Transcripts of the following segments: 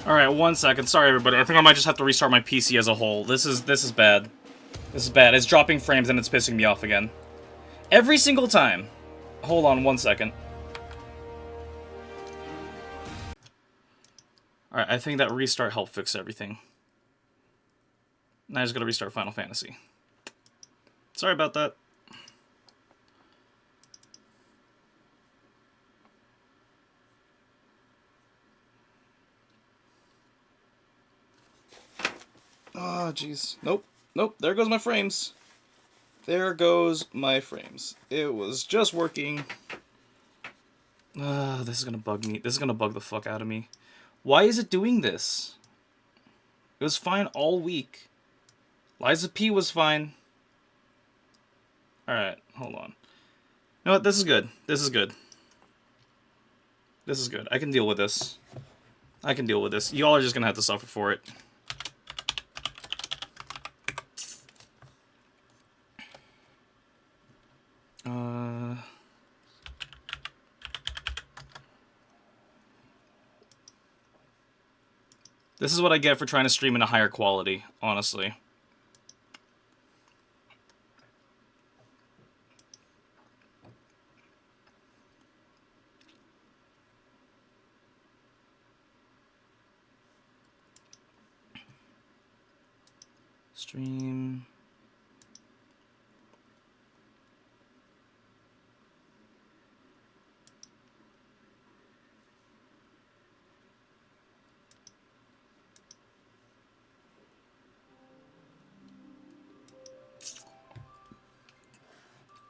Alright, 1 second. Sorry, everybody. I think I might just have to restart my PC as a whole. This is bad. This is bad. It's dropping frames and it's pissing me off again. Every single time. Hold on 1 second. Alright, I think that restart helped fix everything. Now I just gotta restart Final Fantasy. Sorry about that. Oh, jeez. Nope. Nope. There goes my frames. There goes my frames. It was just working. This is gonna bug me. This is gonna bug the fuck out of me. Why is it doing this? It was fine all week. Liza P was fine. Alright, hold on. You know what? This is good. This is good. This is good. I can deal with this. I can deal with this. Y'all are just gonna have to suffer for it. This is what I get for trying to stream in a higher quality, honestly. Stream.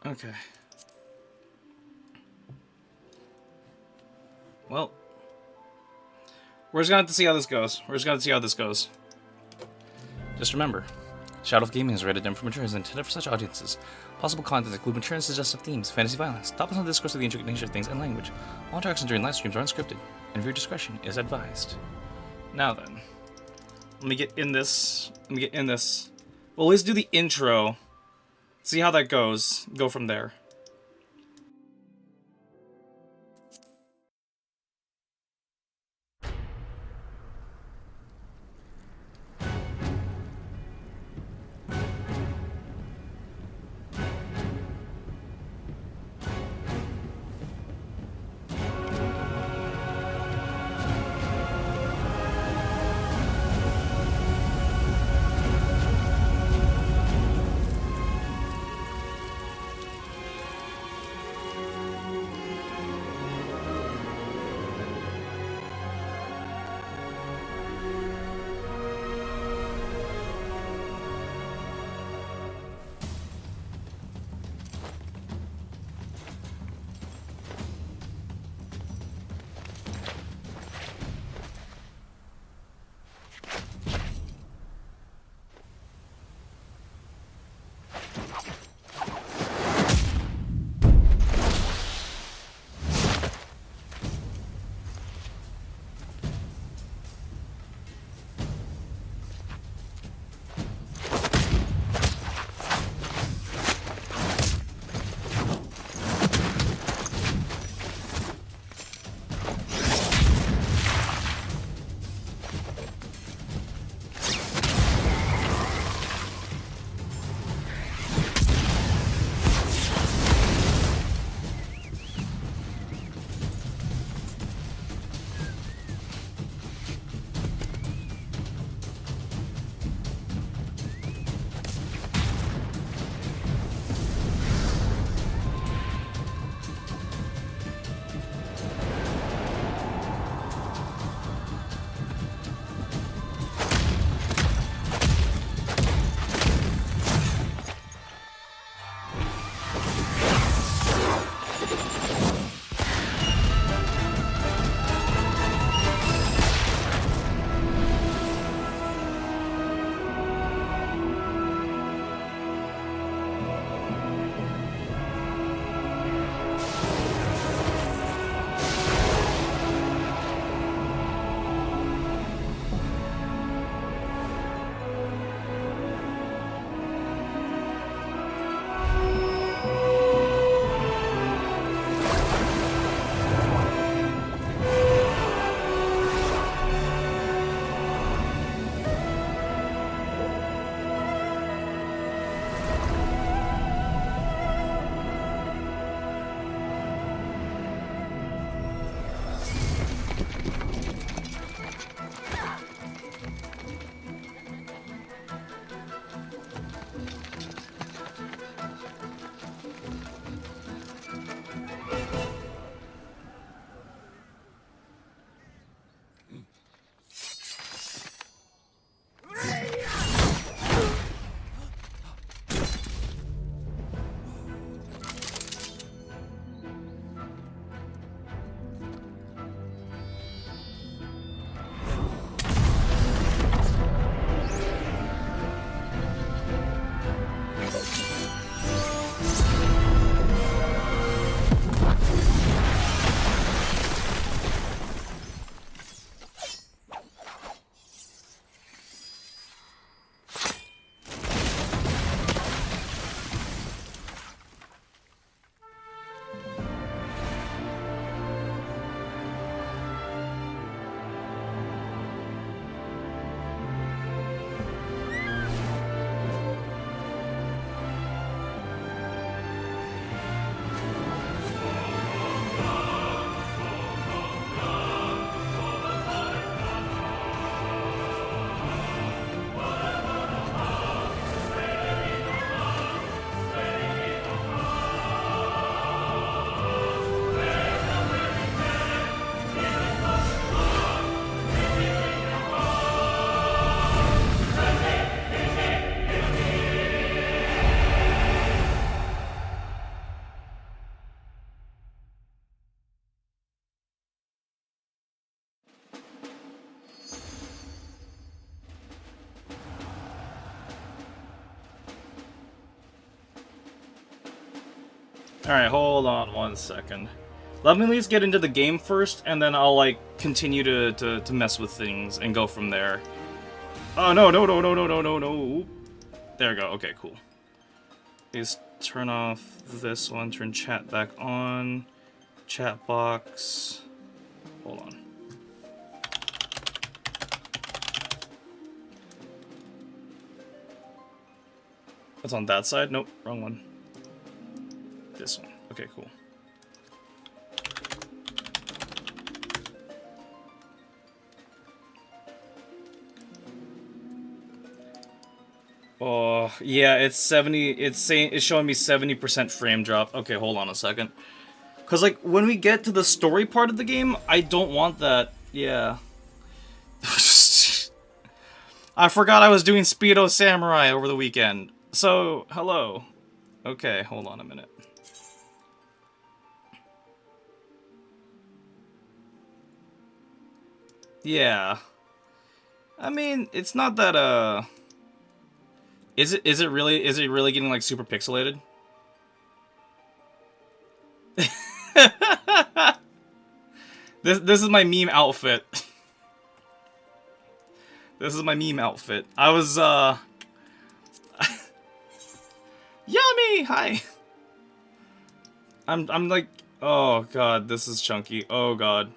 Okay. Well, we're just gonna have to see how this goes. We're just gonna see how this goes. Just remember, Shadow of Gaming is rated M for mature and intended for such audiences. Possible contents include mature and suggestive themes, fantasy violence, topics on the discourse of the intricate nature of things, and language. All interactions during live streams are unscripted, and viewer discretion is advised. Now then, let me get in this. We'll always do the intro. See how that goes. Go from there. Alright, hold on 1 second. Let me at least get into the game first, and then I'll, like, continue to mess with things and go from there. Oh, no. There we go. Okay, cool. Please turn off this one, turn chat back on. Chat box. Hold on. What's on that side? Nope, wrong one. This one. Okay, cool. Oh, yeah, it's 70, it's showing me 70% frame drop. Okay, hold on a second. Cause like, when we get to the story part of the game, I don't want that. Yeah. I forgot I was doing Speedo Samurai over the weekend. So, hello. Okay, hold on a minute. Yeah. I mean, it's not that, Is it really getting, like, super pixelated? This is my meme outfit. This is my meme outfit. I was, Yummy! Hi! I'm like... Oh, God, this is chunky. Oh, God.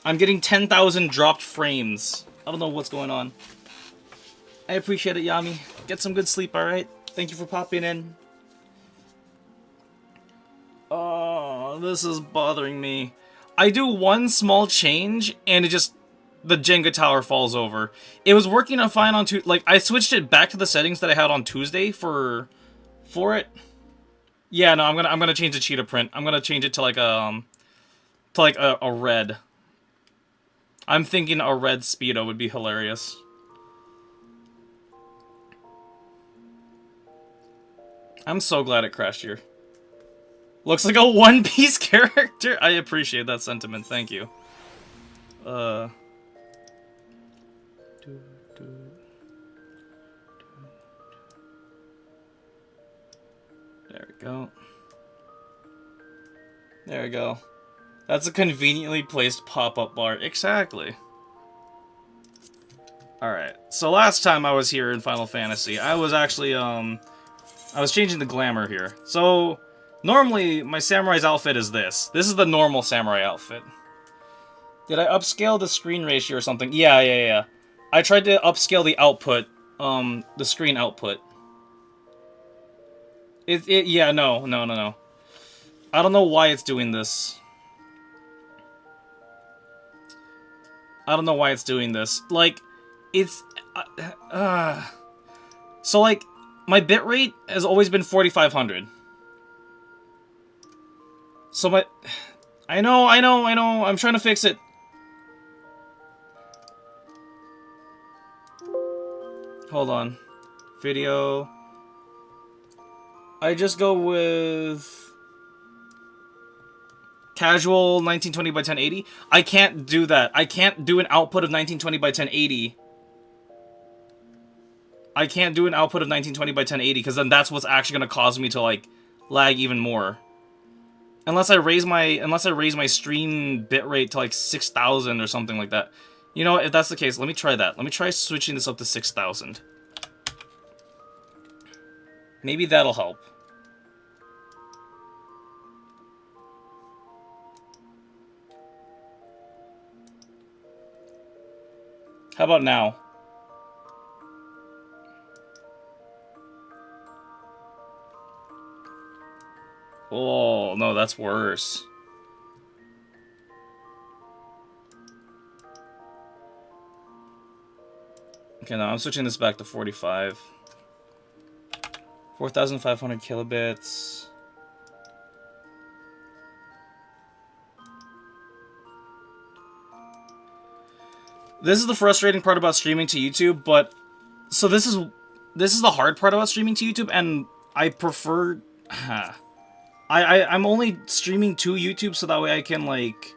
I'm getting 10,000 dropped frames. I don't know what's going on. I appreciate it, Yami. Get some good sleep, alright? Thank you for popping in. Oh, this is bothering me. I do one small change, and it just... The Jenga tower falls over. It was working fine on Tuesday. Like, I switched it back to the settings that I had on Tuesday for it. Yeah, no, I'm gonna change the cheetah print. I'm gonna change it to like a red. I'm thinking a red Speedo would be hilarious. I'm so glad it crashed here. Looks like a One Piece character. I appreciate that sentiment. Thank you. There we go. There we go. That's a conveniently placed pop-up bar. Exactly. Alright, so last time I was here in Final Fantasy, I was actually, I was changing the glamour here. So, normally, my samurai's outfit is this. This is the normal samurai outfit. Did I upscale the screen ratio or something? Yeah. I tried to upscale the output, the screen output. Yeah, no. I don't know why it's doing this. I don't know why it's doing this. Like, it's... So, like, my bitrate has always been 4,500. So my... I know. I'm trying to fix it. Hold on. Video... I just go with casual 1920 by 1080. I can't do that. I can't do an output of 1920 by 1080. I can't do an output of 1920 by 1080 because then that's what's actually going to cause me to like lag even more. Unless I raise my stream bitrate to like 6,000 or something like that. You know, if that's the case, let me try that. Let me try switching this up to 6,000. Maybe that'll help. How about now? Oh, no, that's worse. Okay, now I'm switching this back to 45. 4,500 kilobits. This is the frustrating part about streaming to YouTube, but... So this is the hard part about streaming to YouTube, and I prefer... I'm only streaming to YouTube so that way I can, like,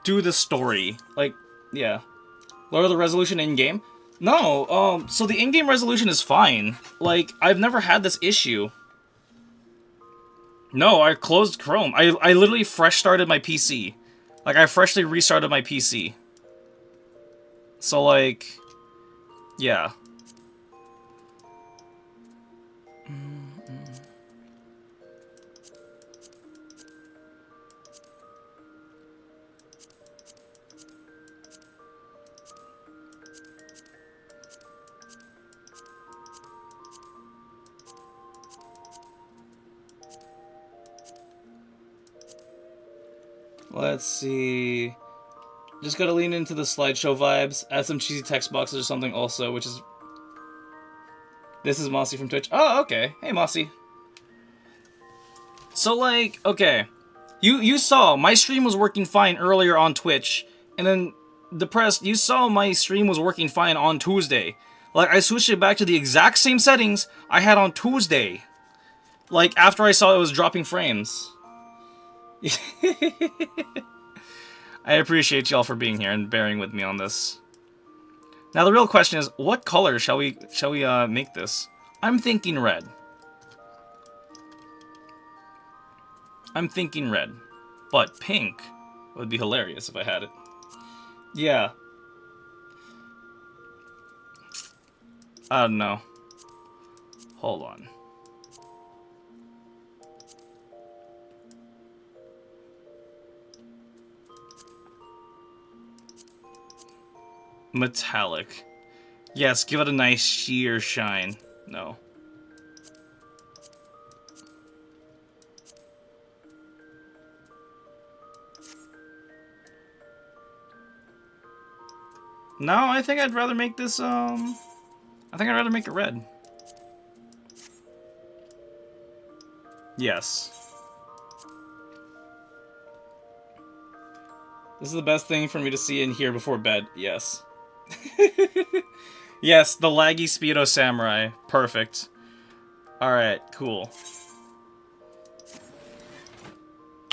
do the story. Like, yeah. Lower the resolution in-game? No, so the in-game resolution is fine. Like, I've never had this issue. No, I closed Chrome. I literally fresh started my PC. Like, I freshly restarted my PC. So, like, yeah. Let's see. Just gotta lean into the slideshow vibes. Add some cheesy text boxes or something also, which is... This is Mossy from Twitch. Oh, okay. Hey, Mossy. So, like, okay. You saw my stream was working fine earlier on Twitch, and then Depressed, you saw my stream was working fine on Tuesday. Like, I switched it back to the exact same settings I had on Tuesday. Like, after I saw it was dropping frames. I appreciate y'all for being here and bearing with me on this. Now the real question is, what color shall we make this? I'm thinking red. I'm thinking red. But pink would be hilarious if I had it. Yeah. I don't know. Hold on. Metallic. Yes, give it a nice sheer shine. No. No, I think I'd rather make this, I think I'd rather make it red. Yes. This is the best thing for me to see and hear before bed. Yes. Yes, the laggy Speedo Samurai. Perfect. Alright, cool.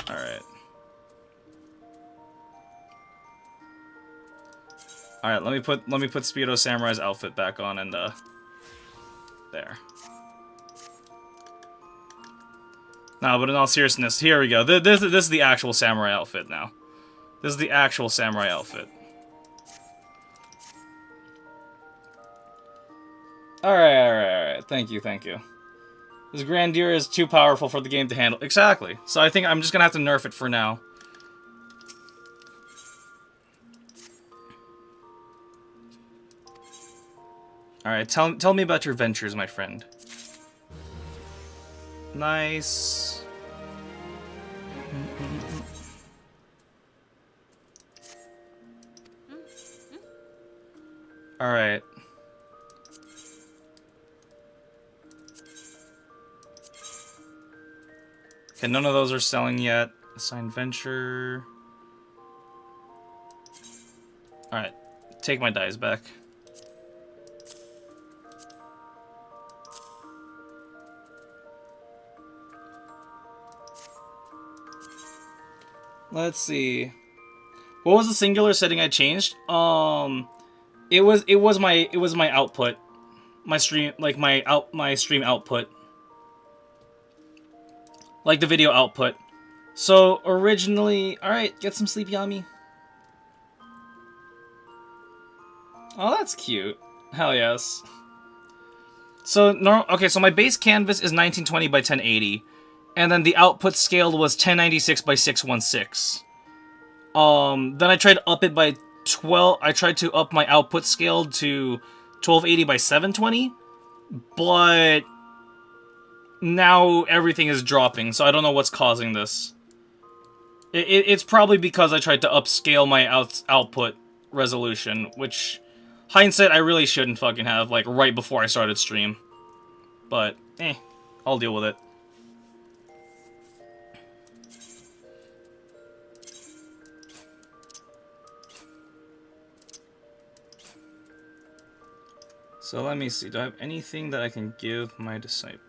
Alright. Alright, let me put Speedo Samurai's outfit back on and there. No, but in all seriousness, here we go. This is the actual samurai outfit now. This is the actual samurai outfit. Alright. Thank you. This grandeur is too powerful for the game to handle. Exactly. So I think I'm just gonna have to nerf it for now. Alright, tell me about your ventures, my friend. Nice. Alright. Okay, none of those are selling yet. Assigned venture. Alright. Take my dice back. Let's see. What was the singular setting I changed? It was my output. My stream, like my stream output. Like the video output. So originally, alright, get some sleep, Yami. Oh, that's cute. Hell yes. So okay, so my base canvas is 1920 by 1080, and then the output scaled was 1096 by 616. Then I tried to up it by 12. I tried to up my output scale to 1280 by 720, but now everything is dropping, so I don't know what's causing this. It's probably because I tried to upscale my output resolution, which, hindsight, I really shouldn't fucking have, like, right before I started stream. But, I'll deal with it. So let me see, do I have anything that I can give my disciple?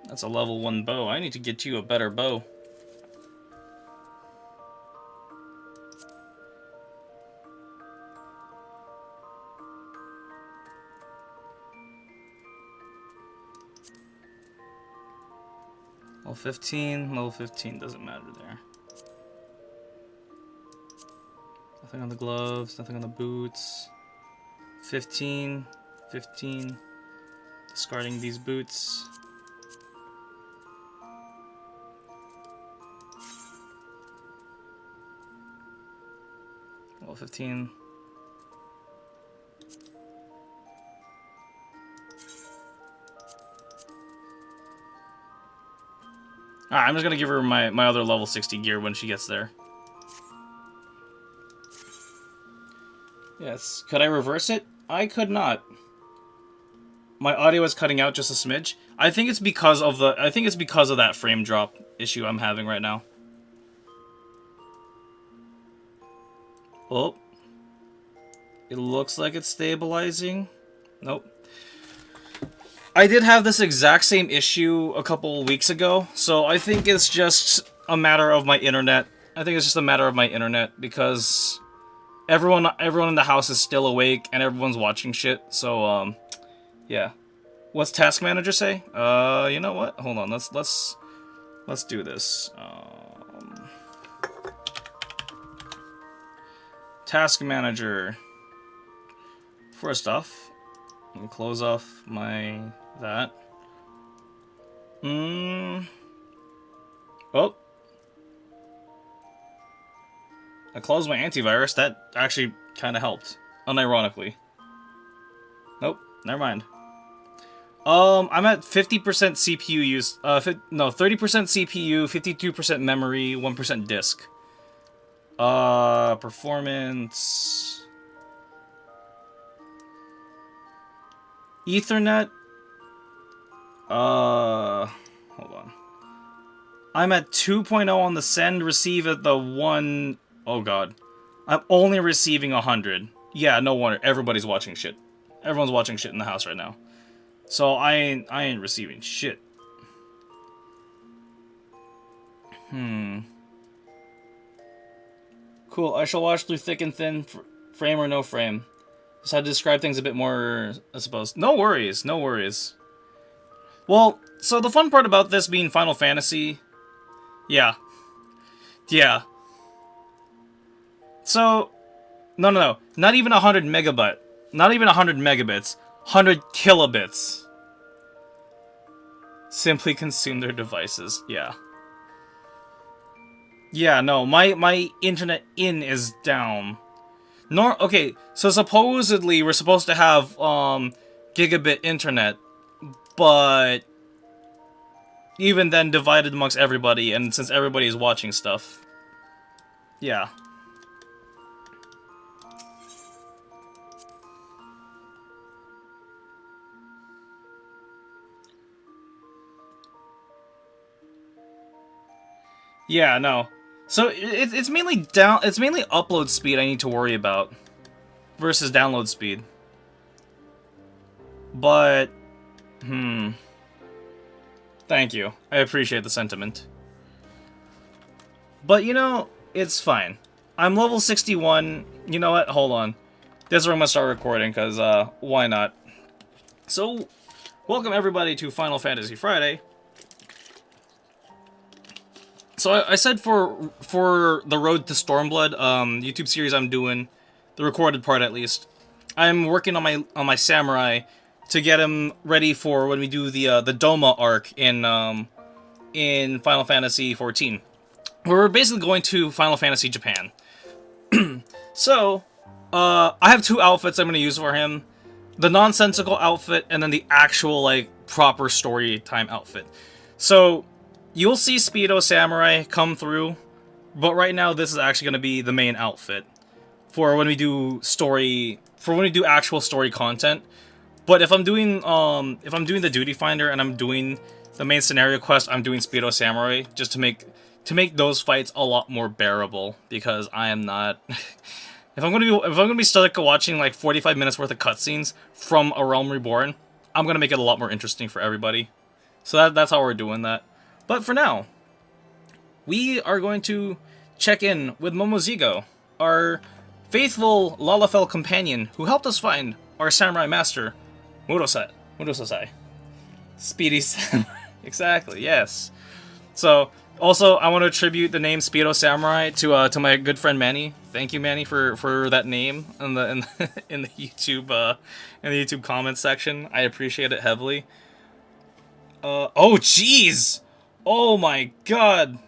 That's a level 1 bow. I need to get you a better bow. Level 15 doesn't matter there. Nothing on the gloves, nothing on the boots. 15. Discarding these boots. Level 15. Alright, I'm just gonna give her my other level 60 gear when she gets there. Yes. Could I reverse it? I could not. My audio is cutting out just a smidge. I think it's because of that frame drop issue I'm having right now. Oh. It looks like it's stabilizing. Nope. I did have this exact same issue a couple weeks ago, so I think it's just a matter of my internet. Because everyone in the house is still awake and everyone's watching shit. So yeah. What's Task Manager say? You know what? Hold on. Let's do this. Task Manager. First off, let me close off that. Oh. I closed my antivirus. That actually kind of helped. Unironically. Nope. Never mind. I'm at 50% CPU use. 30% CPU, 52% memory, 1% disk. Performance. Ethernet. Hold on. I'm at 2.0 on the send, receive at the 1. Oh god. I'm only receiving 100. Yeah, no wonder. Everybody's watching shit. Everyone's watching shit in the house right now. So I ain't receiving shit. Cool. I shall watch through thick and thin, frame or no frame. Just had to describe things a bit more, I suppose. No worries, no worries. Well, so the fun part about this being Final Fantasy... Yeah. So... No. Not even 100 megabyte. Not even 100 megabits. 100 kilobits. Simply consume their devices. Yeah. Yeah, no, my internet is down. Okay, so supposedly we're supposed to have gigabit internet, but even then divided amongst everybody, and since everybody is watching stuff. Yeah. Yeah, no. So it's mainly upload speed I need to worry about versus download speed. But thank you. I appreciate the sentiment. But you know, it's fine. I'm level 61. You know what? Hold on. This is where I'm gonna start recording because why not? So, welcome everybody to Final Fantasy Friday. So I said for the Road to Stormblood YouTube series I'm doing, the recorded part at least, I'm working on my samurai to get him ready for when we do the Doma arc in Final Fantasy XIV. We're basically going to Final Fantasy Japan. So I have two outfits I'm going to use for him: the nonsensical outfit and then the actual like proper story time outfit. So you'll see Speedo Samurai come through, but right now this is actually going to be the main outfit for when we do actual story content. But if I'm doing the Duty Finder and I'm doing the main scenario quest, I'm doing Speedo Samurai just to make those fights a lot more bearable, because I am not if I'm gonna be stuck watching like 45 minutes worth of cutscenes from A Realm Reborn, I'm gonna make it a lot more interesting for everybody. So that's how we're doing that. But for now, we are going to check in with Momozigo, our faithful Lalafell companion who helped us find our samurai master, Murosai. Speedy Samurai. Exactly, yes. So, also, I want to attribute the name Speedo Samurai to my good friend Manny. Thank you, Manny, for that name in the in the YouTube comments section. I appreciate it heavily. Oh jeez! Oh my god!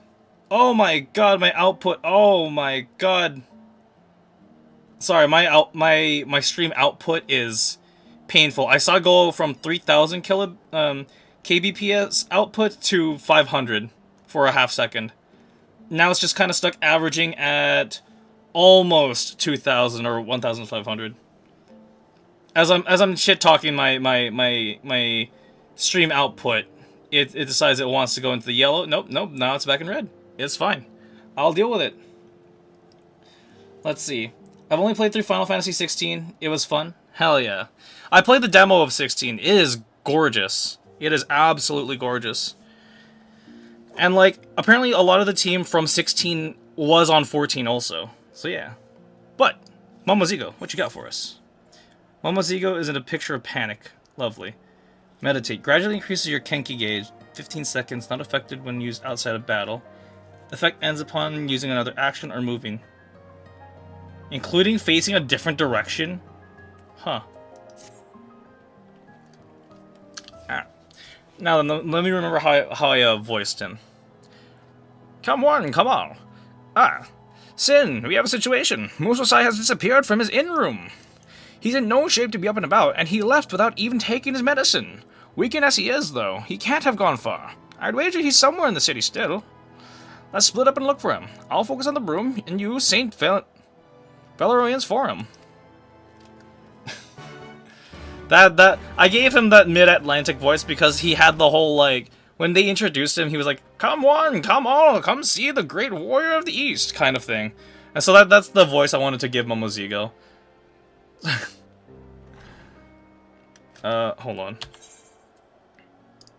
Oh my god! My output! Oh my god! Sorry, my stream output is painful. I saw it go from 3,000 kbps output to 500 for a half second. Now it's just kind of stuck averaging at almost 2,000 or 1,500. As I'm shit talking my stream output, it decides it wants to go into the yellow. Nope. Now it's back in red. It's fine. I'll deal with it. Let's see. I've only played through Final Fantasy 16. It was fun. Hell yeah. I played the demo of 16. It is gorgeous. It is absolutely gorgeous. And, like, apparently a lot of the team from 16 was on 14 also. So, yeah. But, Momozigo, what you got for us? Momozigo is in a picture of panic. Lovely. Meditate. Gradually increases your Kenki gauge. 15 seconds. Not affected when used outside of battle. Effect ends upon using another action or moving. Including facing a different direction? Huh. Ah. Now then, let me remember how I voiced him. Come on. Ah. Sin, we have a situation. Musosai has disappeared from his inn room. He's in no shape to be up and about, and he left without even taking his medicine. Weakened as he is, though, he can't have gone far. I'd wager he's somewhere in the city still. Let's split up and look for him. I'll focus on the broom, and you, Saint Valerian's for him. that I gave him that mid-Atlantic voice because he had the whole, like, when they introduced him, he was like, come on, come see the great warrior of the East, kind of thing. And so that's the voice I wanted to give Momozigo. Hold on.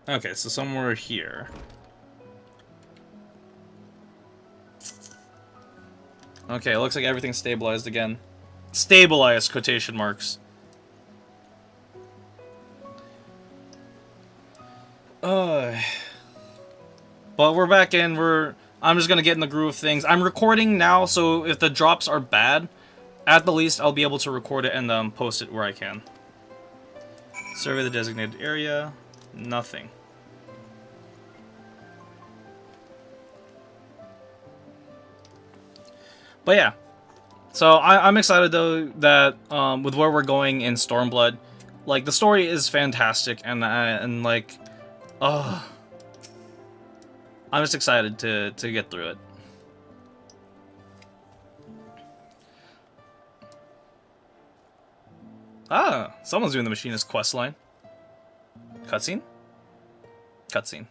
Okay, so somewhere here. Okay, it looks like everything's stabilized again. Stabilized, quotation marks. But we're back in, I'm just gonna get in the groove of things. I'm recording now, so if the drops are bad, at the least I'll be able to record it and post it where I can. Survey the designated area. Nothing. But yeah, so I'm excited though that with where we're going in Stormblood, like the story is fantastic and like, I'm just excited to get through it. Ah, someone's doing the machinist quest line. Cutscene? Cutscene.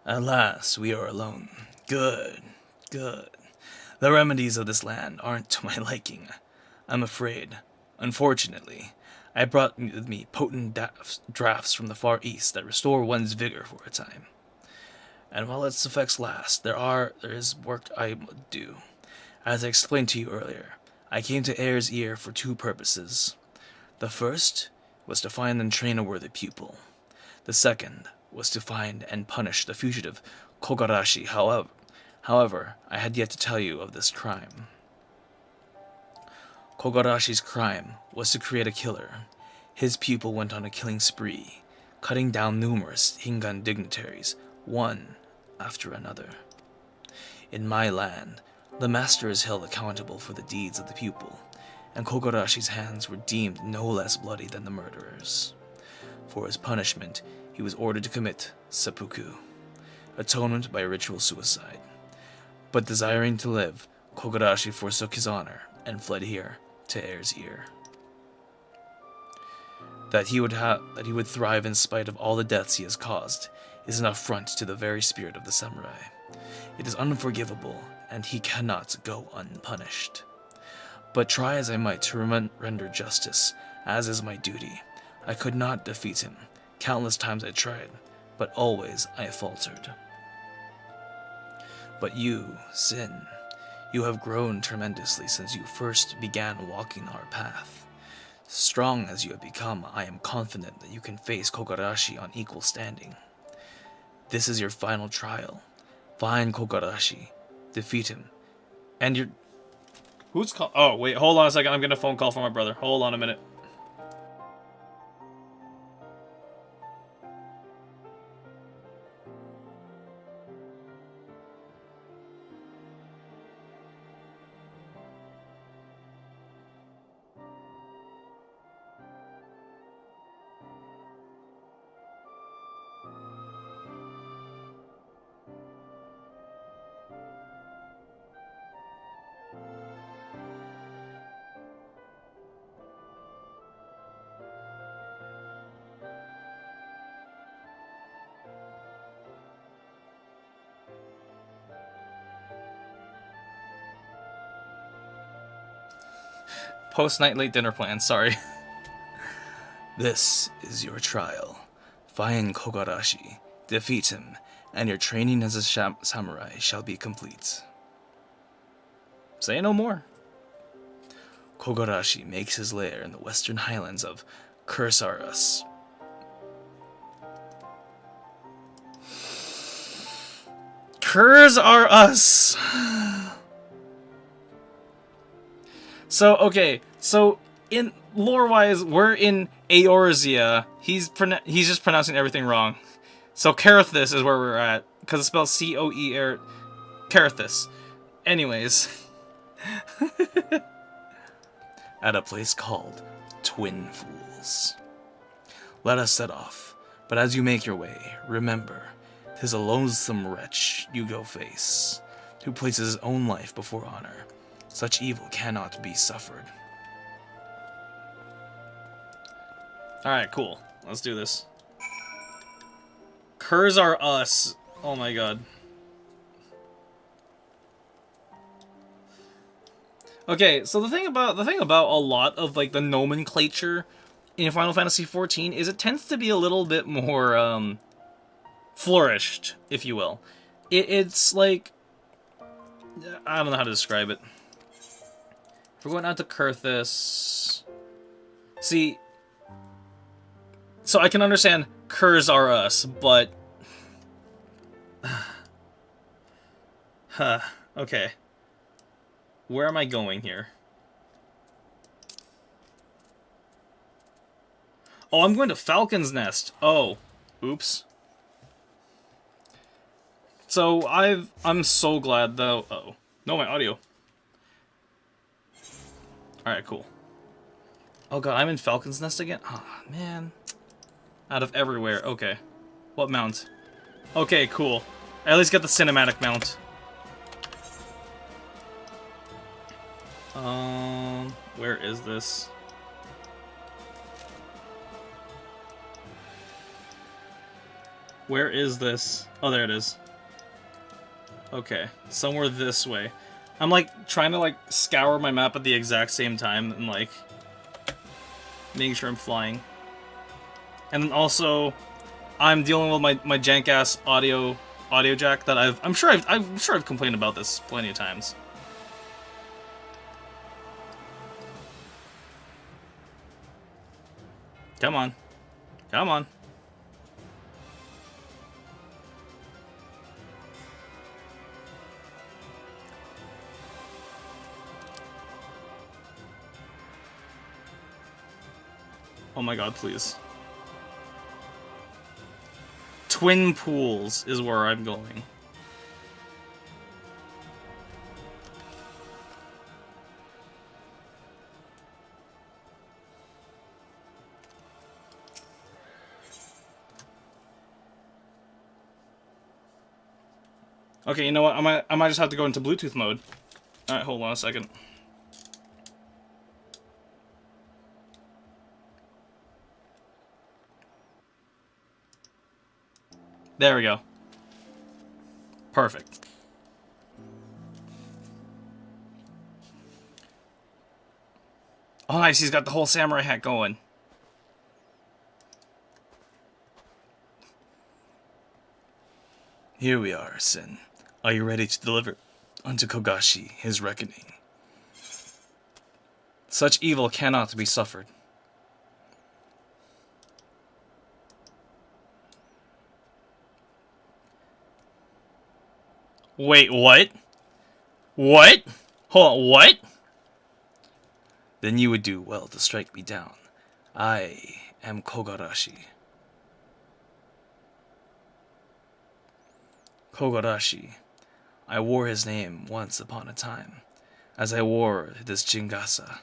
Alas, we are alone. Good. The remedies of this land aren't to my liking, I'm afraid. Unfortunately, I brought with me potent drafts from the Far East that restore one's vigor for a time. And while its effects last, there is work I must do. As I explained to you earlier, I came to Air's Ear for two purposes. The first was to find and train a worthy pupil. The second was to find and punish the fugitive Kogarashi. However, I had yet to tell you of this crime. Kogarashi's crime was to create a killer. His pupil went on a killing spree, cutting down numerous Hingan dignitaries, one after another. In my land, the master is held accountable for the deeds of the pupil, and Kogarashi's hands were deemed no less bloody than the murderer's. For his punishment, he was ordered to commit seppuku, atonement by ritual suicide. But desiring to live, Kogarashi forsook his honor and fled here to Air's Ear. That he would thrive in spite of all the deaths he has caused is an affront to the very spirit of the samurai. It is unforgivable, and he cannot go unpunished. But try as I might to render justice, as is my duty, I could not defeat him. Countless times I tried, but always I faltered. But you, Sin, You have grown tremendously since you first began walking our path. Strong as you have become, I am confident that you can face Kogarashi on equal standing. This is your final trial. Find Kogarashi, defeat him, and your... Who's call? Oh, wait, hold on a second. I'm getting a phone call from my brother. Hold on a minute. Post-night late dinner plan, sorry. This is your trial. Find Kogarashi, defeat him, and your training as a samurai shall be complete. Say no more. Kogarashi makes his lair in the western highlands of Kursaras. Kurs are us. So, okay, so in lore-wise, we're in Eorzea. He's just pronouncing everything wrong. So Carithus is where we're at, because it's spelled C-O-E-R... Carithus. Anyways. At a place called Twin Fools. Let us set off, but as you make your way, remember, 'tis a loathsome wretch you go face, who places his own life before honor. Such evil cannot be suffered. Alright, cool. Let's do this. Kurs are us. Oh my god. Okay, so the thing about a lot of like the nomenclature in Final Fantasy XIV is it tends to be a little bit more flourished, if you will. It's like, I don't know how to describe it. If we're going out to Kurthus, see, so I can understand Kurs are us, but okay. Where am I going here? Oh, I'm going to Falcon's Nest. Oh, oops. So I'm so glad though. Uh-oh. No, my audio. Alright, cool. Oh god, I'm in Falcon's Nest again? Oh, man. Out of everywhere. Okay. What mount? Okay, cool. I at least get the cinematic mount. Where is this? Where is this? Oh, there it is. Okay, somewhere this way. I'm like trying to like scour my map at the exact same time and like making sure I'm flying. And then also I'm dealing with my jank ass audio jack that I'm sure I've complained about this plenty of times. Come on. Come on. Oh my god, please. Twin Pools is where I'm going. Okay, you know what? I might just have to go into Bluetooth mode. Alright, hold on a second. There we go. Perfect. Oh, nice. He's got the whole samurai hat going. Here we are, Sin. Are you ready to deliver unto Kogashi his reckoning. Such evil cannot be suffered. Wait, what? What? Hold on, what? Then you would do well to strike me down. I am Kogarashi. Kogarashi. I wore his name once upon a time, as I wore this Jingasa.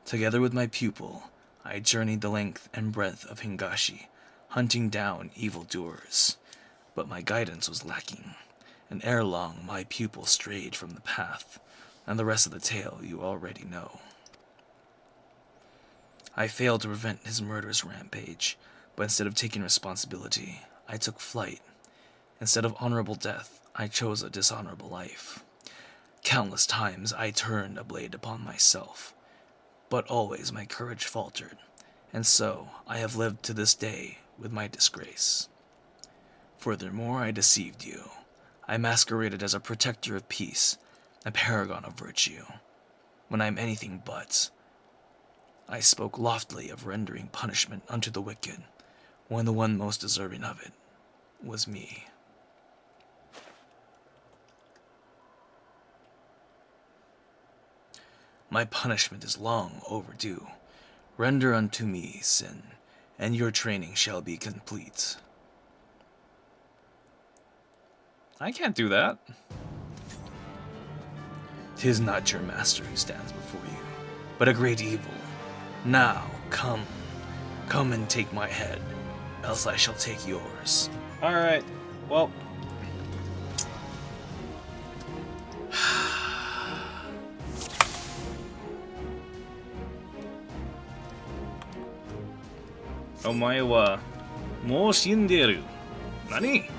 Together with my pupil, I journeyed the length and breadth of Hingashi, hunting down evildoers. But my guidance was lacking, and ere long my pupil strayed from the path, and the rest of the tale you already know. I failed to prevent his murderous rampage, but instead of taking responsibility, I took flight. Instead of honorable death, I chose a dishonorable life. Countless times I turned a blade upon myself, but always my courage faltered, and so I have lived to this day with my disgrace. Furthermore, I deceived you. I masqueraded as a protector of peace, a paragon of virtue, when I am anything but. I spoke loftily of rendering punishment unto the wicked, when the one most deserving of it was me. My punishment is long overdue. Render unto me sin, and your training shall be complete. I can't do that. 'Tis not your master who stands before you, but a great evil. Now, come and take my head, else I shall take yours. Alright, well. Omae wa mou shinderu. Nani?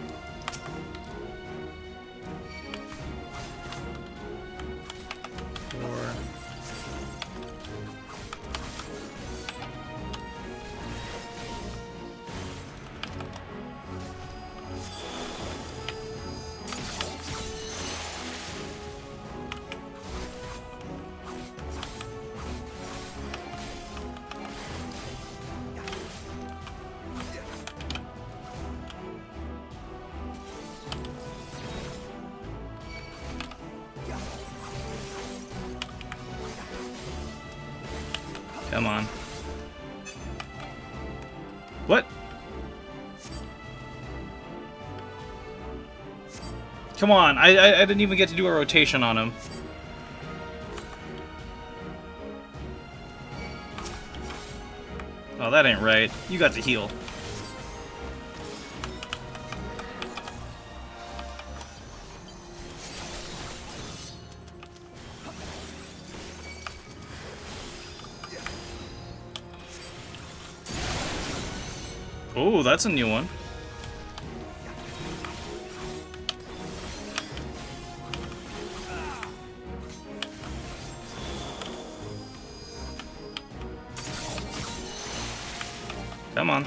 Come on. What? Come on, I didn't even get to do a rotation on him. Oh, that ain't right. You got to heal. Oh, that's a new one. Come on.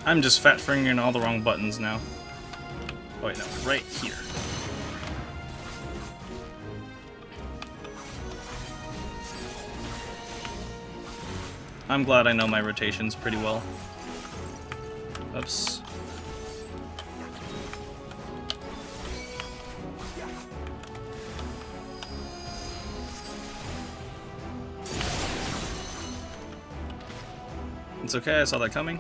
I'm just fat fingering all the wrong buttons now. Oh wait, no, right here. I'm glad I know my rotations pretty well. Oops. It's okay, I saw that coming.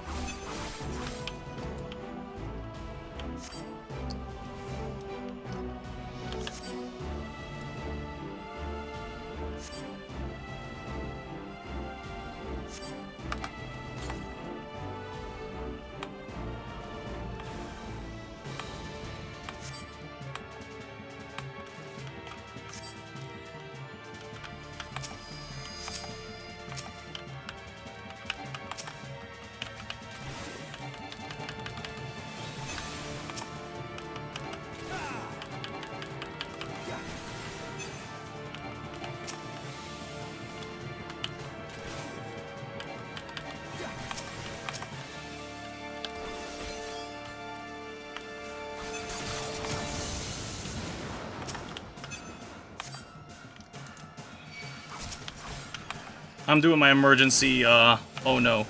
I'm doing my emergency, oh no.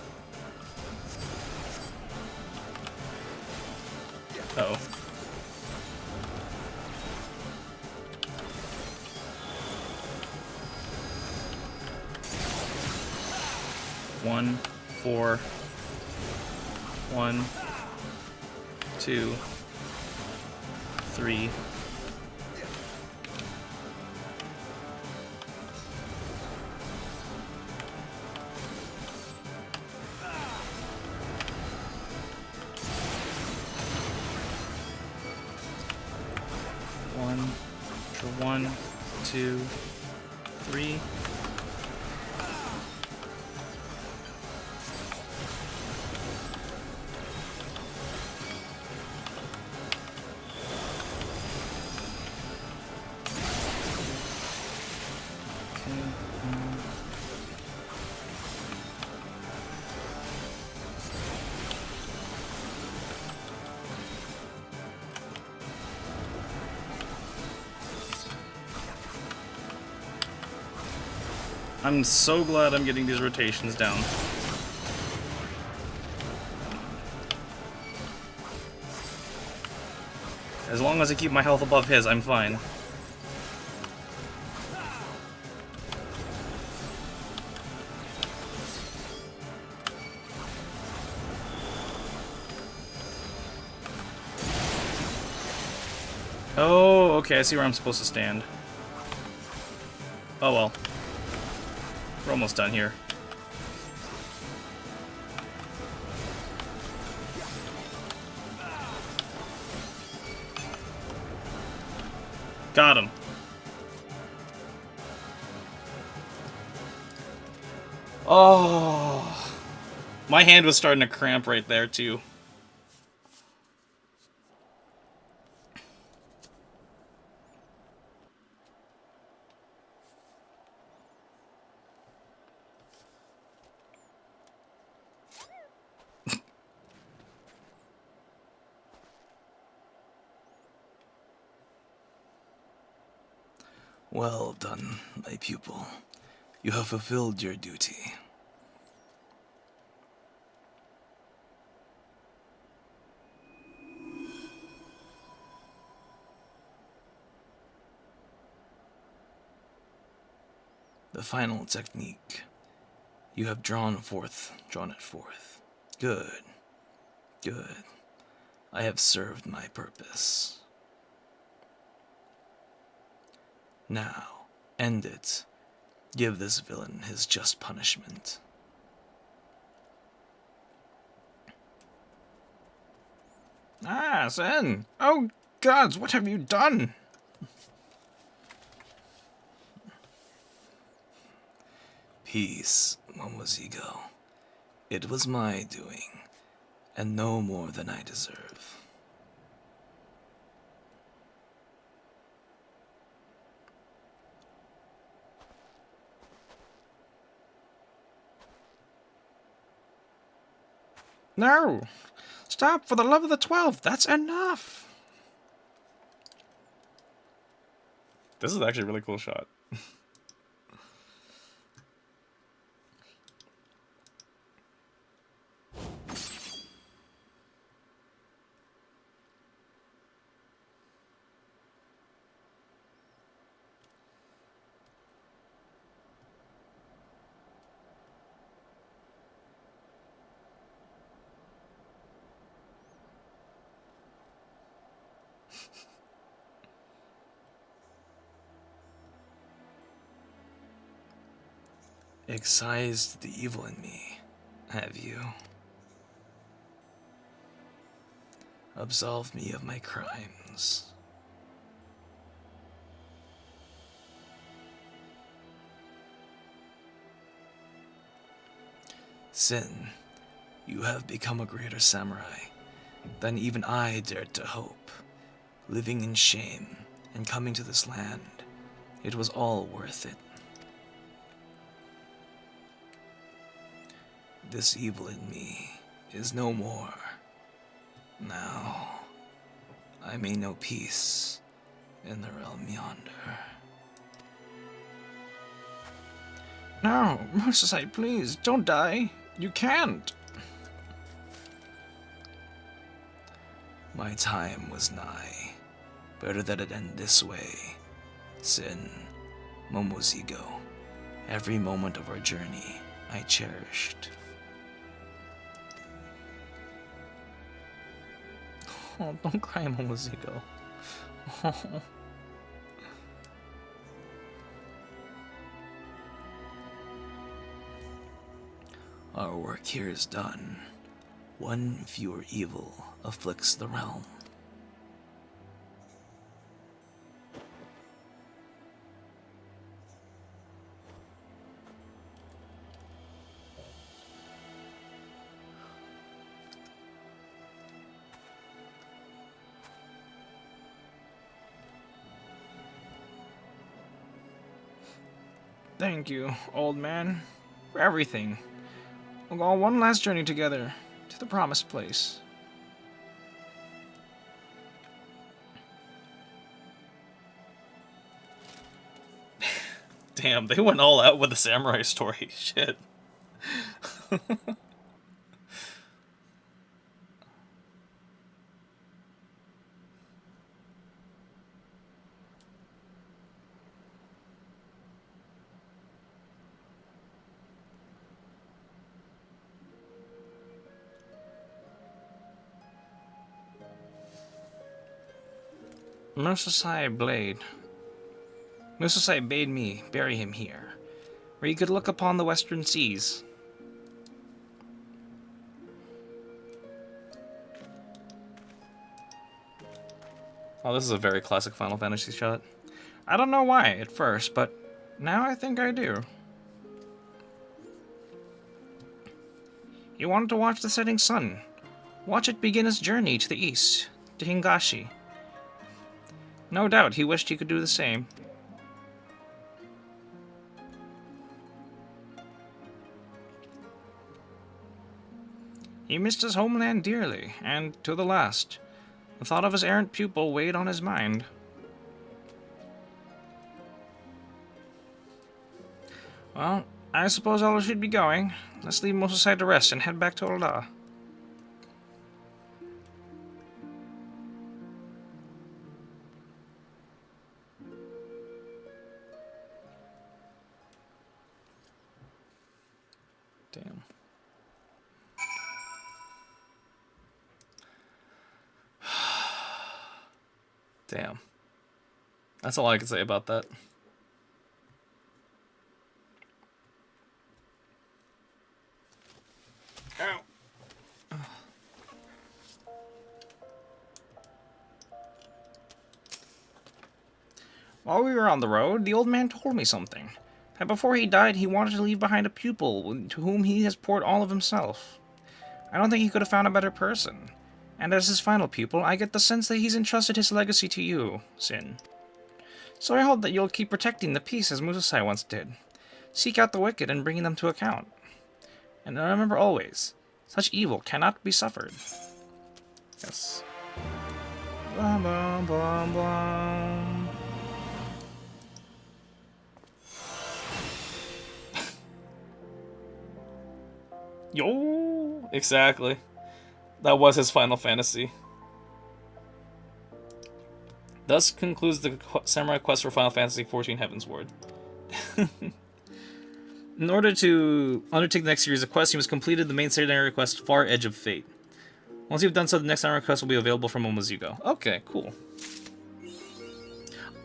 Uh-oh. One, 4, 1, 2, 3. One, 2, 3. I'm so glad I'm getting these rotations down. As long as I keep my health above his, I'm fine. Oh, okay, I see where I'm supposed to stand. Oh well. We're almost done here. Got him. Oh, my hand was starting to cramp right there too. Well done, my pupil. You have fulfilled your duty. The final technique. You have drawn it forth. Good. Good. I have served my purpose. Now, end it. Give this villain his just punishment. Ah, Zen! Oh, gods, what have you done? Peace, Momozigo. It was my doing, and no more than I deserve. No! Stop, for the love of the 12! That's enough! This is actually a really cool shot. Excised the evil in me, have you? Absolve me of my crimes. Sin, you have become a greater samurai than even I dared to hope. Living in shame and coming to this land, it was all worth it. This evil in me is no more. Now, I may know peace in the realm yonder. No, Musasai, please, don't die. You can't. My time was nigh. Better that it end this way. Sin, Momozigo, every moment of our journey I cherished. Oh, don't cry, Momozigo. Oh. Our work here is done. One fewer evil afflicts the realm. Thank you, old man, for everything. We'll go on one last journey together to the promised place. Damn, they went all out with the samurai story. Shit. Musasai Blade. Musasai bade me bury him here, where he could look upon the western seas. Oh, this is a very classic Final Fantasy shot. I don't know why at first, but now I think I do. He wanted to watch the setting sun. Watch it begin its journey to the east, to Hingashi. No doubt he wished he could do the same. He missed his homeland dearly, and to the last. The thought of his errant pupil weighed on his mind. Well, I suppose I should be going. Let's leave Musasai to rest and head back to Ul'dah. Damn. Damn. That's all I can say about that. Ow. While we were on the road, the old man told me something. That before he died, he wanted to leave behind a pupil to whom he has poured all of himself. I don't think he could have found a better person. And as his final pupil, I get the sense that he's entrusted his legacy to you, Sin. So I hope that you'll keep protecting the peace as Musasai once did. Seek out the wicked and bring them to account. And remember always, such evil cannot be suffered. Yes. Bum, bum, bum, bum. Yo! Exactly. That was his Final Fantasy. Thus concludes the Samurai Quest for Final Fantasy XIV Heavensward. In order to undertake the next series of quests, you must complete the main secondary quest, Far Edge of Fate. Once you've done so, the next Samurai Quest will be available from Momozigo. Okay, cool.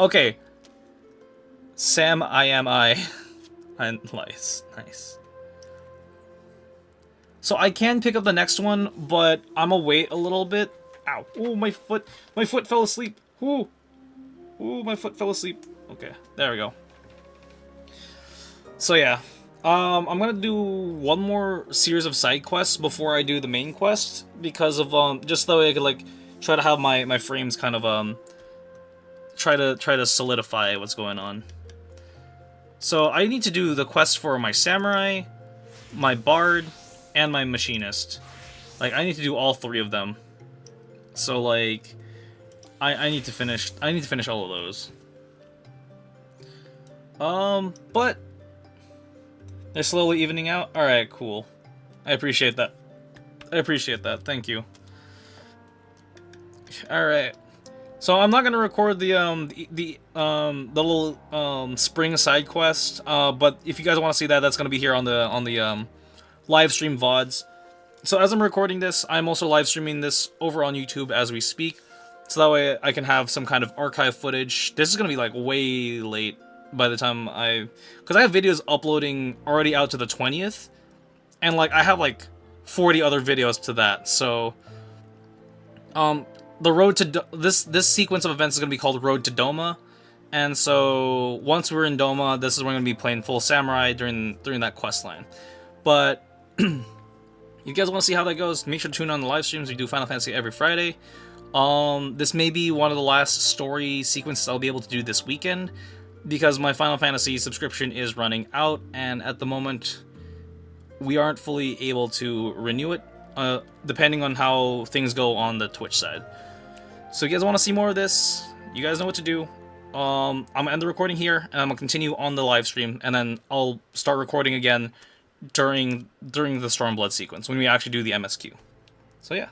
Okay. Sam, I am I. And nice. Nice. So I can pick up the next one, but I'm gonna wait a little bit. Ow. Ooh, my foot fell asleep. Ooh. Ooh, my foot fell asleep. Okay, there we go. So yeah. I'm gonna do one more series of side quests before I do the main quest, because of just so I could like try to have my frames kind of try to solidify what's going on. So I need to do the quest for my samurai, my bard, and my machinist. Like, I need to do all three of them. So like I need to finish all of those. But They're slowly evening out? Alright, cool. I appreciate that. I appreciate that. Thank you. Alright. So I'm not gonna record the little spring side quest, but if you guys want to see that, that's gonna be here on the live stream VODs. So as I'm recording this, I'm also live streaming this over on YouTube as we speak, so that way I can have some kind of archive footage. This is gonna be like way late by the time because I have videos uploading already out to the 20th, and like I have like 40 other videos to that. So the road to this sequence of events is going to be called Road to Doma, and so once we're in Doma, this is when we're going to be playing full samurai during that quest line. But you guys want to see how that goes? Make sure to tune on the live streams. We do Final Fantasy every Friday. This may be one of the last story sequences I'll be able to do this weekend, because my Final Fantasy subscription is running out, and at the moment we aren't fully able to renew it, depending on how things go on the Twitch side. So if you guys want to see more of this, you guys know what to do. I'm going to end the recording here, and I'm going to continue on the live stream, and then I'll start recording again during the Stormblood sequence, when we actually do the MSQ. So yeah.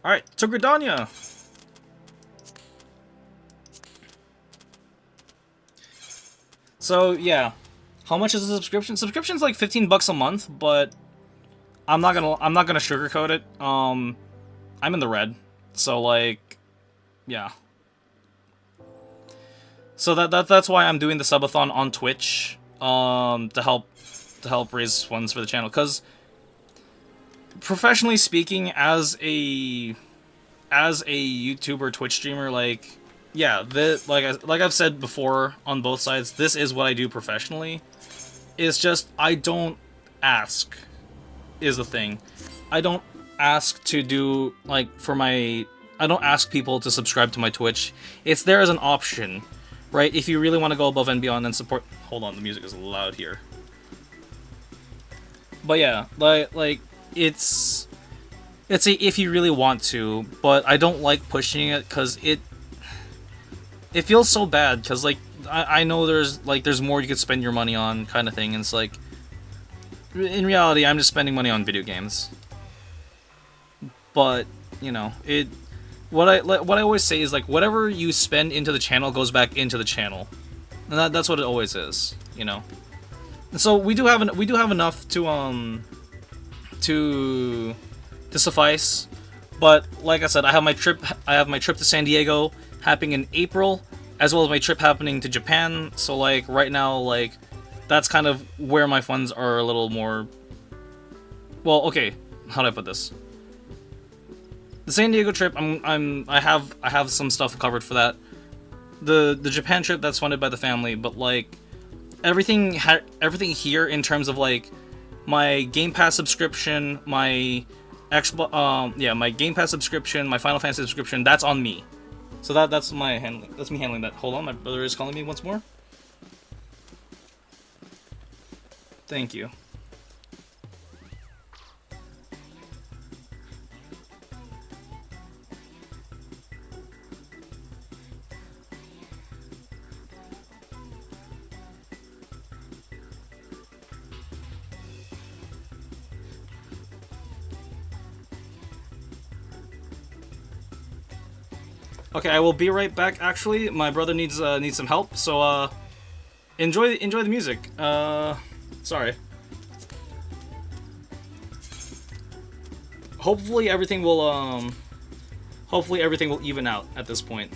Alright, to Gridania! So yeah, how much is the subscription? Subscription's like $15 a month, but I'm not gonna sugarcoat it. I'm in the red, so like, yeah. So that's why I'm doing the subathon on Twitch, to help raise funds for the channel. Because professionally speaking, as a YouTuber, Twitch streamer, like, yeah, like I've said before on both sides, this is what I do professionally. It's just I don't ask, is the thing. I don't ask to do, like, I don't ask people to subscribe to my Twitch. It's there as an option, right? If you really want to go above and beyond and support... Hold on, the music is loud here. But yeah, like it's if you really want to, but I don't like pushing it, because it feels so bad, because like I know there's more you could spend your money on, kind of thing, and it's like, in reality, I'm just spending money on video games. But you know, what I always say is, like, whatever you spend into the channel goes back into the channel, and that's what it always is, you know. And so we do have enough to suffice. But like I said, I have my trip to San Diego happening in April, as well as my trip happening to Japan. So like right now, like, that's kind of where my funds are a little more. Well, okay, how do I put this? The San Diego trip, I have some stuff covered for that. The Japan trip, that's funded by the family, but like everything here in terms of like my Game Pass subscription, my my Game Pass subscription, my Final Fantasy subscription, that's on me. So that's my handling. That's me handling that. Hold on, my brother is calling me once more. Thank you. Okay, I will be right back. Actually, my brother needs some help, so enjoy the music. Sorry. Hopefully everything will even out at this point.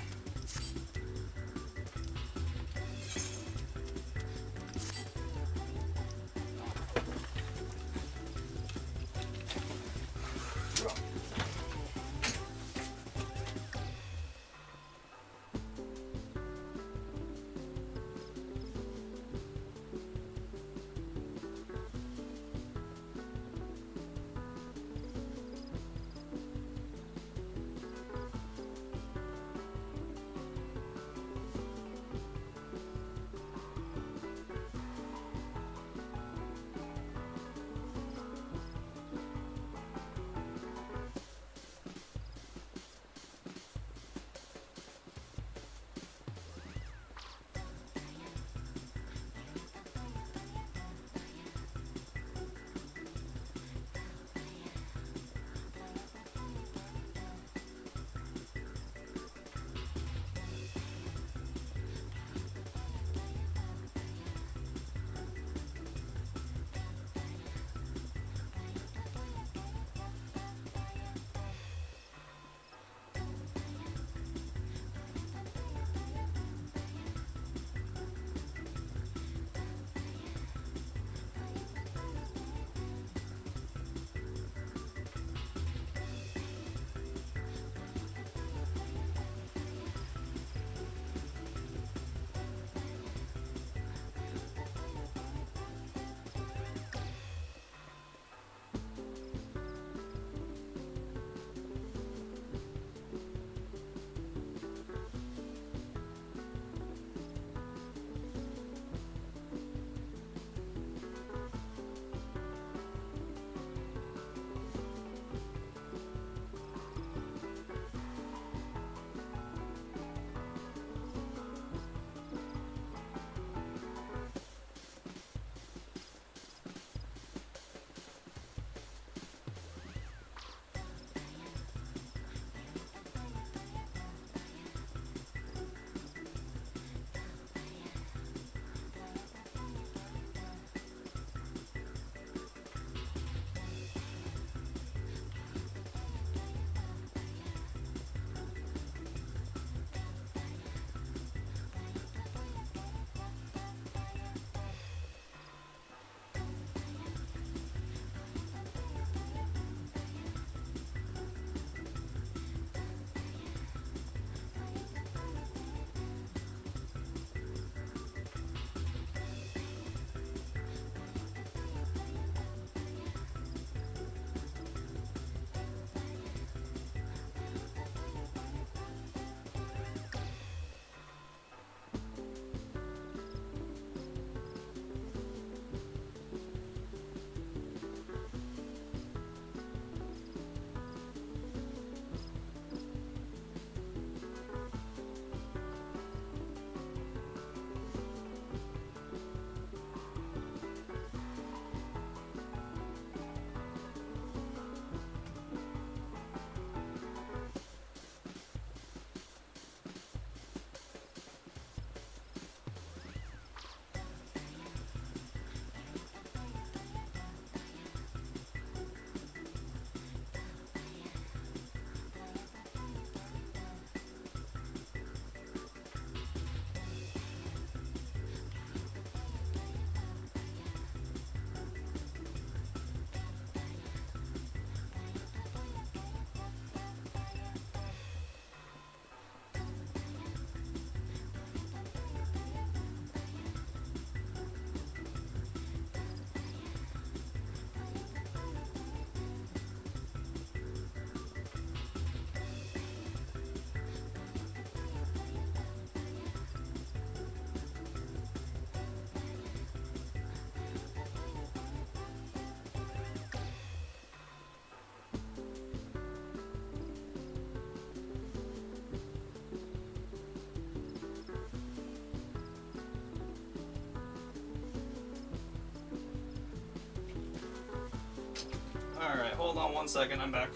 hold on 1 second. I'm back.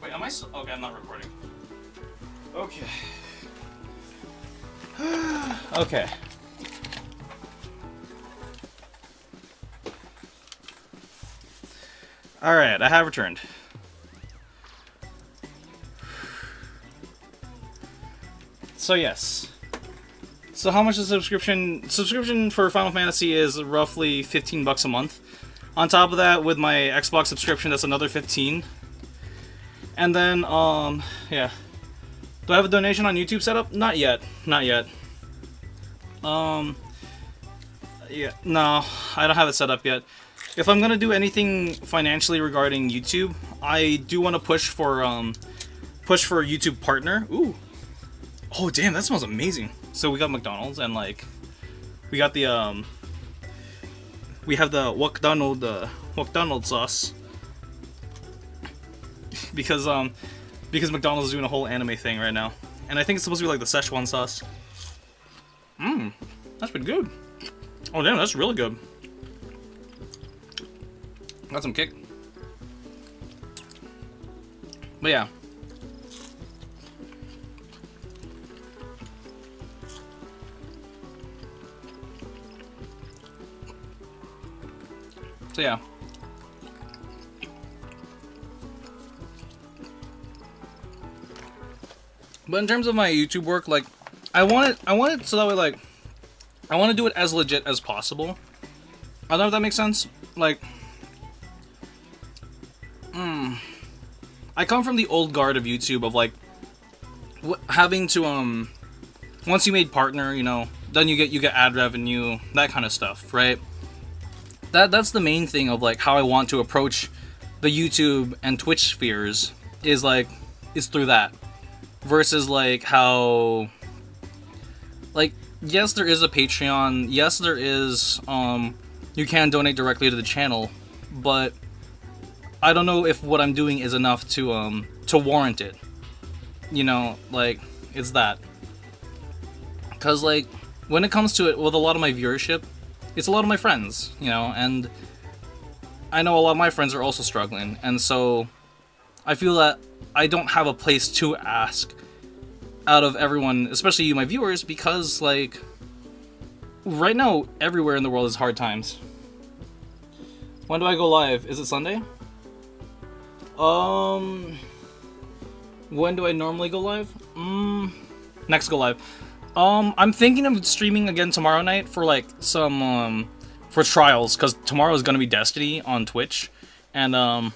Wait, am I still? Okay, I'm not recording. Okay. Okay. Alright, I have returned. So yes. So how much is the subscription? Subscription for Final Fantasy is roughly $15 a month. On top of that, with my Xbox subscription, that's another 15. And then, yeah. Do I have a donation on YouTube set up? Not yet. Not yet. Yeah, no, I don't have it set up yet. If I'm gonna do anything financially regarding YouTube, I do want to push for YouTube Partner. Ooh. Oh damn, that smells amazing. So we got McDonald's and like we got the we have the McDonald sauce. because McDonald's is doing a whole anime thing right now. And I think it's supposed to be like the Szechuan sauce. Mmm. That's been good. Oh damn, that's really good. Got some kick. But yeah. So yeah. But in terms of my YouTube work, like, I want it so that way, like, I want to do it as legit as possible. I don't know if that makes sense. Like, I come from the old guard of YouTube of like having to once you made partner, you know, then you get ad revenue, that kind of stuff, right? That's the main thing of like how I want to approach the YouTube and Twitch spheres is like is through that versus like how like yes there is a Patreon, yes there is you can donate directly to the channel, but I don't know if what I'm doing is enough to warrant it. You know, like it's that. Cause like when it comes to it, with a lot of my viewership, it's a lot of my friends, you know, and I know a lot of my friends are also struggling, and so I feel that I don't have a place to ask out of everyone, especially you, my viewers, because like right now everywhere in the world is hard times. When do I go live? Is it Sunday? When do I normally go live? Next go live. I'm thinking of streaming again tomorrow night for like some for trials, because tomorrow is gonna be Destiny on Twitch, and I'm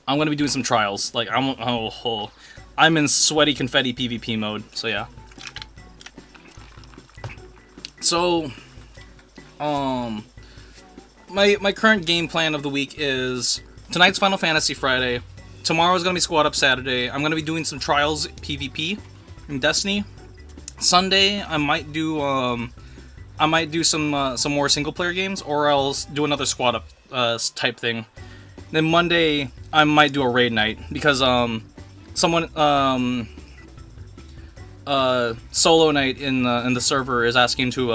gonna be doing some trials. Like I'm in sweaty confetti PvP mode. So yeah. So my current game plan of the week is tonight's Final Fantasy Friday. Tomorrow's gonna be Squad Up Saturday. I'm gonna be doing some trials PvP in Destiny. Sunday I might do some more single player games, or else do another Squad Up type thing. Then Monday I might do a raid night because someone Solo Knight in the server is asking to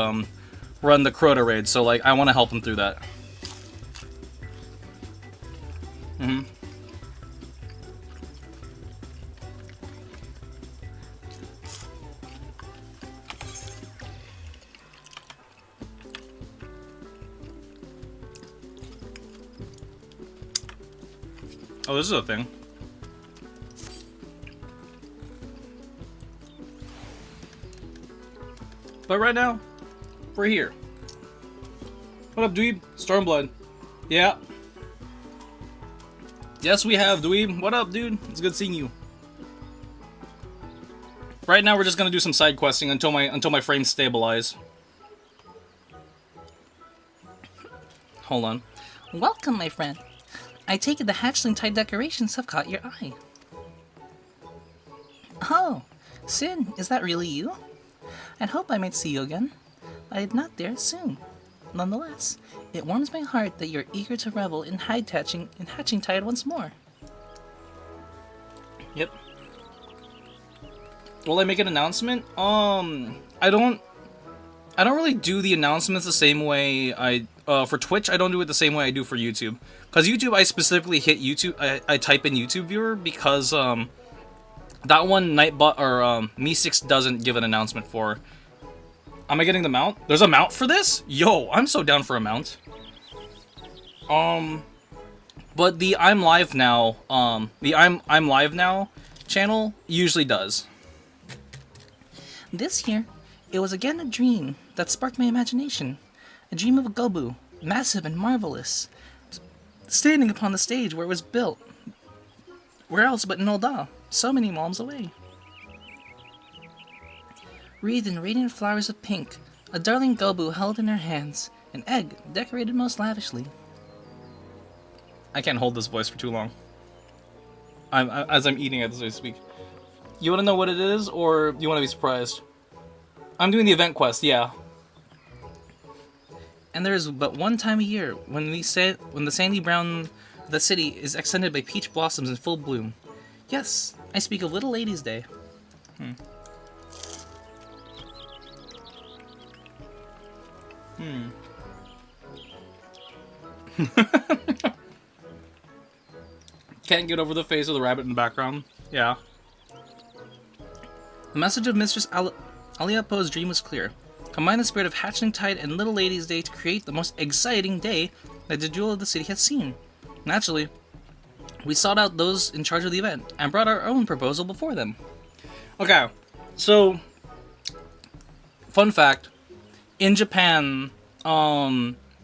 run the Crota raid, so like I want to help him through that. Oh, this is a thing. But right now, we're here. What up, dweeb? Stormblood. Yeah. Yes, we have, dweeb. What up, dude? It's good seeing you. Right now, we're just gonna do some side questing until my frames stabilize. Hold on. Welcome, my friend. I take it the hatchling tide decorations have caught your eye. Oh, Sin, is that really you? I'd hope I might see you again, but I'd not dare soon. Nonetheless, it warms my heart that you're eager to revel in hatching tide once more. Yep. Will I make an announcement? I don't really do the announcements the same way for Twitch, I don't do it the same way I do for YouTube. Because YouTube, I specifically hit YouTube. I type in YouTube viewer because that one Nightbot or Me6 doesn't give an announcement for. Am I getting the mount? There's a mount for this? Yo, I'm so down for a mount. But the I'm live now, I'm live now channel usually does. This year, it was again a dream that sparked my imagination. A dream of a Gobu, massive and marvelous, standing upon the stage where it was built. Where else but in Ul'dah, so many malms away? Wreathed in radiant flowers of pink, a darling Gobu held in her hands, an egg decorated most lavishly. I can't hold this voice for too long. As I'm eating it as I speak. You want to know what it is, or you want to be surprised? I'm doing the event quest, yeah. And there is but one time a year when the sandy brown of the city is accented by peach blossoms in full bloom. Yes, I speak of Little Ladies' Day. Can't get over the face of the rabbit in the background. Yeah. The message of Mistress Aliapo's dream was clear. Combine the spirit of Hatchling Tide and Little Ladies' Day to create the most exciting day that the jewel of the city has seen. Naturally, we sought out those in charge of the event and brought our own proposal before them. Okay, so fun fact: in Japan,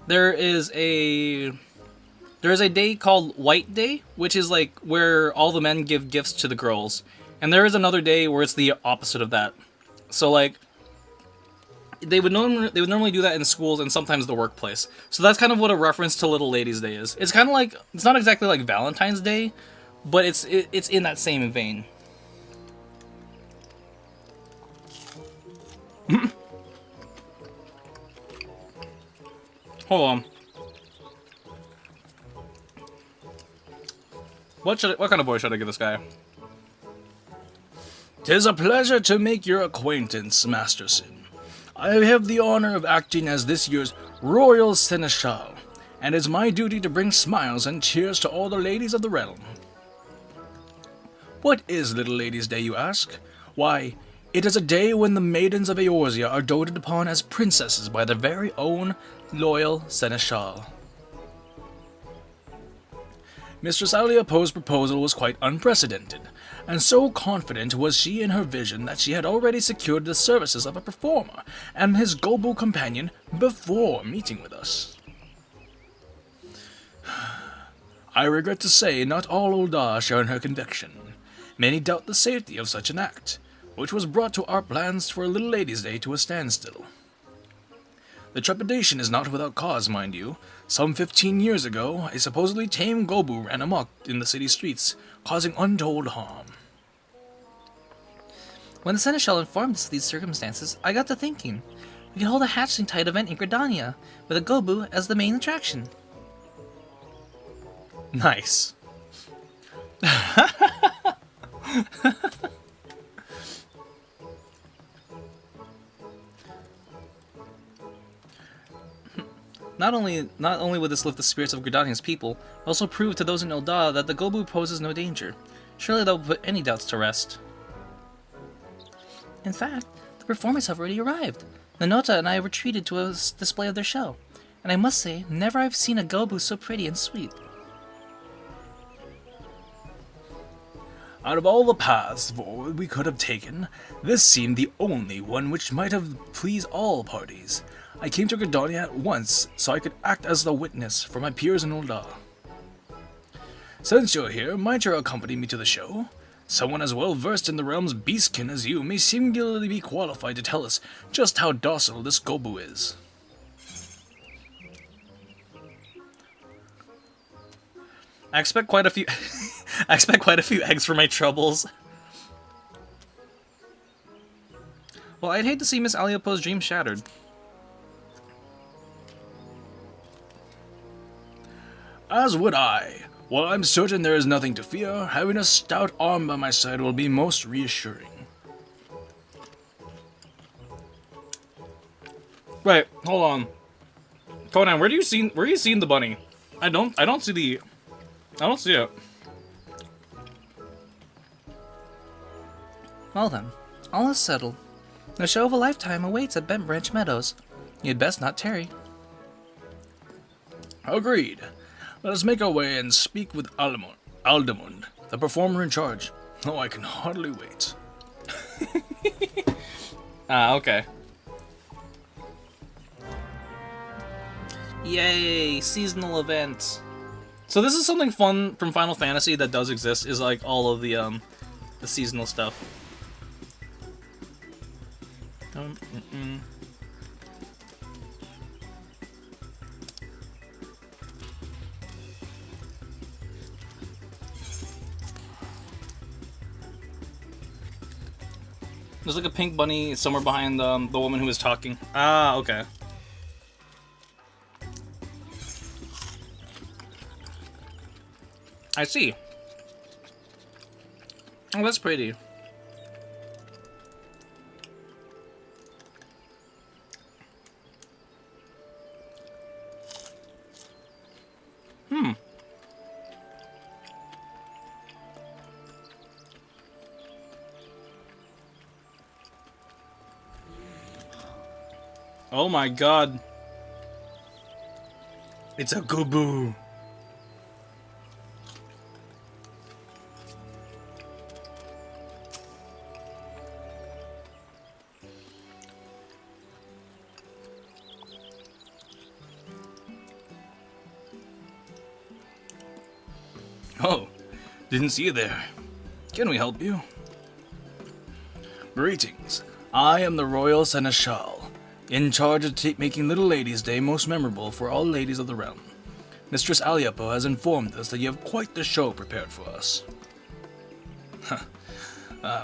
there is a day called White Day, which is like where all the men give gifts to the girls, and there is another day where it's the opposite of that. So like, they would normally do that in schools and sometimes the workplace. So that's kind of what a reference to Little Ladies' Day is. It's kind of like, it's not exactly like Valentine's Day, but it's in that same vein. Hold on. What kind of voice should I give this guy? 'Tis a pleasure to make your acquaintance, Master Sin. I have the honor of acting as this year's Royal Seneschal, and it's my duty to bring smiles and cheers to all the ladies of the realm. What is Little Ladies' Day, you ask? Why, it is a day when the maidens of Eorzea are doted upon as princesses by their very own loyal Seneschal. Mistress Aliapo's proposal was quite unprecedented, and so confident was she in her vision that she had already secured the services of a performer and his Gobu companion before meeting with us. I regret to say not all Ul'dah share in her conviction. Many doubt the safety of such an act, which was brought to our plans for Little Ladies' Day to a standstill. The trepidation is not without cause, mind you. Some 15 years ago, a supposedly tame Gobu ran amok in the city streets, causing untold harm. When the Seneschal informed us of these circumstances, I got to thinking. We could hold a Hatchling Tide event in Gridania, with a Gobu as the main attraction. Nice. Not only would this lift the spirits of Gridania's people, but also prove to those in Ul'dah that the Gobu poses no danger. Surely that will put any doubts to rest. In fact, the performers have already arrived. Nanota and I were treated to a display of their show, and I must say, never I've seen a Gobu so pretty and sweet. Out of all the paths forward we could have taken, this seemed the only one which might have pleased all parties. I came to Gridania at once, so I could act as the witness for my peers in Ul'dah. Since you're here, might you accompany me to the show? Someone as well versed in the realm's beastkin as you may singularly be qualified to tell us just how docile this Gobu is. I expect quite a few eggs for my troubles. Well, I'd hate to see Miss Aliapo's dream shattered. As would I. While I'm certain there is nothing to fear, having a stout arm by my side will be most reassuring. Right, hold on. Conan, where are you seeing the bunny? I don't see it. Well then, all is settled. The show of a lifetime awaits at Bent Branch Meadows. You'd best not tarry. Agreed. Let us make our way and speak with Aldemund, the performer in charge. Oh, I can hardly wait. Okay. Yay, seasonal event. So this is something fun from Final Fantasy that does exist, is like all of the seasonal stuff. There's like a pink bunny somewhere behind the woman who was talking. Ah, okay. I see. Oh, that's pretty. Oh my god. It's a Gooboo. Oh, didn't see you there. Can we help you? Greetings. I am the Royal Seneschal, in charge of making Little Ladies' Day most memorable for all ladies of the realm. Mistress Aliapo has informed us that you have quite the show prepared for us.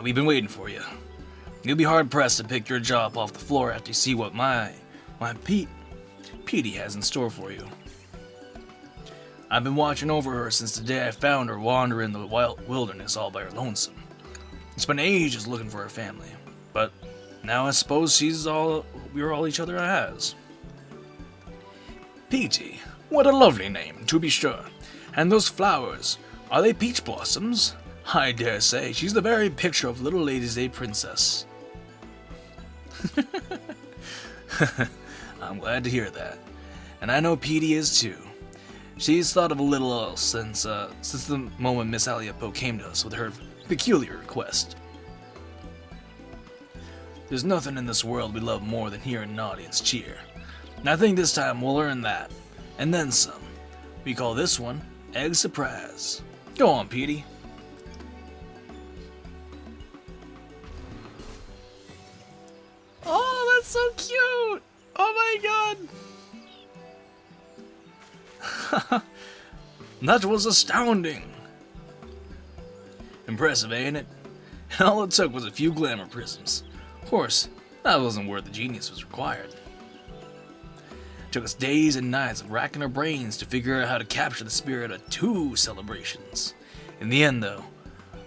We've been waiting for you. You'll be hard-pressed to pick your jaw up off the floor after you see what my Petey has in store for you. I've been watching over her since the day I found her wandering in the wild wilderness all by her lonesome. It's been ages looking for her family, but now I suppose we're all each other has. Petey, what a lovely name, to be sure. And those flowers, are they peach blossoms? I dare say she's the very picture of Little Ladies' Day princess. I'm glad to hear that. And I know Petey is too. She's thought of a little else since the moment Miss Aliapo came to us with her peculiar request. There's nothing in this world we love more than hearing an audience cheer. And I think this time we'll earn that. And then some. We call this one Egg Surprise. Go on, Petey. Oh, that's so cute! Oh my god! That was astounding. Impressive, ain't it? And all it took was a few glamour prisms. Of course, that wasn't where the genius was required. It took us days and nights of racking our brains to figure out how to capture the spirit of 2 celebrations. In the end, though,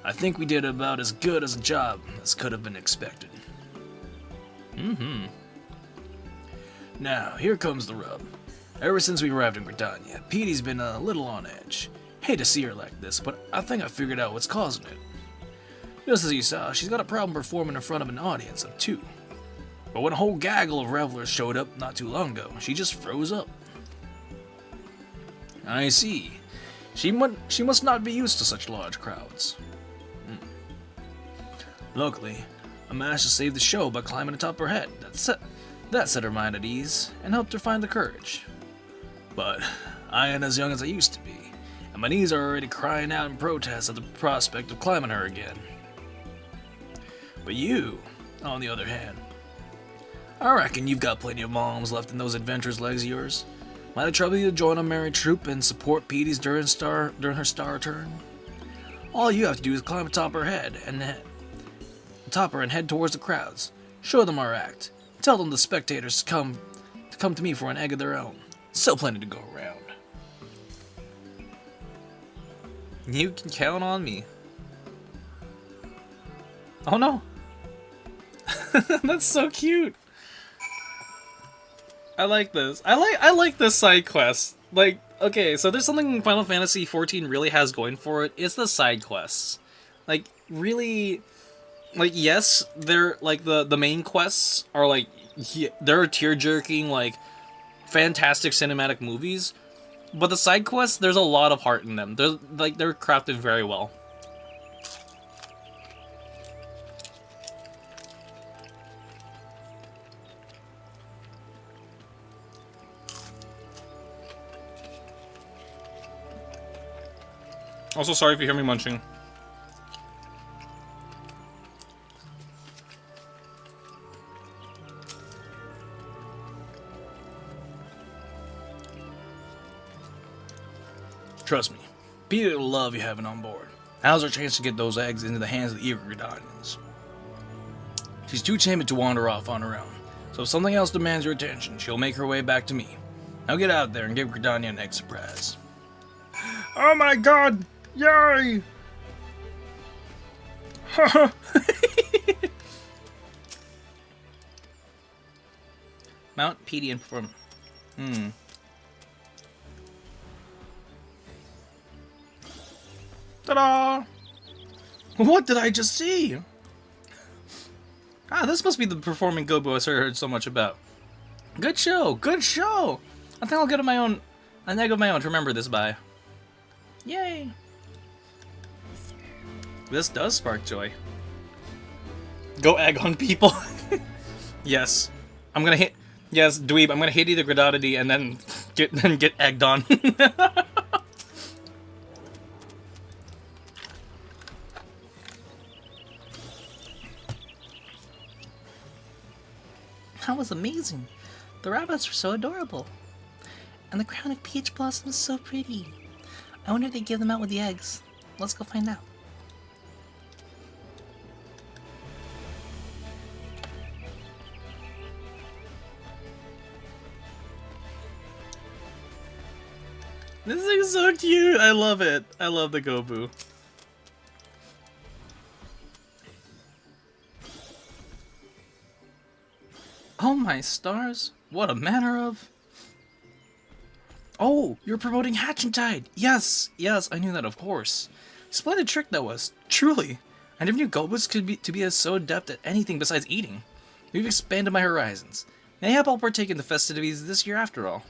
I think we did about as good as a job as could have been expected. Now, here comes the rub. Ever since we arrived in Britannia, Petey's been a little on edge. Hate to see her like this, but I think I figured out what's causing it. Just as you saw, she's got a problem performing in front of an audience of 2. But when a whole gaggle of revelers showed up not too long ago, she just froze up. I see. She must not be used to such large crowds. Luckily, I managed to save the show by climbing atop her head. That set her mind at ease and helped her find the courage. But I ain't as young as I used to be, and my knees are already crying out in protest at the prospect of climbing her again. But you, on the other hand, I reckon you've got plenty of moms left in those adventurous legs of yours. Might it trouble you to join a merry troop and support Petey's during her star turn? All you have to do is climb atop her head and head towards the crowds. Show them our act. Tell them the spectators to come to me for an egg of their own. Still plenty to go around. You can count on me. Oh no. That's so cute. I like this. I like this side quest. Like, okay, so there's something Final Fantasy XIV really has going for it. It's the side quests. Like, really, like, yes, they're like the main quests are like they're tear jerking, like fantastic cinematic movies. But the side quests, there's a lot of heart in them. They're crafted very well. Also, sorry if you hear me munching. Trust me, Peter will love you having on board. Now's our chance to get those eggs into the hands of the Gridanians. She's too timid to wander off on her own, so if something else demands your attention, she'll make her way back to me. Now get out there and give Gridania an egg surprise. Oh my god! Yay! Mount Petey and perform. Ta-da! What did I just see? Ah, this must be the performing Gobu I heard so much about. Good show! Good show! I think I'll get an egg of my own to remember this by. Yay! This does spark joy. Go egg on people. Yes. I'm gonna hit. Yes, dweeb. I'm gonna hit either Gridodity and then get egged on. That was amazing. The rabbits were so adorable. And the crown of peach blossom is so pretty. I wonder if they give them out with the eggs. Let's go find out. This is so cute. I love it. I love the Gobu. Oh my stars. What a manner of... Oh, you're promoting Hatchentide. Yes, yes, I knew that, of course. Splendid trick that was. Truly. I never knew Gobus could be so adept at anything besides eating. You've expanded my horizons. Mayhap I'll partake in the festivities this year after all.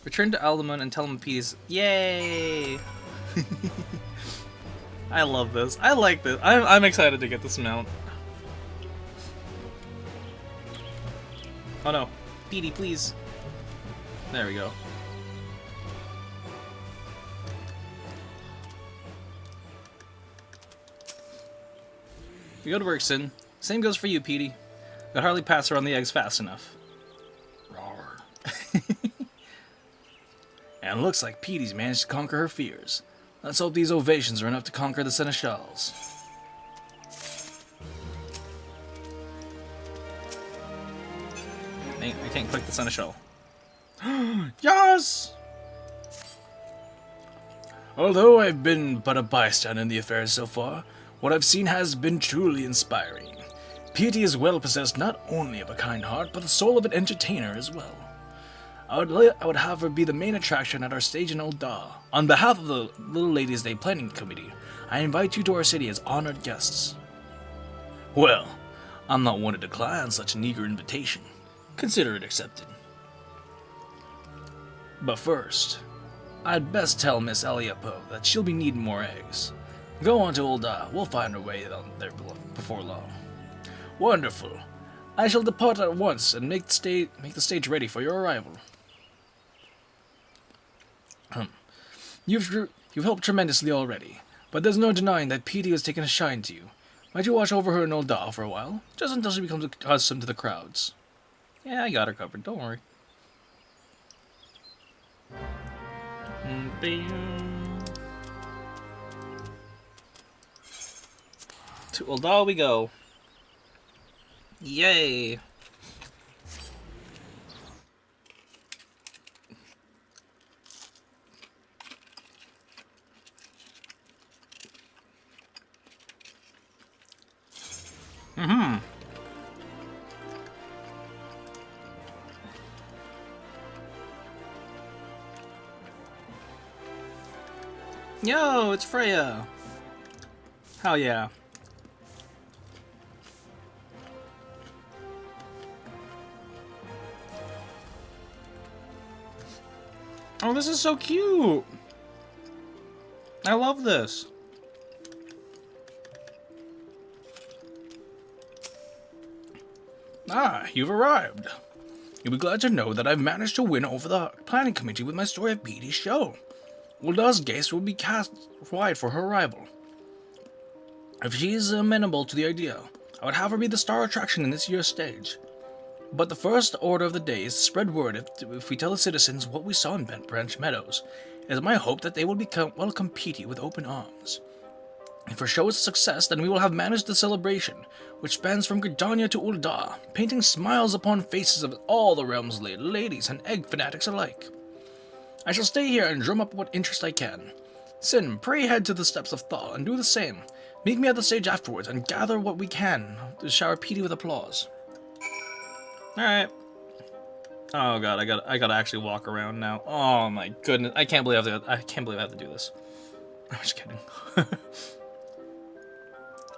Return to Aldemon and tell him peace. Yay! I love this. I like this. I'm excited to get this mount. Oh no. Petey, please. There we go. You go to work, Sin. Same goes for you, Petey. Could hardly pass around the eggs fast enough. Roar. And looks like Petey's managed to conquer her fears. Let's hope these ovations are enough to conquer the Seneschals. I can't click the Seneschal. Yes! Although I've been but a bystander in the affairs so far, what I've seen has been truly inspiring. Petey is well possessed not only of a kind heart, but the soul of an entertainer as well. I would have her be the main attraction at our stage in Old Da. On behalf of the Little Ladies' Day Planning Committee, I invite you to our city as honored guests. Well, I'm not one to decline such an eager invitation. Consider it accepted. But first, I'd best tell Miss Aliapo that she'll be needing more eggs. Go on to Old Da. We'll find her way down there before long. Wonderful. I shall depart at once and make the stage ready for your arrival. You've helped tremendously already, but there's no denying that Petey has taken a shine to you. Might you watch over her in Old Da for a while, just until she becomes accustomed to the crowds? Yeah, I got her covered, don't worry. To Old Da we go. Yay! Yo, it's Freya. Hell yeah. Oh, this is so cute. I love this. Ah, you've arrived. You'll be glad to know that I've managed to win over the planning committee with my Story of Petey's show. Ulda's guest will be cast wide for her arrival. If she is amenable to the idea, I would have her be the star attraction in this year's stage. But the first order of the day is to spread word if we tell the citizens what we saw in Bent Branch Meadows. It is my hope that they will welcome Petey with open arms. If our show is a success, then we will have managed the celebration, which spans from Gridania to Ulda, painting smiles upon faces of all the realm's ladies and egg fanatics alike. I shall stay here and drum up what interest I can. Sin, pray head to the steps of Thaw and do the same. Meet me at the stage afterwards and gather what we can to shower Petey with applause. Alright. Oh god, I gotta actually walk around now. Oh my goodness, I can't believe I have to do this. I'm just kidding.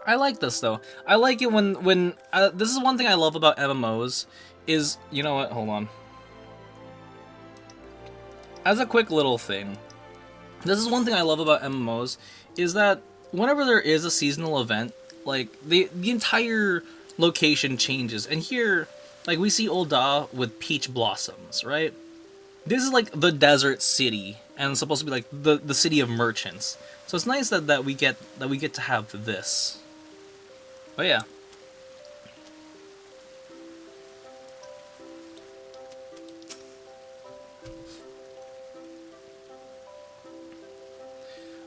I like this though. I like it when this is one thing I love about MMOs is, you know what? Hold on. As a quick little thing, this is one thing I love about MMOs is that whenever there is a seasonal event, like the entire location changes. And here, like we see Ulda with peach blossoms, right? This is like the desert city, and it's supposed to be like the city of merchants. So it's nice that we get to have this. But yeah.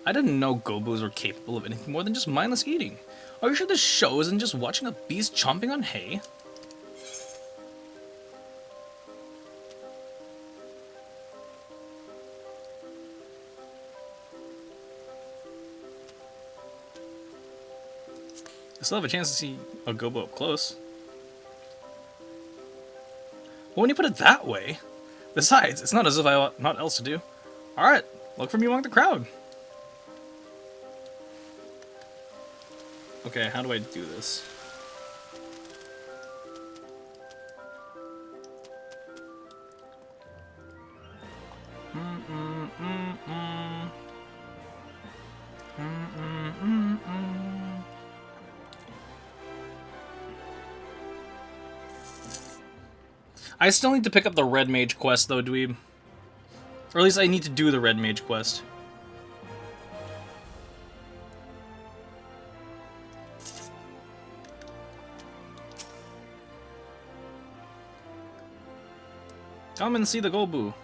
I didn't know Gobos were capable of anything more than just mindless eating. Are you sure this show isn't just watching a beast chomping on hay? I still have a chance to see a Gobo up close. Well, when you put it that way, besides, it's not as if I have naught else to do. Alright, look for me among the crowd. Okay, how do I do this? I still need to pick up the Red Mage quest, though, dweeb. Or at least I need to do the Red Mage quest. Come and see the Gobu.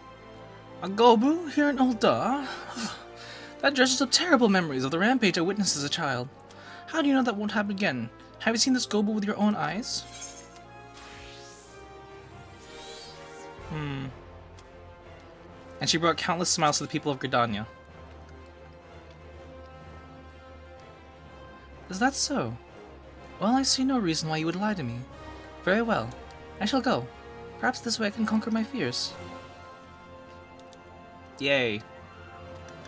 A Gobu here in Ulda? That dredges up terrible memories of the rampage I witnessed as a child. How do you know that won't happen again? Have you seen this Gobu with your own eyes? And she brought countless smiles to the people of Gridania. Is that so? Well, I see no reason why you would lie to me. Very well. I shall go. Perhaps this way I can conquer my fears. Yay.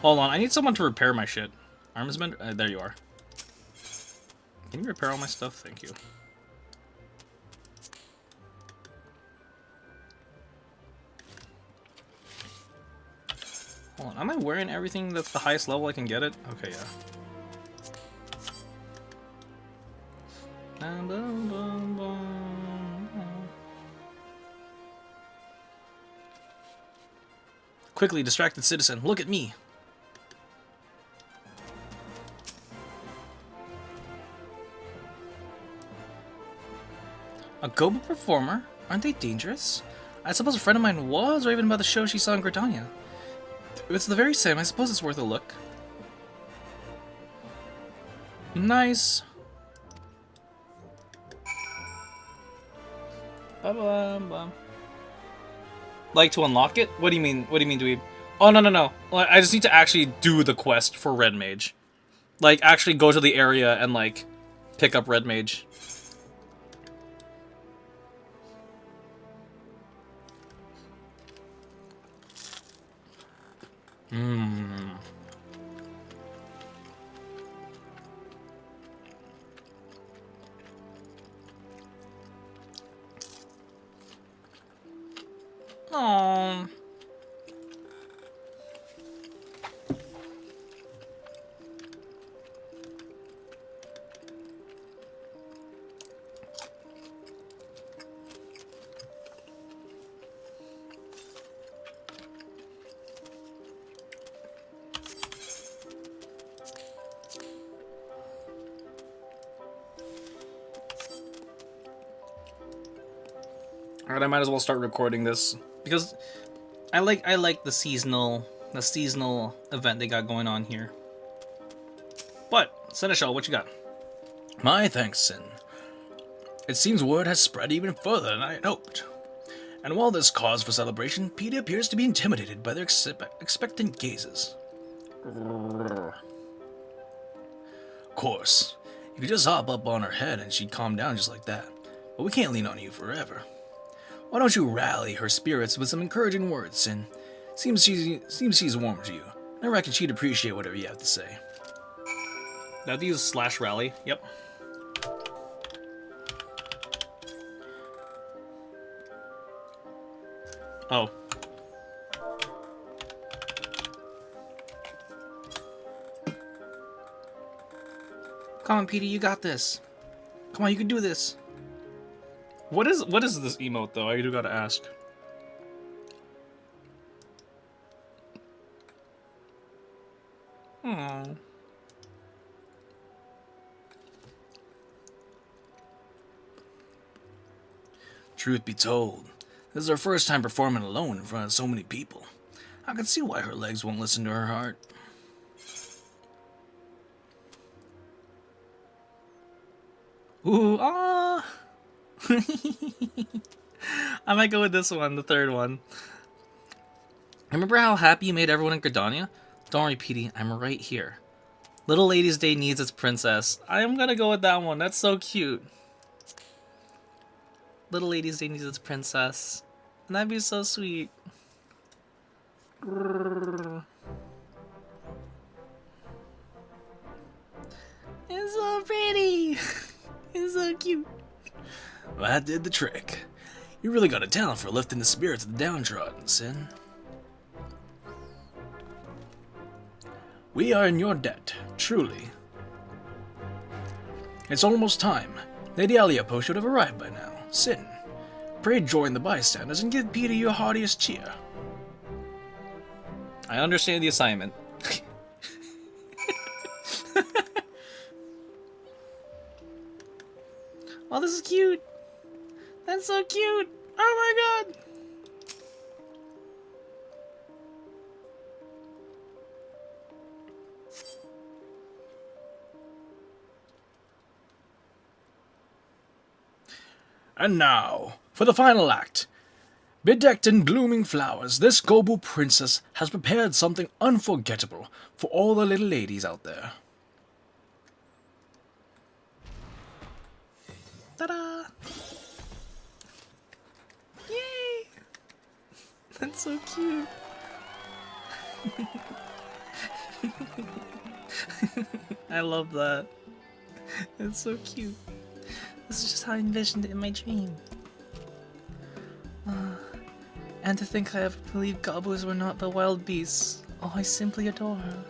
Hold on, I need someone to repair my shit. Armsman? There you are. Can you repair all my stuff? Thank you. Hold on, am I wearing everything that's the highest level I can get it? Okay, yeah. Quickly, distracted citizen, look at me! A Gobo performer? Aren't they dangerous? I suppose a friend of mine was raving about the show she saw in Gridania. If it's the very same, I suppose it's worth a look. Nice. Ba-bum-bum. Like to unlock it? What do you mean? What do you mean, dweeb? Oh, no. I just need to actually do the quest for Red Mage. Like, actually go to the area and, like, pick up Red Mage. Aww. Alright, I might as well start recording this because I like the seasonal event they got going on here. But Seneschal, what you got? My thanks, Sin. It seems word has spread even further than I had hoped. And while there's cause for celebration, Peter appears to be intimidated by their expectant gazes. Of course, you could just hop up on her head and she'd calm down just like that. But we can't lean on you forever. Why don't you rally her spirits with some encouraging words, Sin? Seems she's warm to you. I reckon she'd appreciate whatever you have to say. Now use /rally. Yep. Oh. Come on, Petey, you got this. Come on, you can do this. What is this emote though? I do gotta ask. Aww. Truth be told, this is her first time performing alone in front of so many people. I can see why her legs won't listen to her heart. Ooh, ah. I might go with this one, the third one. Remember how happy you made everyone in Gridania? Don't worry, Petey, I'm right here. Little Lady's Day needs its princess. I am gonna go with that one. That's so cute. Little Lady's Day needs its princess. And that'd be so sweet. It's so pretty. It's so cute. Well, that did the trick. You really got a talent for lifting the spirits of the downtrodden, Sin. We are in your debt, truly. It's almost time. Lady Aliapo should have arrived by now. Sin, pray join the bystanders and give Peter your heartiest cheer. I understand the assignment. Oh, this is cute. That's so cute. Oh my god. And now, for the final act. Bedecked in blooming flowers, this Gobu princess has prepared something unforgettable for all the little ladies out there. Ta-da! Yay! That's so cute. I love that. It's so cute. This is just how I envisioned it in my dream. And to think I ever believed gobblers were not but wild beasts. Oh, I simply adore her.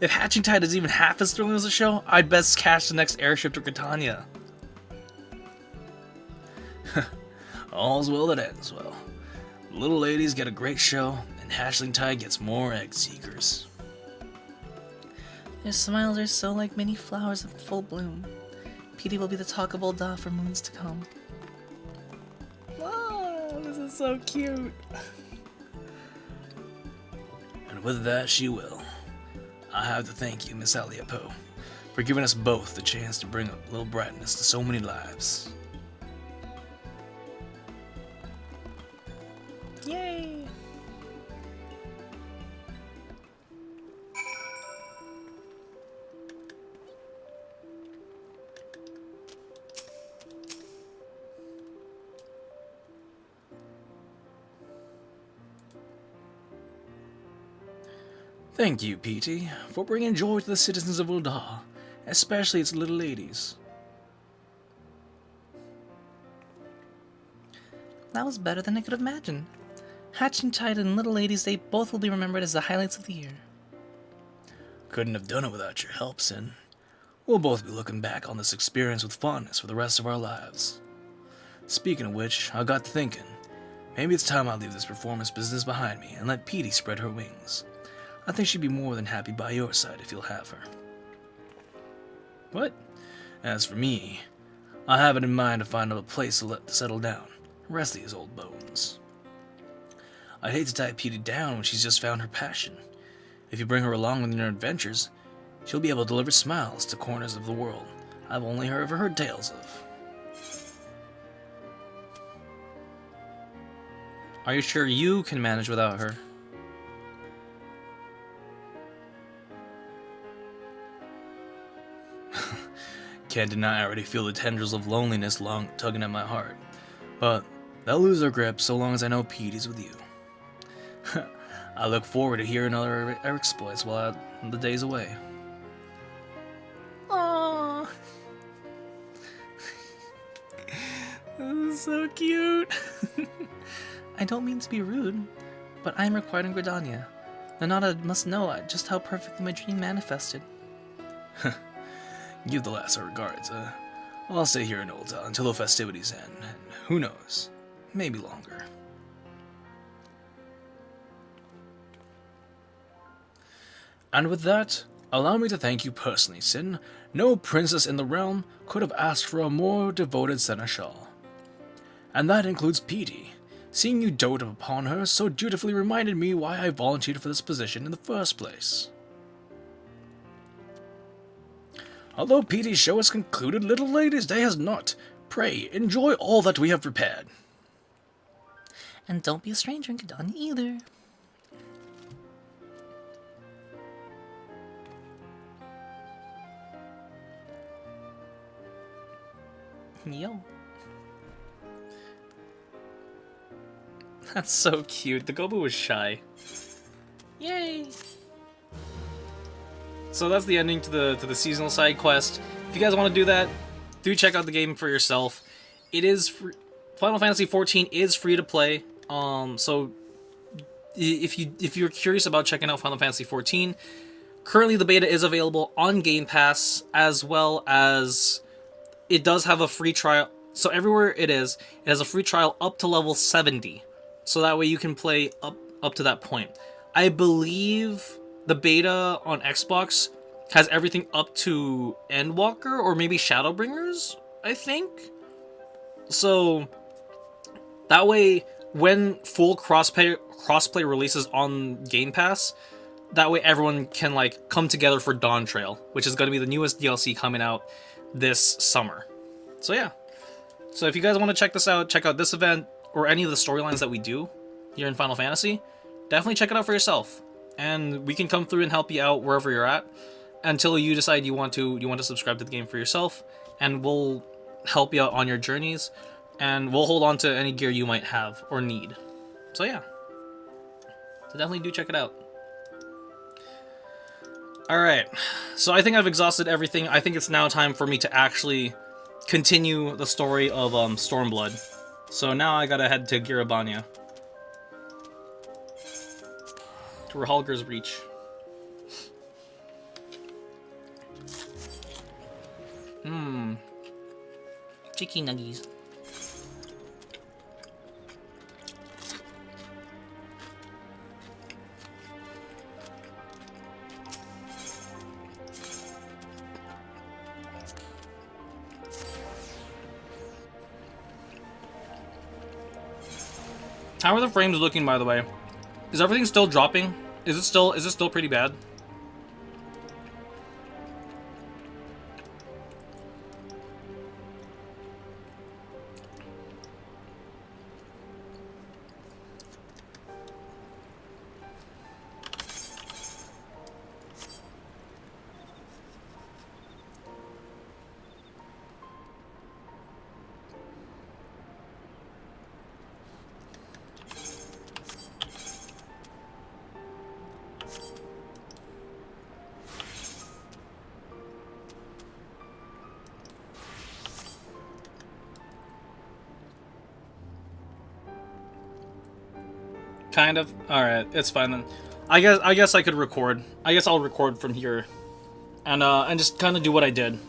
If Hatching Tide is even half as thrilling as a show, I'd best catch the next airship to Britannia. All's well that ends well. The little ladies get a great show, and Hatchling Tide gets more egg seekers. Their smiles are so like many flowers in full bloom. Petey will be the talk of Ul'dah for moons to come. Wow, this is so cute. And with that, she will. I have to thank you, Miss Aliapo, for giving us both the chance to bring a little brightness to so many lives. Yay! Thank you, Petey, for bringing joy to the citizens of Ul'dah, especially its little ladies. That was better than I could have imagined. Hatching Tide and Little Ladies Day both will be remembered as the highlights of the year. Couldn't have done it without your help, Sin. We'll both be looking back on this experience with fondness for the rest of our lives. Speaking of which, I got to thinking, maybe it's time I leave this performance business behind me and let Petey spread her wings. I think she'd be more than happy by your side if you'll have her. What? As for me, I have it in mind to find a place to settle down, rest these old bones. I'd hate to tie Petey down when she's just found her passion. If you bring her along with your adventures, she'll be able to deliver smiles to corners of the world I've only ever heard tales of. Are you sure you can manage without her? Can't deny I already feel the tendrils of loneliness tugging at my heart, but they'll lose their grip so long as I know Petey's with you. I look forward to hearing other exploits while the day's away. Aww. This is so cute. I don't mean to be rude, but I am required in Gridania. Nanada must know just how perfectly my dream manifested. Give the lass our regards. I'll stay here in Ulta until the festivities end, and who knows, maybe longer. And with that, allow me to thank you personally, Sin. No princess in the realm could have asked for a more devoted seneschal. And that includes Petey. Seeing you dote upon her so dutifully reminded me why I volunteered for this position in the first place. Although Petey's show has concluded, Little Ladies' Day has not. Pray, enjoy all that we have prepared. And don't be a stranger in Gridania either. Yo. That's so cute. The Gobu was shy. Yay! So that's the ending to the seasonal side quest. If you guys want to do that, do check out the game for yourself. It is free. Final Fantasy XIV is free to play. So if you're curious about checking out Final Fantasy XIV, currently the beta is available on Game Pass, as well as it does have a free trial. So everywhere it has a free trial up to level 70. So that way you can play up to that point. I believe the beta on Xbox has everything up to Endwalker or maybe Shadowbringers, I think. So that way when full crossplay releases on Game Pass, that way everyone can like come together for Dawn Trail, which is going to be the newest DLC coming out this summer. So yeah. So if you guys want to check this out, check out this event or any of the storylines that we do here in Final Fantasy, definitely check it out for yourself. And we can come through and help you out wherever you're at until you decide you want to subscribe to the game for yourself, and we'll help you out on your journeys, and we'll hold on to any gear you might have or need. So yeah. So definitely do check it out. Alright, so I think I've exhausted everything. I think it's now time for me to actually continue the story of Stormblood. So now I gotta head to Girabania. To Rahalger's Reach. Chicky nuggies. How are the frames looking, by the way? Is everything still dropping? Is it still pretty bad? Kind of. All right, it's fine then. I guess I could record. I guess I'll record from here, and just kind of do what I did.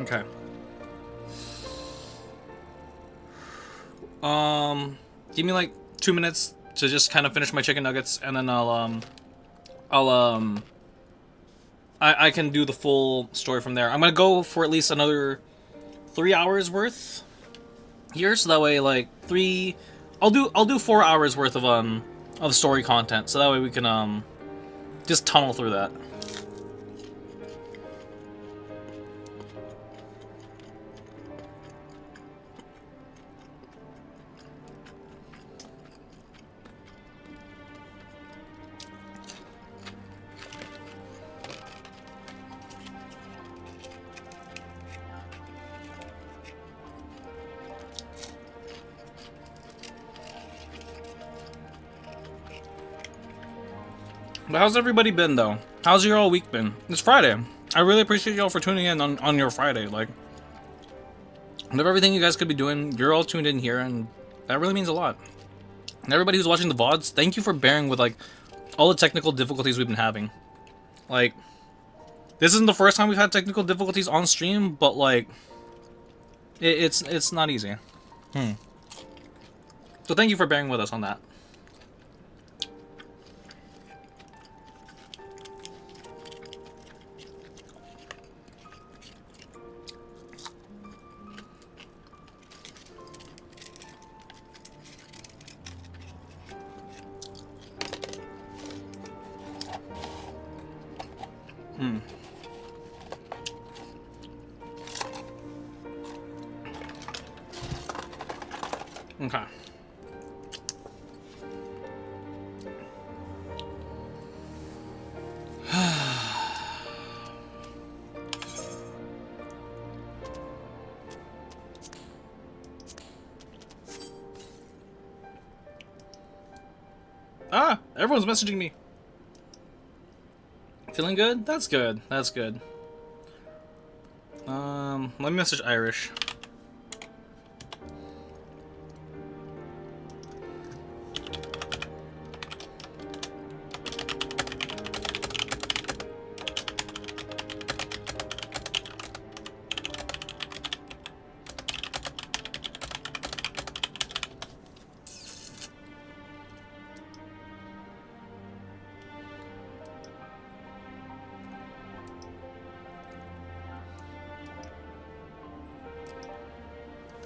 Okay. Give me like 2 minutes to just kind of finish my chicken nuggets, and then I can do the full story from there. I'm gonna go for at least another 3 hours worth here, so that way like I'll do 4 hours worth of story content, so that way we can just tunnel through that. But how's everybody been, though? How's your all week been? It's Friday. I really appreciate y'all for tuning in on your Friday. Like, of everything you guys could be doing, you're all tuned in here, and that really means a lot. And everybody who's watching the VODs, thank you for bearing with, like, all the technical difficulties we've been having. Like, this isn't the first time we've had technical difficulties on stream, but, like, it's not easy. So thank you for bearing with us on that. Okay. Ah, everyone's messaging me. Feeling good? That's good. That's good. Let me message Irish.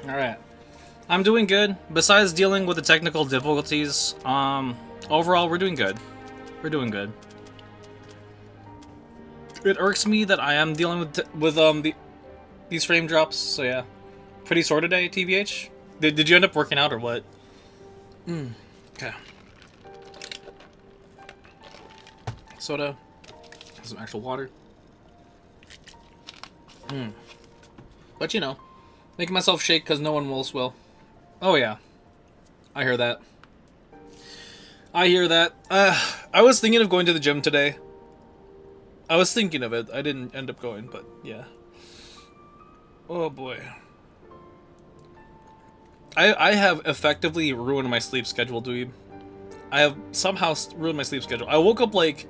Alright. I'm doing good. Besides dealing with the technical difficulties, overall we're doing good. We're doing good. It irks me that I am dealing with these frame drops, so yeah. Pretty sore today, TBH? Did you end up working out or what? Okay. Soda. Some actual water. But you know. Making myself shake because no one else will. Oh yeah. I hear that. I hear that. I was thinking of going to the gym today. I was thinking of it. I didn't end up going, but yeah. Oh boy. I have effectively ruined my sleep schedule, dude. I have somehow ruined my sleep schedule. I woke up like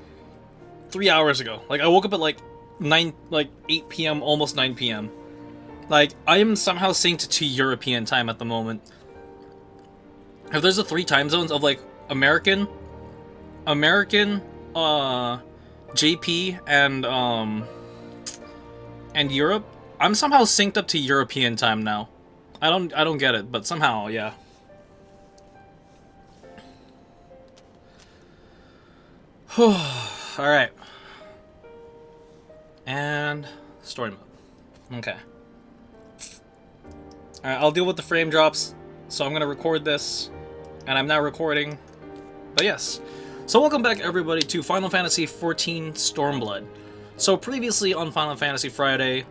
3 hours ago. Like I woke up at like 8 p.m., almost 9 p.m. Like, I am somehow synced to European time at the moment. If there's the 3 time zones of, like, American, JP, and Europe, I'm somehow synced up to European time now. I don't get it, but somehow, yeah. Alright. And story mode. Okay. Alright, I'll deal with the frame drops, so I'm gonna record this, and I'm now recording, but yes. So welcome back everybody to Final Fantasy XIV Stormblood. So previously on Final Fantasy Friday,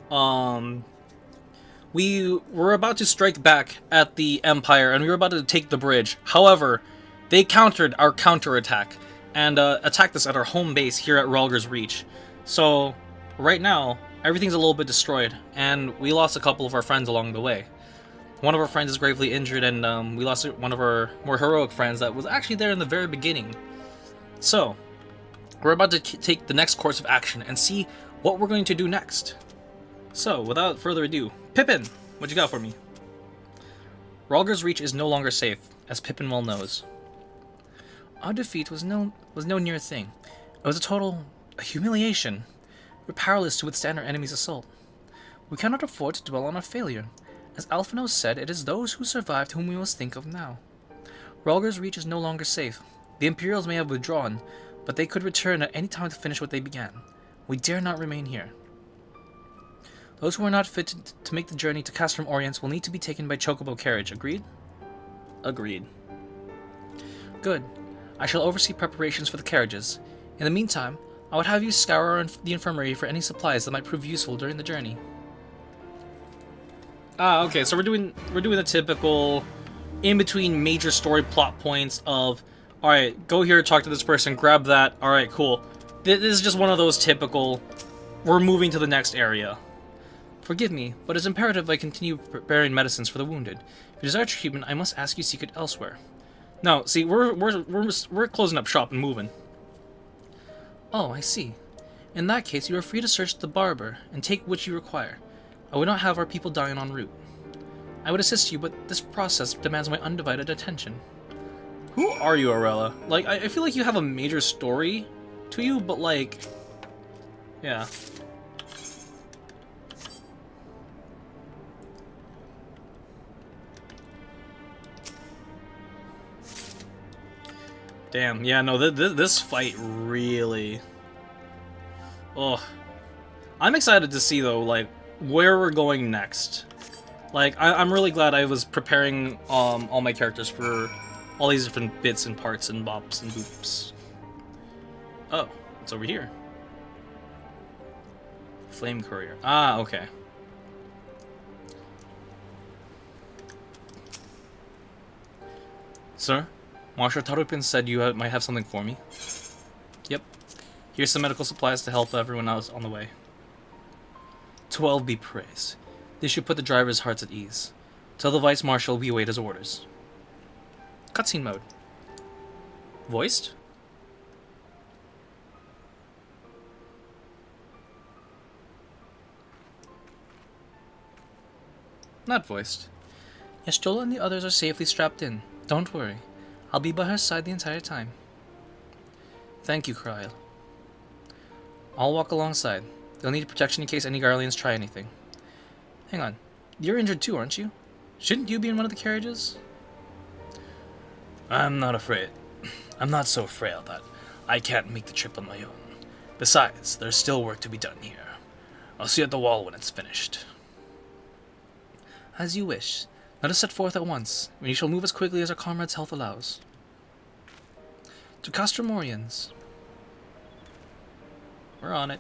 we were about to strike back at the Empire, and we were about to take the bridge. However, they countered our counterattack, and attacked us at our home base here at Rhalgr's Reach. So right now, everything's a little bit destroyed, and we lost a couple of our friends along the way. One of our friends is gravely injured, and we lost one of our more heroic friends that was actually there in the very beginning. So, we're about to take the next course of action and see what we're going to do next. So, without further ado, Pippin, what you got for me? Rhalgr's Reach is no longer safe, as Pippin well knows. Our defeat was no near thing. It was a total humiliation. We're powerless to withstand our enemy's assault. We cannot afford to dwell on our failure. As Alphinaud said, it is those who survived whom we must think of now. Rhalgr's Reach is no longer safe. The Imperials may have withdrawn, but they could return at any time to finish what they began. We dare not remain here. Those who are not fit to make the journey to Castrum Orients will need to be taken by Chocobo carriage. Agreed? Agreed. Good. I shall oversee preparations for the carriages. In the meantime, I would have you scour the infirmary for any supplies that might prove useful during the journey. Ah, okay, so we're doing the typical in-between major story plot points of, alright, go here, talk to this person, grab that, alright, cool. This is just one of those typical, we're moving to the next area. Forgive me, but it's imperative I continue preparing medicines for the wounded. If you desire treatment, I must ask you seek it elsewhere. No, see, we're closing up shop and moving. Oh, I see. In that case, you are free to search the barber and take what you require. I would not have our people dying en route. I would assist you, but this process demands my undivided attention. Who are you, Arella? Like, I feel like you have a major story to you, but like... yeah. Damn, yeah, no, this fight really... oh. I'm excited to see, though, like, where we're going next. Like, I'm really glad I was preparing all my characters for all these different bits and parts and bops and boops. Oh, it's over here. Flame Courier. Ah, okay. Sir, Marshal Tarupin said you might have something for me. Yep. Here's some medical supplies to help everyone else on the way. 12 be praised. This should put the driver's hearts at ease. Tell the Vice Marshal we await his orders. Cutscene mode. Voiced? Not voiced. Yastola and the others are safely strapped in. Don't worry. I'll be by her side the entire time. Thank you, Kryl. I'll walk alongside. They'll need protection in case any Garleans try anything. Hang on. You're injured too, aren't you? Shouldn't you be in one of the carriages? I'm not afraid. I'm not so frail that I can't make the trip on my own. Besides, there's still work to be done here. I'll see you at the wall when it's finished. As you wish. Let us set forth at once, and we shall move as quickly as our comrades' health allows. To Castrum Orients. We're on it.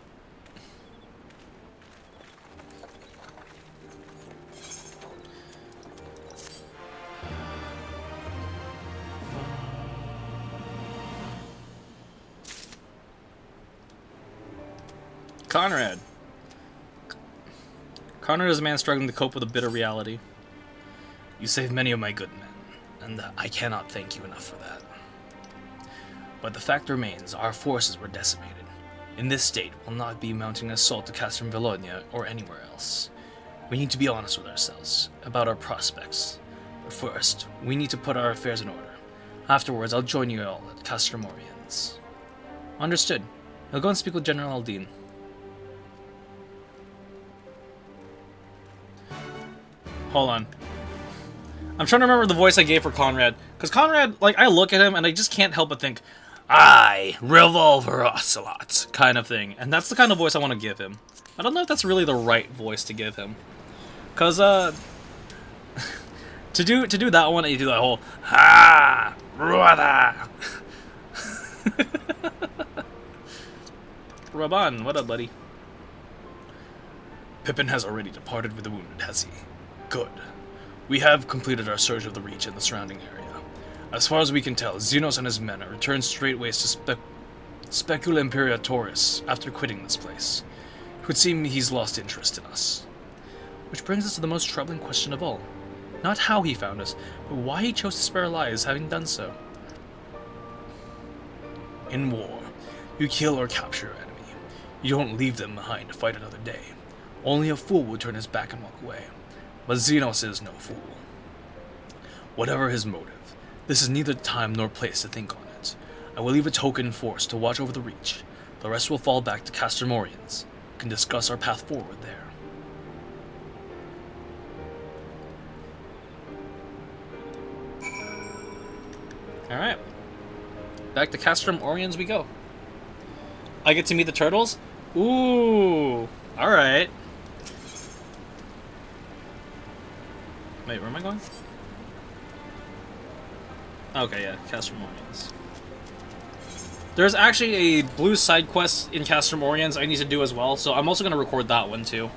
Conrad. Conrad is a man struggling to cope with a bitter reality. You saved many of my good men, and I cannot thank you enough for that. But the fact remains, our forces were decimated. In this state, we'll not be mounting an assault to Castrum Valonia or anywhere else. We need to be honest with ourselves about our prospects. But first, we need to put our affairs in order. Afterwards, I'll join you all at Castrum Orients. Understood. I'll go and speak with General Aldine. Hold on. I'm trying to remember the voice I gave for Conrad. Because Conrad, like, I look at him and I just can't help but think, I, Revolver Ocelot, kind of thing. And that's the kind of voice I want to give him. I don't know if that's really the right voice to give him. Because, to do that one, you do that whole, ha, brother. Raban, what up, buddy? Pippin has already departed with the wounded, has he? Good. We have completed our search of the Reach and the surrounding area. As far as we can tell, Xenos and his men are returned straightways to Specula Imperatoris after quitting this place. It would seem he's lost interest in us. Which brings us to the most troubling question of all. Not how he found us, but why he chose to spare our lives having done so. In war, you kill or capture your enemy. You don't leave them behind to fight another day. Only a fool would turn his back and walk away. But Xenos is no fool. Whatever his motive, this is neither time nor place to think on it. I will leave a token force to watch over the Reach. The rest will fall back to Castermorians. We can discuss our path forward there. Alright. Back to Castermorians we go. I get to meet the turtles? Ooh. Alright. Wait, where am I going? Okay, yeah, Castermorians. There's actually a blue side quest in Castermorians I need to do as well, so I'm also going to record that one too.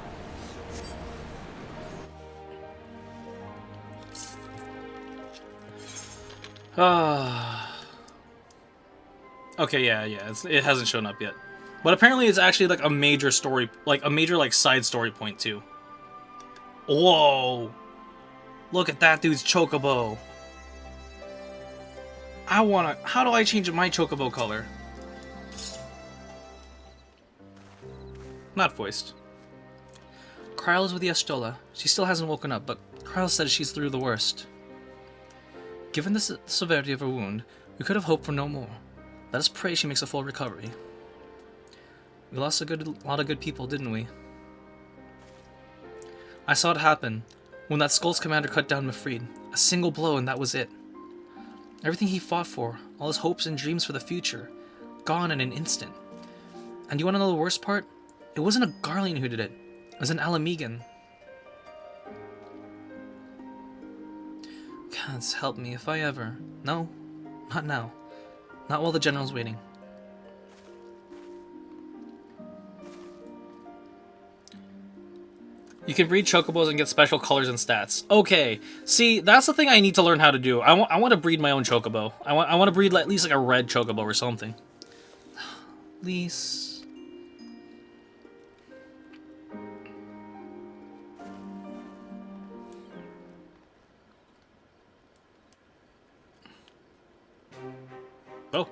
Okay, yeah, it hasn't shown up yet. But apparently it's actually like a major story, like a major like side story point too. Whoa! Look at that dude's chocobo. I wanna... How do I change my chocobo color? Not voiced. Kryl is with the Estola. She still hasn't woken up, but Kryl says she's through the worst. Given the severity of her wound, we could have hoped for no more. Let us pray she makes a full recovery. We lost a lot of good people, didn't we? I saw it happen when that Skull's commander cut down Mifrid. A single blow and that was it. Everything he fought for, all his hopes and dreams for the future, gone in an instant. And you want to know the worst part? It wasn't a Garlean who did it. It was an Alamegan. Gods help me if I ever... No, not now. Not while the general's waiting. You can breed chocobos and get special colors and stats. Okay, see, that's the thing I need to learn how to do. I want to breed my own chocobo. I want to breed at least like a red chocobo or something. Lease. Oh.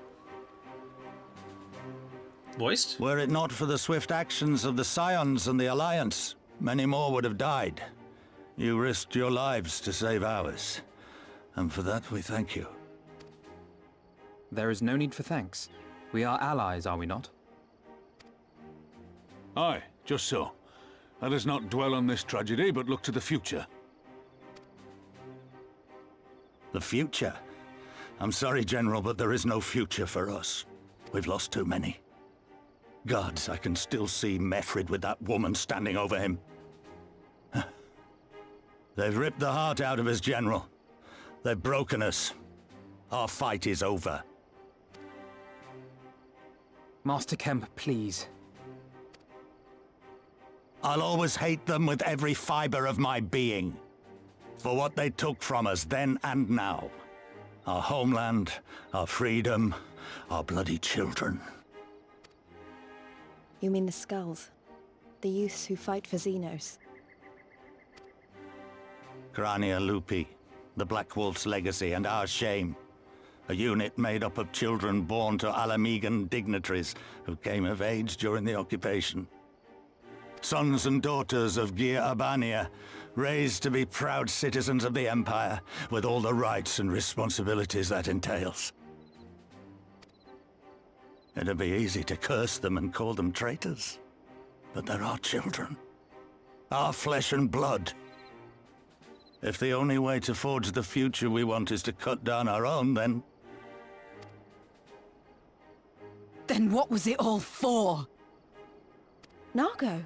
Voiced? Were it not for the swift actions of the Scions and the Alliance, many more would have died. You risked your lives to save ours, and for that we thank you. There is no need for thanks. We are allies, are we not? Aye, just so. Let us not dwell on this tragedy, but look to the future. The future? I'm sorry, General, but there is no future for us. We've lost too many. Gods, I can still see Mefrid with that woman standing over him. They've ripped the heart out of us, General. They've broken us. Our fight is over. Master Kemp, please. I'll always hate them with every fiber of my being. For what they took from us then and now. Our homeland, our freedom, our bloody children. You mean the Skulls? The youths who fight for Xenos? Crania Lupi, the Black Wolf's legacy and our shame. A unit made up of children born to Alamegan dignitaries who came of age during the occupation. Sons and daughters of Gir Abania, raised to be proud citizens of the Empire, with all the rights and responsibilities that entails. It'd be easy to curse them and call them traitors. But they're our children. Our flesh and blood. If the only way to forge the future we want is to cut down our own, then... Then what was it all for? Nargo?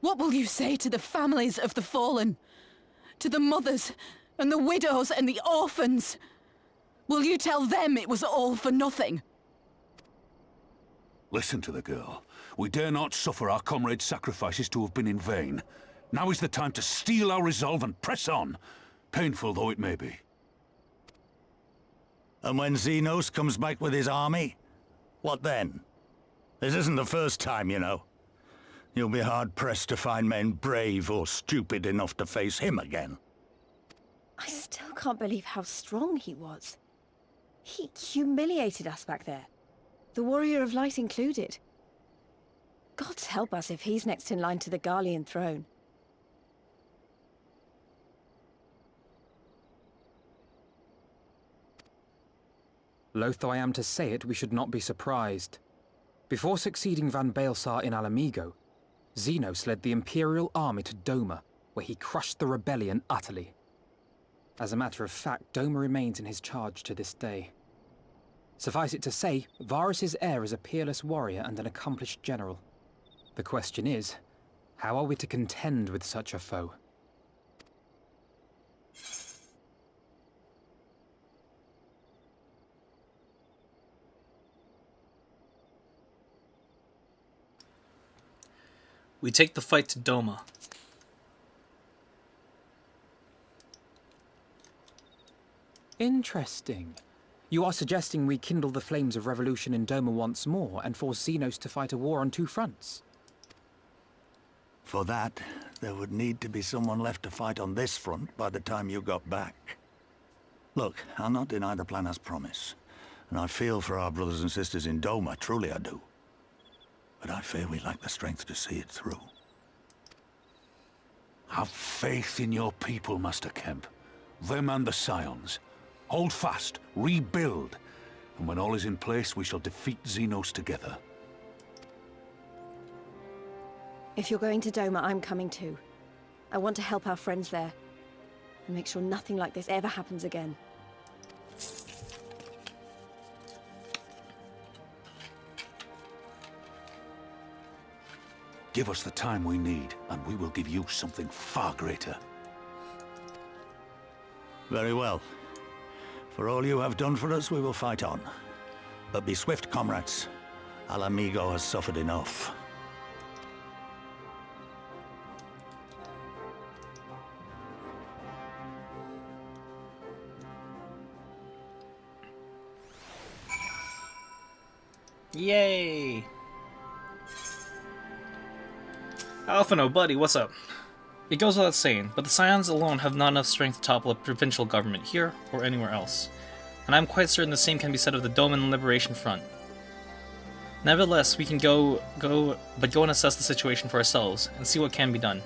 What will you say to the families of the fallen? To the mothers, and the widows, and the orphans? Will you tell them it was all for nothing? Listen to the girl. We dare not suffer our comrades' sacrifices to have been in vain. Now is the time to steel our resolve and press on, painful though it may be. And when Xenos comes back with his army, what then? This isn't the first time, you know. You'll be hard-pressed to find men brave or stupid enough to face him again. I still can't believe how strong he was. He humiliated us back there. The Warrior of Light included. God help us if he's next in line to the Garlean throne. Loath though I am to say it, we should not be surprised. Before succeeding Van Baelsar in Alamigo, Xenos led the Imperial army to Doma, where he crushed the rebellion utterly. As a matter of fact, Doma remains in his charge to this day. Suffice it to say, Varus's heir is a peerless warrior and an accomplished general. The question is, how are we to contend with such a foe? We take the fight to Doma. Interesting. You are suggesting we kindle the flames of revolution in Doma once more and force Xenos to fight a war on two fronts? For that, there would need to be someone left to fight on this front by the time you got back. Look, I'll not deny the plan as promised, and I feel for our brothers and sisters in Doma, truly I do. But I fear we lack the strength to see it through. Have faith in your people, Master Kemp. Them and the Scions. Hold fast, rebuild, and when all is in place, we shall defeat Xenos together. If you're going to Doma, I'm coming too. I want to help our friends there, and make sure nothing like this ever happens again. Give us the time we need, and we will give you something far greater. Very well. For all you have done for us, we will fight on. But be swift, comrades. Alamigo has suffered enough. Yay! Alphino, buddy, what's up? It goes without saying, but the Scions alone have not enough strength to topple a provincial government here or anywhere else, and I'm quite certain the same can be said of the Doman Liberation Front. Nevertheless, we can go and assess the situation for ourselves and see what can be done.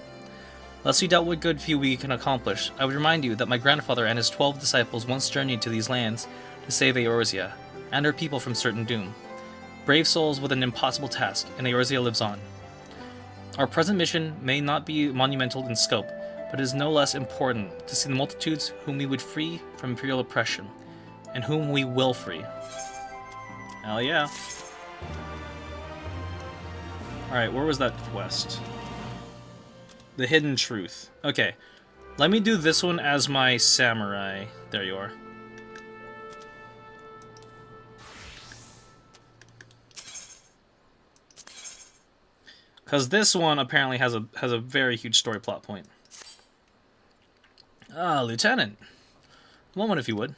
Lest we doubt what good few we can accomplish, I would remind you that my grandfather and his 12 disciples once journeyed to these lands to save Eorzea and her people from certain doom. Brave souls with an impossible task, and Eorzea lives on. Our present mission may not be monumental in scope, but it is no less important to see the multitudes whom we would free from imperial oppression, and whom we will free. Hell yeah. Alright, where was that quest? The Hidden Truth. Okay, let me do this one as my samurai. There you are. Because this one apparently has a very huge story plot point. Ah, Lieutenant. One if you would.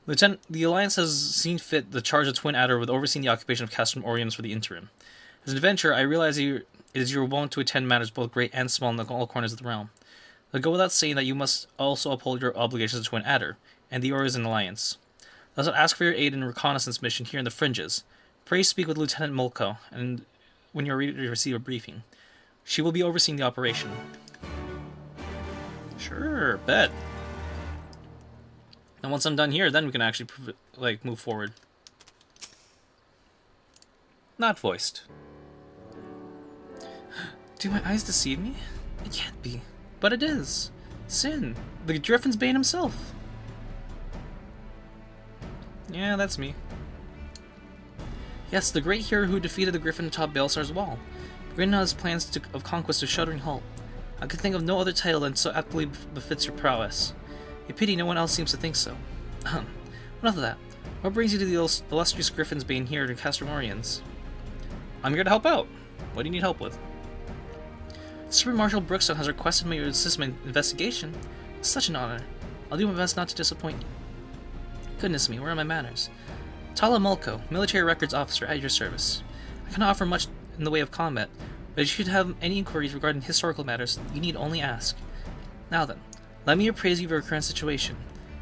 Lieutenant, the Alliance has seen fit to charge the Twin Adder with overseeing the occupation of Castrum Oriens for the interim. As an adventurer, I realize it is your wont to attend matters both great and small in all corners of the realm. It'll go without saying that you must also uphold your obligations to Twin Adder and the Oriens Alliance. Thus, I'll ask for your aid in a reconnaissance mission here in the fringes. Pray speak with Lieutenant Mulko, and when you're ready to receive a briefing. She will be overseeing the operation. Sure, bet. And once I'm done here, then we can actually move forward. Not voiced. Do my eyes deceive me? It can't be, but it is. Sin, the Griffin's Bane himself. Yeah, that's me. Yes, the great hero who defeated the Griffin atop Baelsar's wall. Grin has plans of conquest of Shuddering Halt. I could think of no other title that so aptly befits your prowess. A pity no one else seems to think so. Enough of that. What brings you to the illustrious Griffin's Bane here to Castrum Oriens? I'm here to help out. What do you need help with? Super Marshal Brookstone has requested me to assist my investigation. It's such an honor. I'll do my best not to disappoint you. Goodness me, where are my manners? Tala Mulko, military records officer at your service. I cannot offer much in the way of combat, but if you should have any inquiries regarding historical matters, you need only ask. Now then, let me appraise you of your current situation.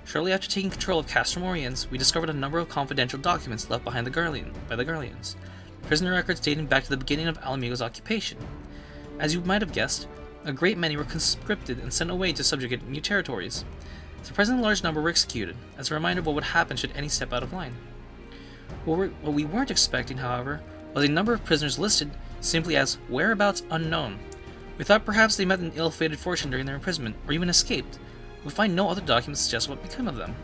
Shortly after taking control of Castor Morians, we discovered a number of confidential documents left behind by the Garleans. Prisoner records dating back to the beginning of Alamigo's occupation. As you might have guessed, a great many were conscripted and sent away to subjugate new territories. A surprisingly large number were executed, as a reminder of what would happen should any step out of line. What we weren't expecting, however, was a number of prisoners listed simply as whereabouts unknown. We thought perhaps they met an ill-fated fortune during their imprisonment, or even escaped. We find no other documents to suggest what became of them.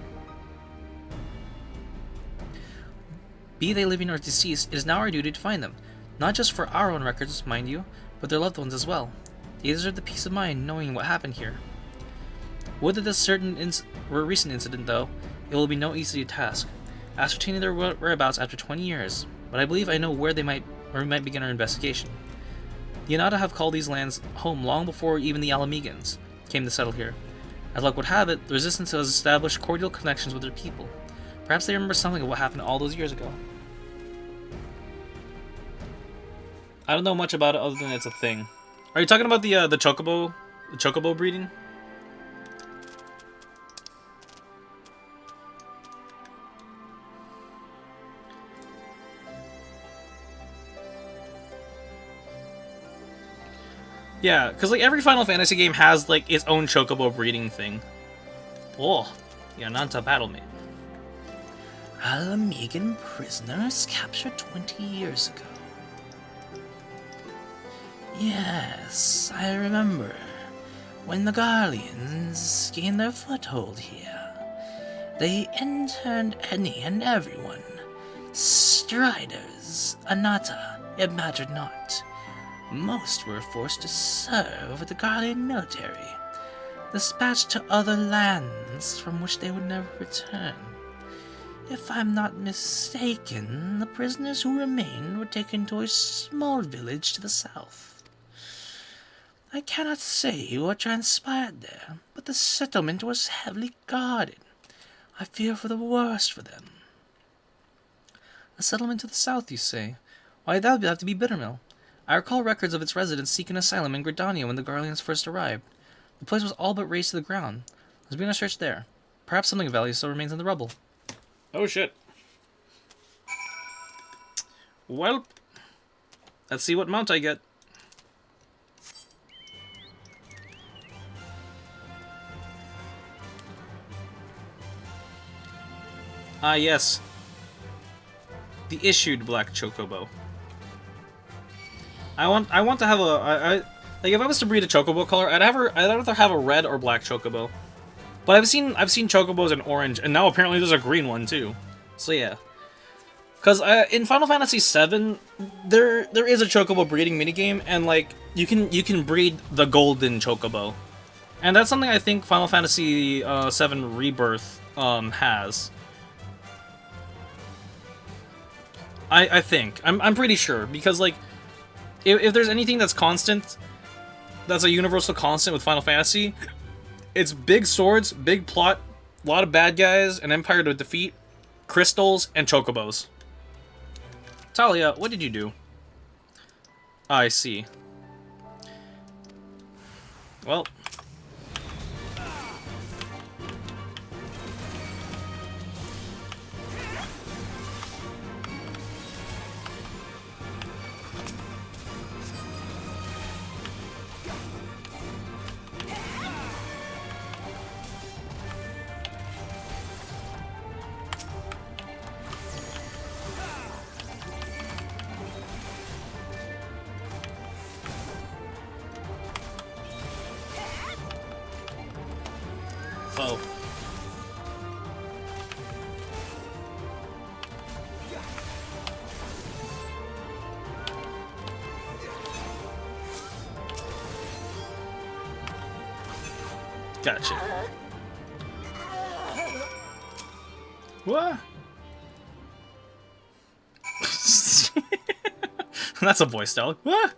Be they living or deceased, it is now our duty to find them, not just for our own records, mind you, but their loved ones as well. They deserve the peace of mind knowing what happened here. Would that this were a recent incident, though, it will be no easy task, ascertaining their whereabouts after 20 years, but I believe I know where we might begin our investigation. The Yanata have called these lands home long before even the Alamegans came to settle here. As luck would have it, the Resistance has established cordial connections with their people. Perhaps they remember something of what happened all those years ago. I don't know much about it other than it's a thing. Are you talking about the chocobo breeding? Yeah, because like every Final Fantasy game has like its own chocobo breeding thing. Oh, Yananta battlemate. Alamegan prisoners captured 20 years ago. Yes, I remember. When the Garleans gained their foothold here, they interned any and everyone. Striders, Anata, it mattered not. Most were forced to serve with the Garlean military, dispatched to other lands from which they would never return. If I'm not mistaken, the prisoners who remained were taken to a small village to the south. I cannot say what transpired there, but the settlement was heavily guarded. I fear for the worst for them. A settlement to the south, you say? Why, that would have to be Bittermill. I recall records of its residents seeking asylum in Gridania when the Garleans first arrived. The place was all but razed to the ground. Let's begin our search there. Perhaps something of value still remains in the rubble. Oh shit. Well, let's see what mount I get. Ah, yes. The issued black chocobo. I want to have like if I was to breed a chocobo color, I'd either have a red or black chocobo. But I've seen chocobos in orange, and now apparently there's a green one too. So yeah. Because in Final Fantasy VII, there is a chocobo breeding minigame, and like you can breed the golden chocobo, and that's something I think Final Fantasy VII Rebirth has. I think I'm pretty sure, because like if there's anything that's constant, that's a universal constant with Final Fantasy, it's big swords, big plot, a lot of bad guys, an empire to defeat, crystals, and chocobos. Talia, what did you do? I see. Well. Oh. Gotcha. What? That's a voice style. What?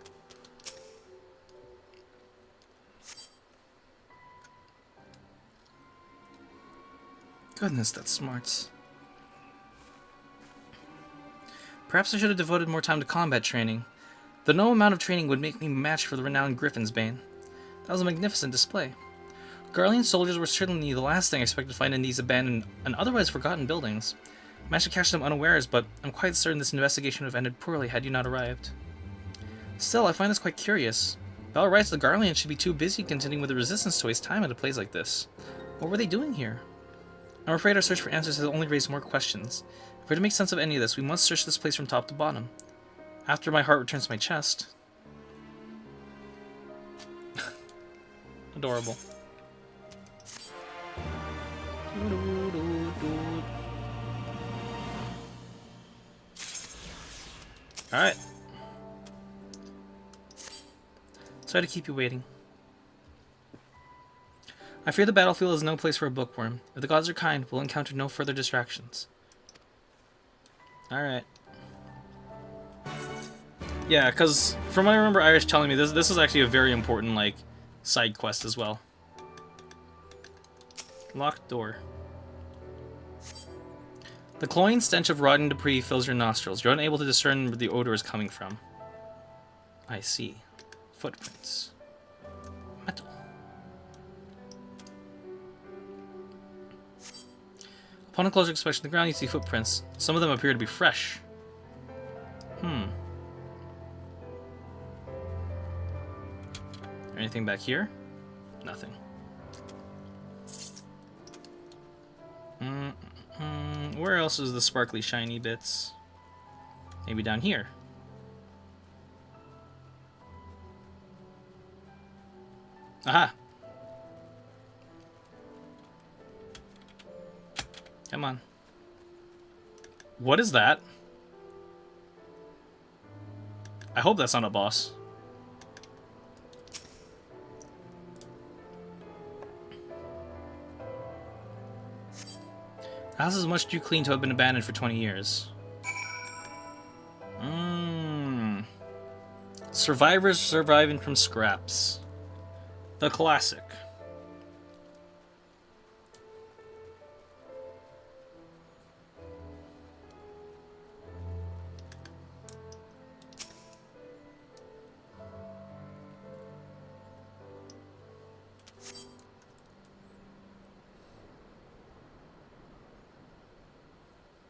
Goodness, that's smarts. Perhaps I should have devoted more time to combat training. Though no amount of training would make me a match for the renowned Griffin's Bane. That was a magnificent display. Garlean soldiers were certainly the last thing I expected to find in these abandoned and otherwise forgotten buildings. I managed to catch them unawares, but I'm quite certain this investigation would have ended poorly had you not arrived. Still, I find this quite curious. Bell writes the Garleans should be too busy contending with the resistance to waste time at a place like this. What were they doing here? I'm afraid our search for answers has only raised more questions. If we're to make sense of any of this, we must search this place from top to bottom. After my heart returns to my chest. Adorable. Alright. Sorry to keep you waiting. I fear the battlefield is no place for a bookworm. If the gods are kind, we'll encounter no further distractions. Alright. Yeah, because from what I remember Irish telling me, this is actually a very important, like, side quest as well. Locked door. The cloying stench of rotten debris fills your nostrils. You're unable to discern where the odor is coming from. I see. Footprints. Metal. Upon a closer inspection of the ground, you see footprints. Some of them appear to be fresh. Anything back here? Nothing. Where else is the sparkly, shiny bits? Maybe down here. Aha! Come on. What is that? I hope that's not a boss. The house is much too clean to have been abandoned for 20 years. Survivors surviving from scraps. The classic.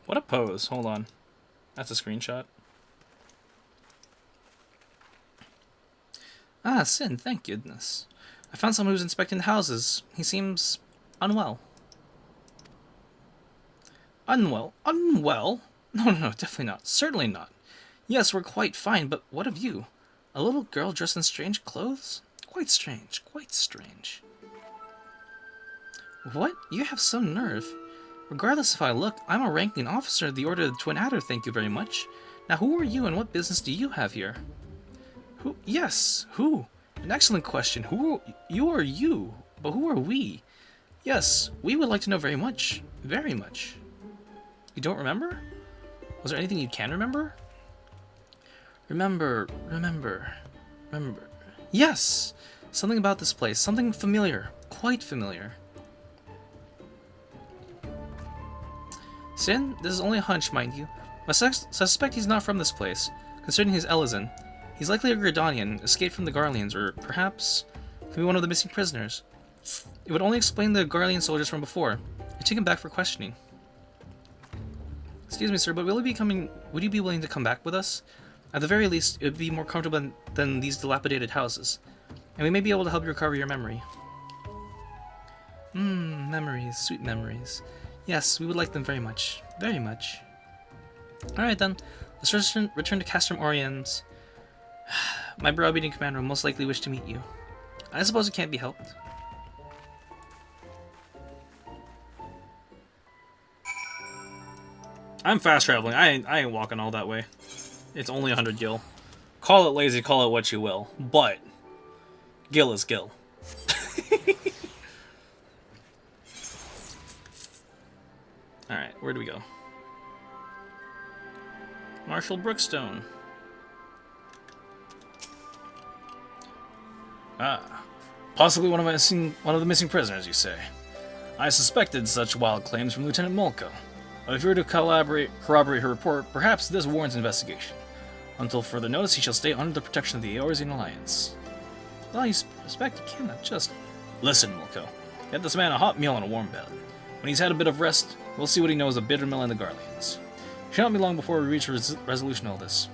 What a pose. Hold on. That's a screenshot. Ah, Sin, thank goodness. I found someone who's inspecting the houses. He seems unwell. Unwell? Unwell? No, definitely not. Certainly not. Yes, we're quite fine, but what of you? A little girl dressed in strange clothes? Quite strange, quite strange. What? You have some nerve. Regardless if I look, I'm a ranking officer of the Order of the Twin Adder, thank you very much. Now who are you and what business do you have here? Who? Yes, who? An excellent question. Who are you? But who are we? Yes, we would like to know very much. Very much. You don't remember? Was there anything you can remember? Remember. Yes! Something about this place. Something familiar. Quite familiar. Sin, this is only a hunch, mind you. I suspect he's not from this place. Considering he's Elizan, he's likely a Gridanian, escaped from the Garleans, or perhaps could be one of the missing prisoners. It would only explain the Garlean soldiers from before. I take him back for questioning. Excuse me, sir, but would you be willing to come back with us? At the very least, it would be more comfortable than these dilapidated houses. And we may be able to help you recover your memory. Memories, sweet memories. Yes, we would like them very much. Very much. Alright then, let's return to Castrum Oriens. My browbeating commander will most likely wish to meet you. I suppose it can't be helped. I'm fast traveling. I ain't walking all that way. It's only 100 gil. Call it lazy, call it what you will. But gil is gil. Alright, where do we go? Marshal Brookstone. Ah, possibly one of the missing prisoners, you say. I suspected such wild claims from Lieutenant Molko. But if you were to corroborate her report, perhaps this warrants investigation. Until further notice, he shall stay under the protection of the Eorzean Alliance. With all you respect, you cannot just... Listen, Wilco. Get this man a hot meal and a warm bed. When he's had a bit of rest, we'll see what he knows of Bittermill and the Garleans. It shall not be long before we reach a resolution of all this.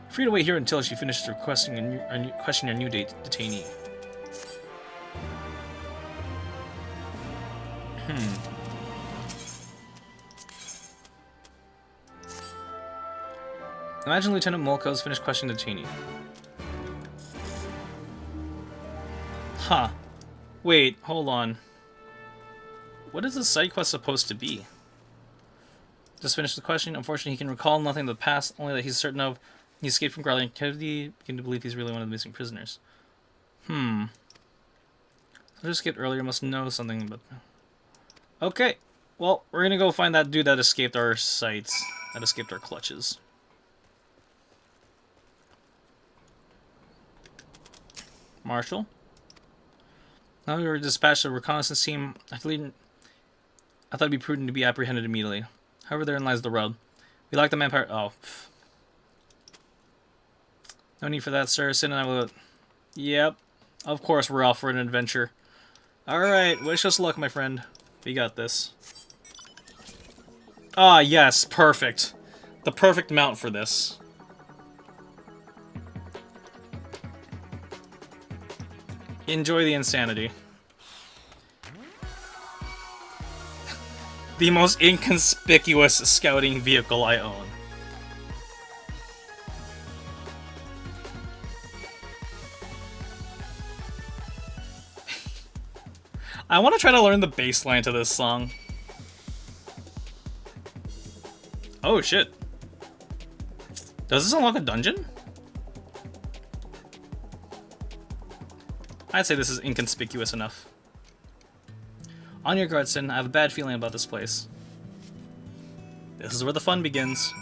You're free to wait here until she finishes requesting your new detainee. Imagine Lieutenant Mulco's finished questioning the detainee. Huh. Wait, hold on. What is this side quest supposed to be? Just finished the question. Unfortunately, he can recall nothing of the past, only that he's certain of he escaped from Garlean captivity. Begin to believe he's really one of the missing prisoners. I just skipped earlier. Must know something, but okay. Well, we're gonna go find that dude that escaped our sights, that escaped our clutches. Marshal. Now we were dispatched a reconnaissance team. I thought it'd be prudent to be apprehended immediately. However, therein lies the road. We lack the manpower. Oh. No need for that, sir. Sin and I will... Yep. Of course we're off for an adventure. Alright, wish us luck, my friend. We got this. Ah, yes. Perfect. The perfect mount for this. Enjoy the insanity. The most inconspicuous scouting vehicle I own. I want to try to learn the bass line to this song. Oh shit. Does this unlock a dungeon? I'd say this is inconspicuous enough. On your guard, Sin. I have a bad feeling about this place. This is where the fun begins.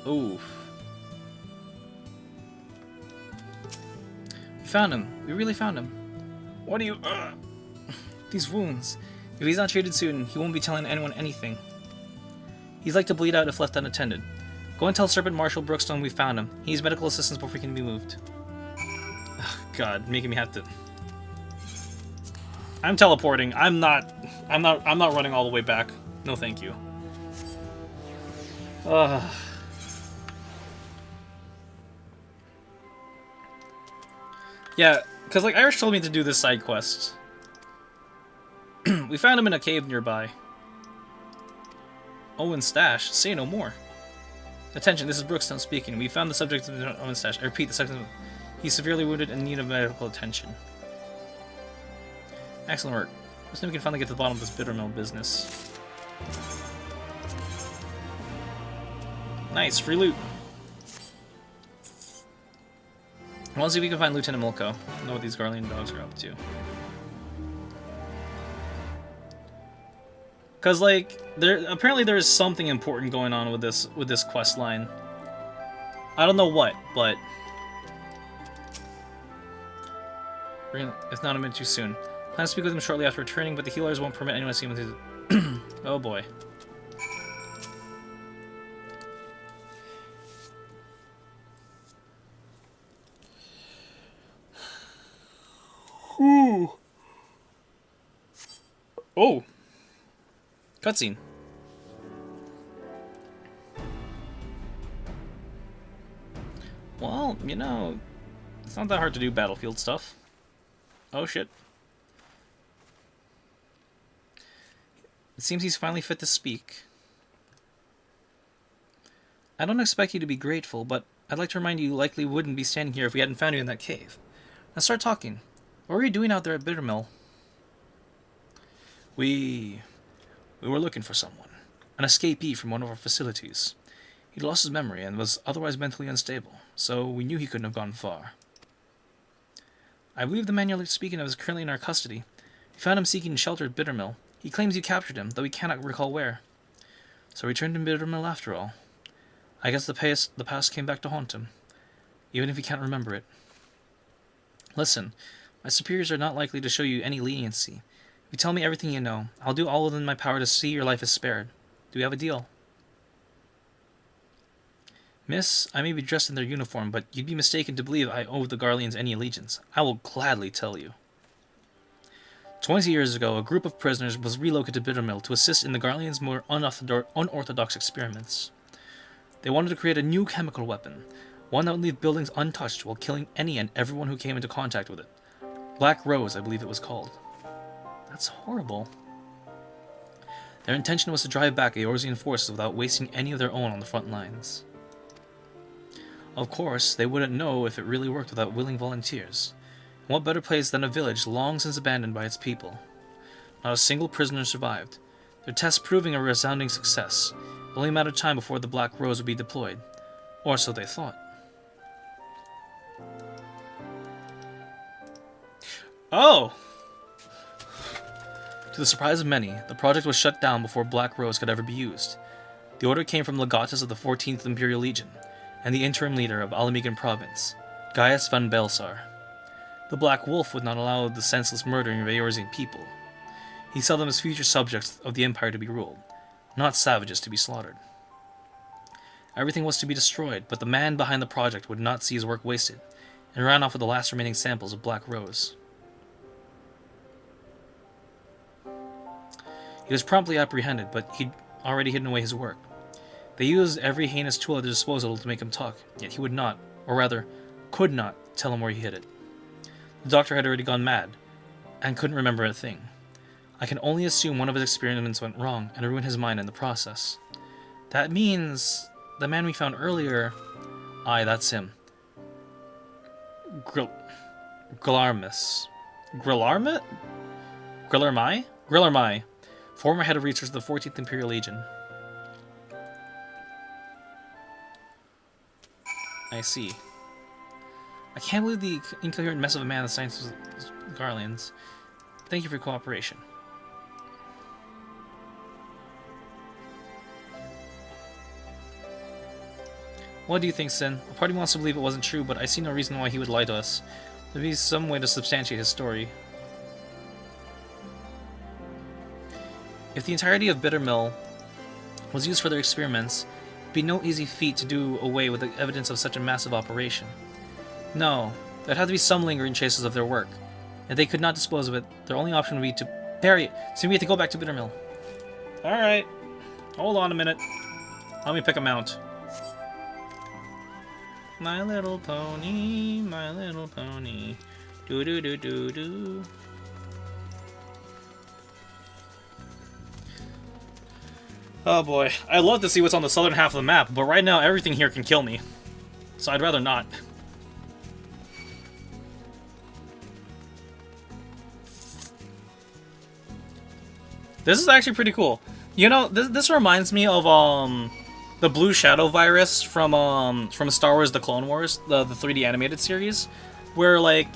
Ooh. We found him. We really found him. What do you... These wounds. If he's not treated soon, he won't be telling anyone anything. He's like to bleed out if left unattended. Go and tell Serpent Marshal Brookstone we found him. He needs medical assistance before he can be moved. Ugh, God, making me have to... I'm teleporting. I'm not running all the way back. No, thank you. Yeah, because like Irish told me to do this side quest. We found him in a cave nearby. Owen's stash. Say no more. Attention, this is Brookstone speaking. We found the subject of Owen's stash. I repeat, the subject. He's severely wounded and in need of medical attention. Excellent work. Looks like we can finally get to the bottom of this Bittermill business. Nice, free loot. I want to see if we can find Lieutenant Mulco. Know what these Garlean dogs are up to. Cause like apparently there is something important going on with this quest line. I don't know what, but it's not a minute too soon. Plan to speak with him shortly after returning, but the healers won't permit anyone to see him with his... Oh boy. Ooh. Oh. Cutscene. Well, you know, it's not that hard to do battlefield stuff. Oh shit. It seems he's finally fit to speak. I don't expect you to be grateful, but I'd like to remind you likely wouldn't be standing here if we hadn't found you in that cave. Now start talking. What were you doing out there at Bittermill? We were looking for someone. An escapee from one of our facilities. He'd lost his memory and was otherwise mentally unstable, so we knew he couldn't have gone far. I believe the man you're speaking of is currently in our custody. We found him seeking shelter at Bittermill. He claims you captured him, though he cannot recall where. So we returned to Bittermill after all. I guess the past came back to haunt him. even if you can't remember it. Listen, my superiors are not likely to show you any leniency. If you tell me everything you know, I'll do all within my power to see your life is spared. Do we have a deal? Miss, I may be dressed in their uniform, but you'd be mistaken to believe I owe the Garleans any allegiance. I will gladly tell you. 20 years ago, a group of prisoners was relocated to Bittermill to assist in the Garleans' more unorthodox experiments. They wanted to create a new chemical weapon, one that would leave buildings untouched while killing any and everyone who came into contact with it. Black Rose, I believe it was called. That's horrible. Their intention was to drive back Eorzean forces without wasting any of their own on the front lines. Of course, they wouldn't know if it really worked without willing volunteers. And what better place than a village long since abandoned by its people? Not a single prisoner survived, their tests proving a resounding success. Only a matter of time before the Black Rose would be deployed. Or so they thought. Oh! To the surprise of many, the project was shut down before Black Rose could ever be used. The order came from Legatus of the 14th Imperial Legion, and the interim leader of Alamegan Province, Gaius van Belsar. The Black Wolf would not allow the senseless murdering of Eorzean people. He saw them as future subjects of the Empire to be ruled, not savages to be slaughtered. Everything was to be destroyed, but the man behind the project would not see his work wasted, and ran off with the last remaining samples of Black Rose. He was promptly apprehended, but he'd already hidden away his work. They used every heinous tool at their disposal to make him talk, yet he would not, or rather, could not, tell him where he hid it. The doctor had already gone mad, and couldn't remember a thing. I can only assume one of his experiments went wrong, and ruined his mind in the process. That means the man we found earlier... Aye, that's him. Grillarmus. Grillarmai? Former head of research of the 14th Imperial Legion. I see. I can't believe the incoherent mess of a man that science was Garleans. Thank you for your cooperation. What do you think, Sin? A party wants to believe it wasn't true, but I see no reason why he would lie to us. There'd be some way to substantiate his story. If the entirety of Bittermill was used for their experiments, it'd be no easy feat to do away with the evidence of such a massive operation. No, there'd have to be some lingering traces of their work. If they could not dispose of it, their only option would be to bury it. So we have to go back to Bittermill. Alright. Hold on a minute. Let me pick a mount. My little pony, my little pony. Do do do do do. Oh boy, I'd love to see what's on the southern half of the map, but right now everything here can kill me. So I'd rather not. This is actually pretty cool. You know, this reminds me of the Blue Shadow virus from Star Wars: The Clone Wars, the 3D animated series, where like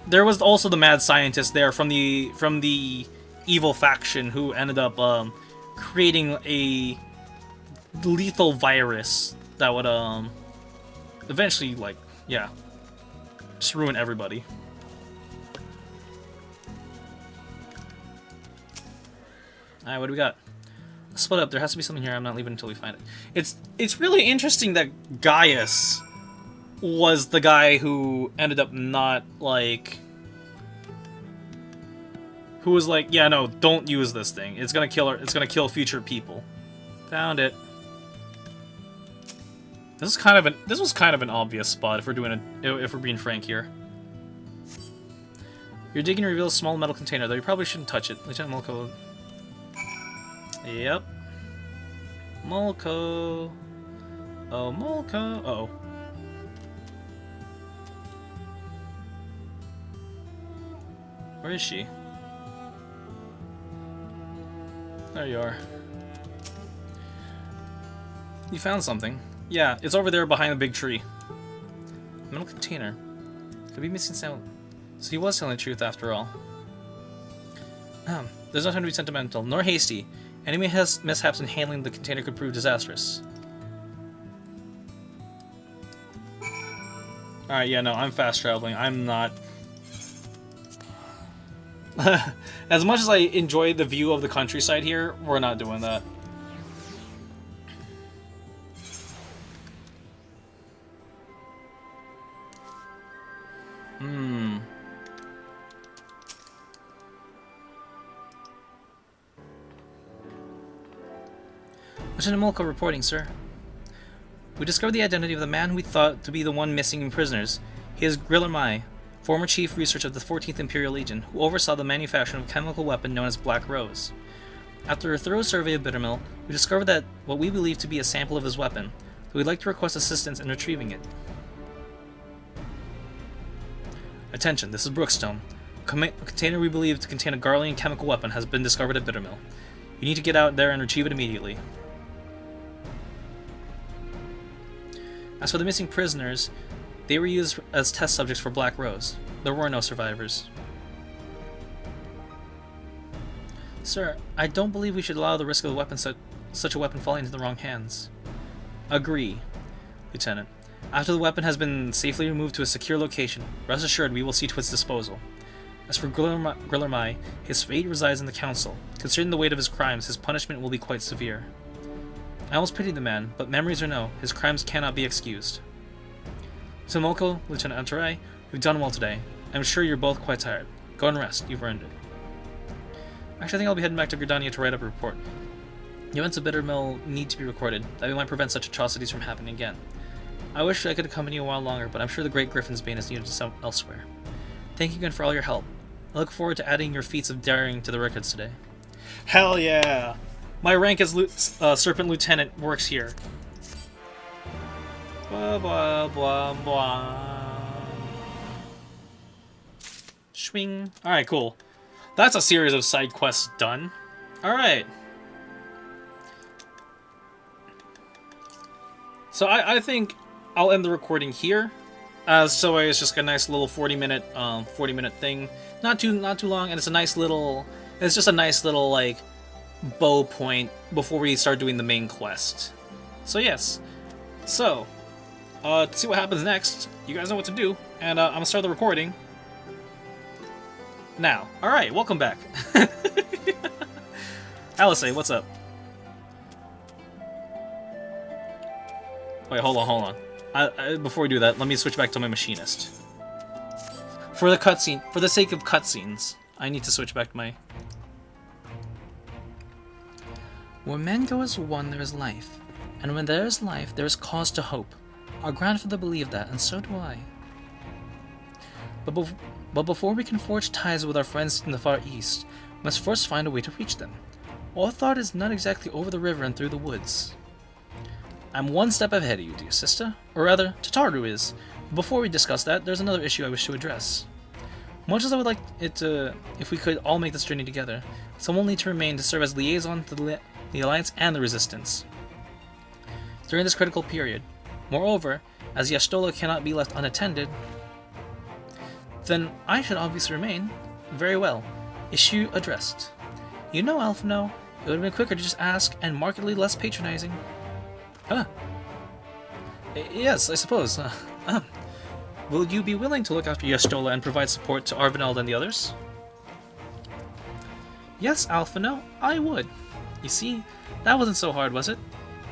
there was also the mad scientist there from the evil faction who ended up creating a lethal virus that would eventually, like, yeah, just ruin everybody. Alright, what do we got? Split up. There has to be something here. I'm not leaving until we find it. It's really interesting that Gaius was the guy who ended up not, like... Who was like, yeah, no, don't use this thing. It's gonna kill her. It's gonna kill future people. Found it. This was kind of an obvious spot if we're being frank here. Your digging reveals a small metal container, though you probably shouldn't touch it. Lieutenant Mulco. Yep. Mulco. Oh, Mulco. Uh-oh. Where is she? There you are. You found something. Yeah, it's over there behind the big tree. Metal container. Could be missing sound. So he was telling the truth after all. There's no time to be sentimental, nor hasty. Any mishaps in handling the container could prove disastrous. Alright, yeah, no, I'm fast traveling. I'm not... As much as I enjoy the view of the countryside here, we're not doing that. Lieutenant Molko reporting, sir. We discovered the identity of the man we thought to be the one missing prisoners. He is Griller Mai, former chief researcher of the 14th Imperial Legion, who oversaw the manufacture of a chemical weapon known as Black Rose. After a thorough survey of Bittermill, we discovered that what we believe to be a sample of his weapon, so we'd like to request assistance in retrieving it. Attention, this is Brookstone. A container we believe to contain a Garlean chemical weapon has been discovered at Bittermill. You need to get out there and retrieve it immediately. As for the missing prisoners, they were used as test subjects for Black Rose. There were no survivors. Sir, I don't believe we should allow the risk of a weapon such a weapon falling into the wrong hands. Agree, Lieutenant. After the weapon has been safely removed to a secure location, rest assured we will see to its disposal. As for Griller Mai, his fate resides in the Council. Considering the weight of his crimes, his punishment will be quite severe. I almost pity the man, but memories or no, his crimes cannot be excused. Lieutenant Molko, Lieutenant Antarai, you've done well today. I'm sure you're both quite tired. Go and rest, you've earned it. Actually, I think I'll be heading back to Gridania to write up a report. The events of Bittermill need to be recorded, that we might prevent such atrocities from happening again. I wish I could accompany you a while longer, but I'm sure the Great Griffin's Bane is needed elsewhere. Thank you again for all your help. I look forward to adding your feats of daring to the records today. Hell yeah! My rank as Serpent Lieutenant works here. Blah blah blah blah. Swing. Alright, cool. That's a series of side quests done. Alright. So I think I'll end the recording here. So it's just a nice little 40-minute thing. Not too long, and it's just a nice little like bow point before we start doing the main quest. So yes. So to see what happens next, you guys know what to do, and I'm gonna start the recording now. Alright, welcome back. Alice, what's up? Wait, hold on. Before we do that, let me switch back to my machinist. For the sake of cutscenes, I need to switch back to my... Where men go as one, there is life. And when there is life, there is cause to hope. Our grandfather believed that, and so do I. But before we can forge ties with our friends in the Far East, we must first find a way to reach them. All thought is not exactly over the river and through the woods. I'm one step ahead of you, dear sister. Or rather, Tataru is. But before we discuss that, there's another issue I wish to address. Much as I would like it to, if we could all make this journey together, someone will need to remain to serve as liaison to the Alliance and the Resistance during this critical period. Moreover, as Y'shtola cannot be left unattended, then I should obviously remain. Very well. Issue addressed. You know, Alphino, it would have been quicker to just ask and markedly less patronizing. Huh. Yes, I suppose. Will you be willing to look after Y'shtola and provide support to Arvinald and the others? Yes, Alphino, I would. You see, that wasn't so hard, was it?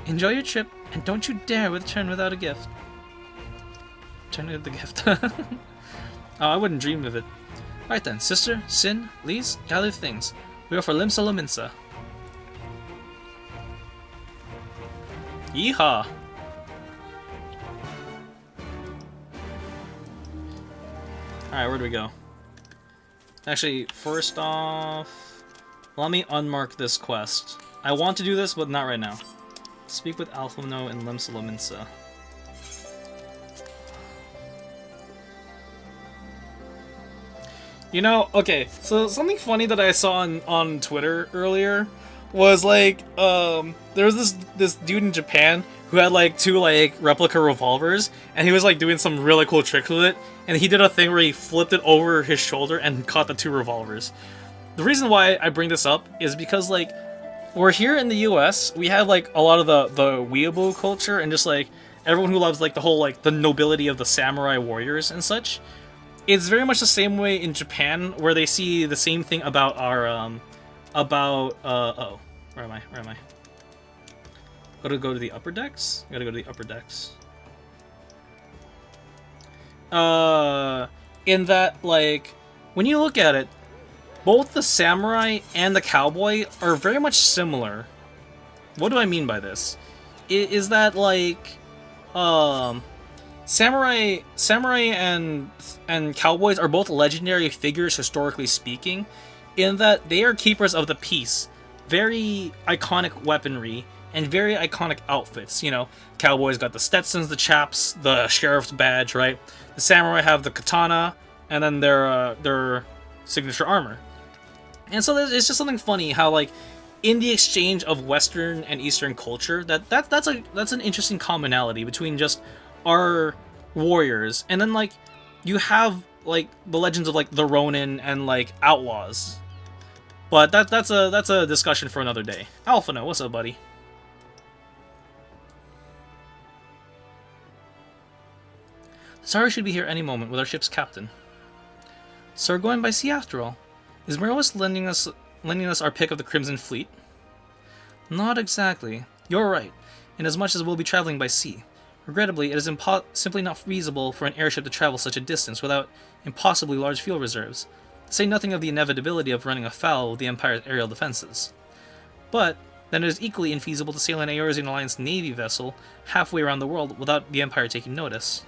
Enjoy your trip, and don't you dare return without a gift. Return with the gift. Oh, I wouldn't dream of it. Right then, sister, Sin, Lise, gather things. We are for Limsa Laminsa. Yeehaw! Alright, where do we go? Actually, first off, let me unmark this quest. I want to do this, but not right now. Speak with Alphino and Limsa Laminsa. You know, okay, so something funny that I saw on Twitter earlier was like, there was this dude in Japan who had like 2 like replica revolvers, and he was like doing some really cool tricks with it, and he did a thing where he flipped it over his shoulder and caught the 2 revolvers. The reason why I bring this up is because like, we're here in the US, we have like a lot of the weeaboo culture, and just like, everyone who loves like the whole like the nobility of the samurai warriors and such. It's very much the same way in Japan, where they see the same thing about our oh, where am I? Gotta go to the upper decks. Gotta go to the upper decks. In that, like, when you look at it, both the samurai and the cowboy are very much similar. What do I mean by this? Is that, like, samurai and cowboys are both legendary figures, historically speaking, in that they are keepers of the peace. Very iconic weaponry and very iconic outfits. You know, cowboys got the Stetsons, the chaps, the sheriff's badge, right? The samurai have the katana, and then their signature armor. And so it's just something funny how, like, in the exchange of Western and Eastern culture, that's an interesting commonality between just our warriors, and then like you have like the legends of like the Ronin and like outlaws. But that's a discussion for another day. Alphino, what's up, buddy? Sorry, should be here any moment with our ship's captain. So we're going by sea after all. Is Merowis lending us our pick of the Crimson Fleet? Not exactly. You're right, inasmuch as we'll be traveling by sea. Regrettably, it is simply not feasible for an airship to travel such a distance without impossibly large fuel reserves, to say nothing of the inevitability of running afoul of the Empire's aerial defenses. But then it is equally infeasible to sail an Eorzean Alliance Navy vessel halfway around the world without the Empire taking notice.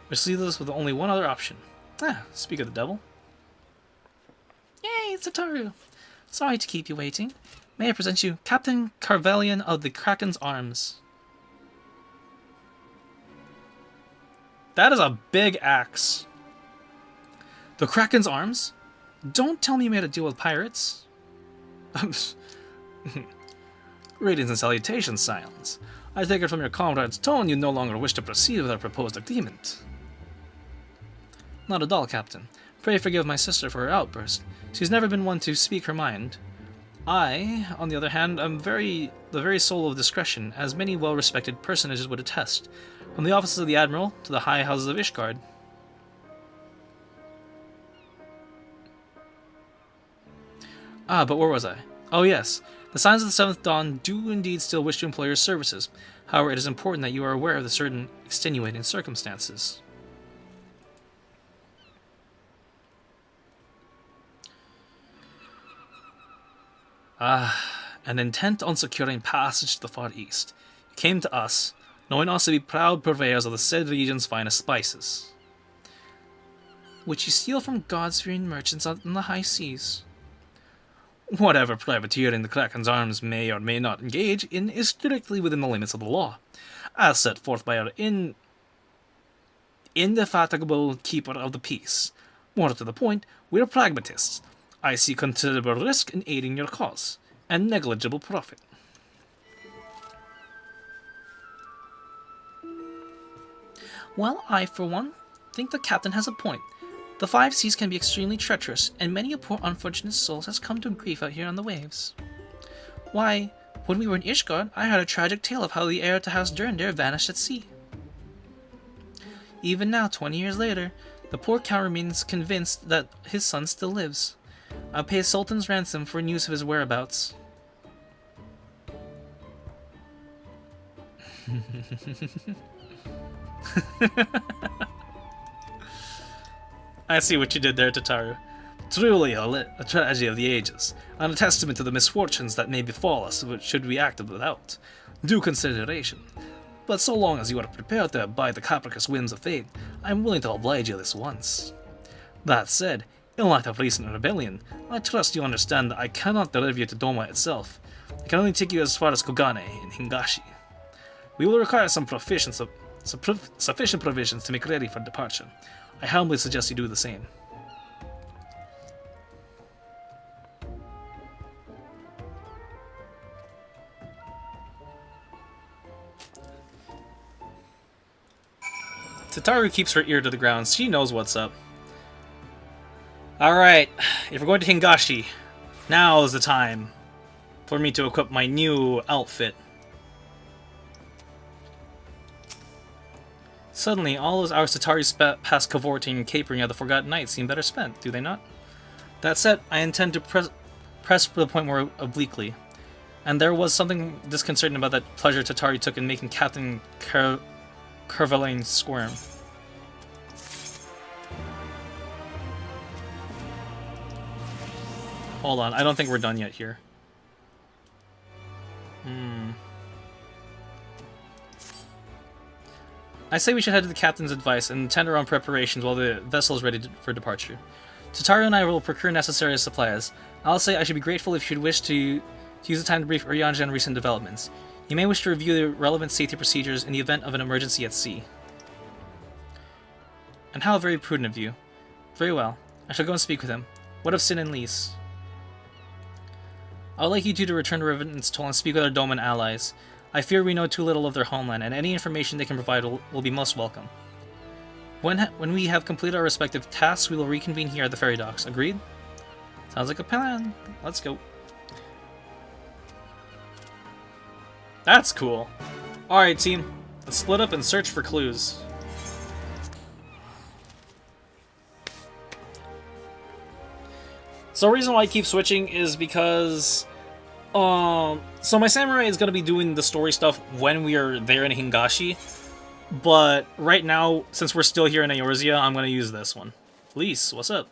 Which leaves us with only one other option. Speak of the devil. Yay, it's Tataru! Sorry to keep you waiting. May I present you Captain Carvelian of the Kraken's Arms. That is a big axe. The Kraken's Arms? Don't tell me you made a deal with pirates. Greetings and salutations, Scions. I take it from your comrade's tone you no longer wish to proceed with our proposed agreement. Not at all, Captain. Pray forgive my sister for her outburst. She's never been one to speak her mind. I, on the other hand, am the very soul of discretion, as many well-respected personages would attest, from the offices of the Admiral to the high houses of Ishgard. But where was I? Oh yes, the Signs of the Seventh Dawn do indeed still wish to employ your services. However, it is important that you are aware of the certain extenuating circumstances. And intent on securing passage to the Far East, you came to us, knowing us to be proud purveyors of the said region's finest spices, which you steal from God-fearing merchants out in the high seas. Whatever privateering the Kraken's Arms may or may not engage in is strictly within the limits of the law, as set forth by our indefatigable keeper of the peace. More to the point, we're pragmatists. I see considerable risk in aiding your cause, and negligible profit. Well, I, for one, think the captain has a point. The five seas can be extremely treacherous, and many a poor unfortunate soul has come to grief out here on the waves. Why, when we were in Ishgard, I heard a tragic tale of how the heir to House Durandare vanished at sea. Even now, 20 years later, the poor Count remains convinced that his son still lives. I'll pay a sultan's ransom for news of his whereabouts. I see what you did there, Tataru. Truly a tragedy of the ages, and a testament to the misfortunes that may befall us should we act without due consideration. But so long as you are prepared to abide the capricious whims of fate, I am willing to oblige you this once. That said, in light of recent rebellion, I trust you understand that I cannot deliver you to Doma itself. I can only take you as far as Kogane in Hingashi. We will require some sufficient provisions to make ready for departure. I humbly suggest you do the same. Tataru keeps her ear to the ground. She knows what's up. Alright, if we're going to Hingashi, now is the time for me to equip my new outfit. Suddenly, all those hours Tatari spent past cavorting and capering at the Forgotten Night seem better spent, do they not? That said, I intend to press the point more obliquely. And there was something disconcerting about that pleasure Tatari took in making Captain Carvalane squirm. Hold on, I don't think we're done yet here. I say we should head to the captain's advice and tender on preparations while the vessel is ready for departure. Tataru and I will procure necessary supplies. I'll say I should be grateful if you should wish to use the time to brief Uryanja on recent developments. You may wish to review the relevant safety procedures in the event of an emergency at sea. And how very prudent of you. Very well. I shall go and speak with him. What of Sin and Lys? I would like you two to return to Revenant's Toll and speak with our Doman allies. I fear we know too little of their homeland, and any information they can provide will be most welcome. When we have completed our respective tasks, we will reconvene here at the ferry docks. Agreed? Sounds like a plan. Let's go. That's cool. Alright, team. Let's split up and search for clues. So the reason why I keep switching is because so my samurai is going to be doing the story stuff when we are there in Hingashi, but right now, since we're still here in Eorzea, I'm going to use this one. Lys, what's up?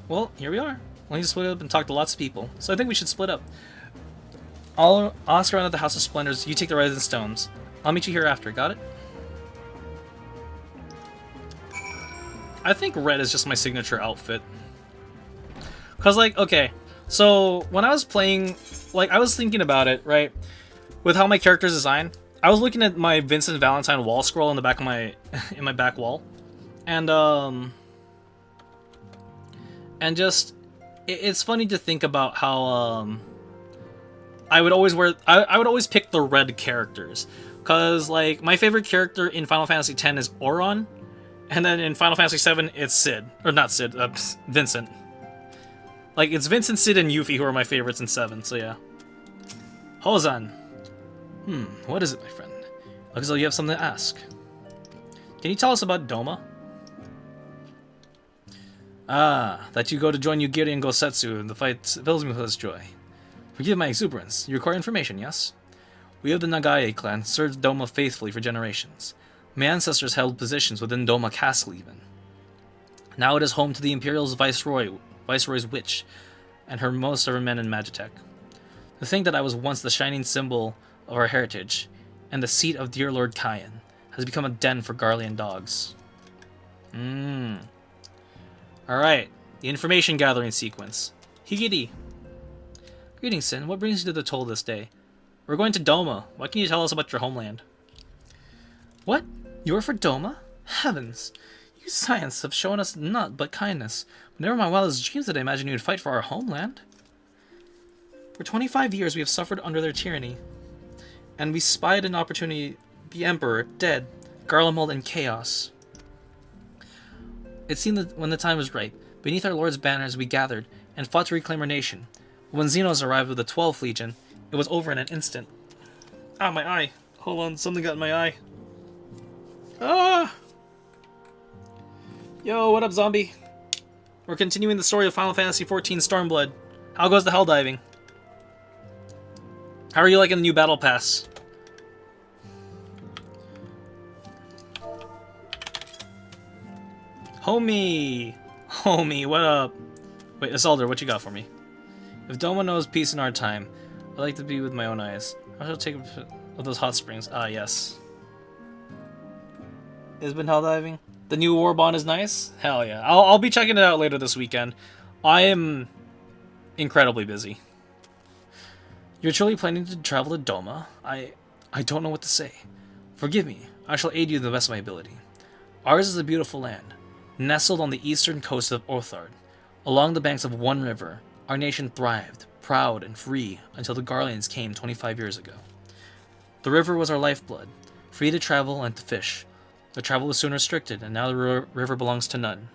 Well, here we are. We need to split up and talk to lots of people, so I think we should split up. I'll ask around at the House of Splendors, you take the Rising Stones. I'll meet you here after, got it? I think red is just my signature outfit. Cause like, okay, so when I was playing, like I was thinking about it, right? With how my character's designed, I was looking at my Vincent Valentine wall scroll in the back of my, in my back wall, and just, it's funny to think about how I would always wear, I would always pick the red characters, cause like my favorite character in Final Fantasy X is Auron, and then in Final Fantasy VII it's Cid, or not Cid, Vincent. Like, it's Vincent, Cid, and Yuffie who are my favorites in 7, so yeah. Hozan. What is it, my friend? Looks as though you have something to ask. Can you tell us about Doma? Ah, that you go to join Yugiri and Gosetsu in the fight fills me with joy. Forgive my exuberance. You require information, yes? We of the Nagae clan served Doma faithfully for generations. My ancestors held positions within Doma Castle, even. Now it is home to the Imperial's Viceroy's witch, and most of her men in Magitech. To think that I was once the shining symbol of our heritage, and the seat of dear Lord Kayan, has become a den for Garlean dogs. Alright, the information gathering sequence. Higiri. Greetings, Sin. What brings you to the Toll this day? We're going to Doma. What can you tell us about your homeland? What? You're for Doma? Heavens! You Science have shown us naught but kindness. Never my wildest dreams did I imagine you would fight for our homeland. For 25 years we have suffered under their tyranny, and we spied an opportunity, the Emperor, dead, Garlemald in chaos. It seemed that when the time was ripe, beneath our Lord's banners we gathered, and fought to reclaim our nation. When Xenos arrived with the 12th Legion, it was over in an instant. Ah, my eye. Hold on, something got in my eye. Ah! Yo, what up, zombie? We're continuing the story of Final Fantasy XIV Stormblood. How goes the hell diving? How are you liking the new battle pass? Homie! Homie, what up? Wait, Isolder, what you got for me? If Doma knows peace in our time, I'd like to be with my own eyes. I shall take of those hot springs. Ah, yes. Has been hell diving? The new Warbond is nice? Hell yeah. I'll be checking it out later this weekend. I am incredibly busy. You're truly planning to travel to Doma? I don't know what to say. Forgive me. I shall aid you to the best of my ability. Ours is a beautiful land, nestled on the eastern coast of Orthard. Along the banks of one river, our nation thrived, proud and free, until the Garleans came 25 years ago. The river was our lifeblood, free to travel and to fish. The travel was soon restricted, and now the river belongs to none.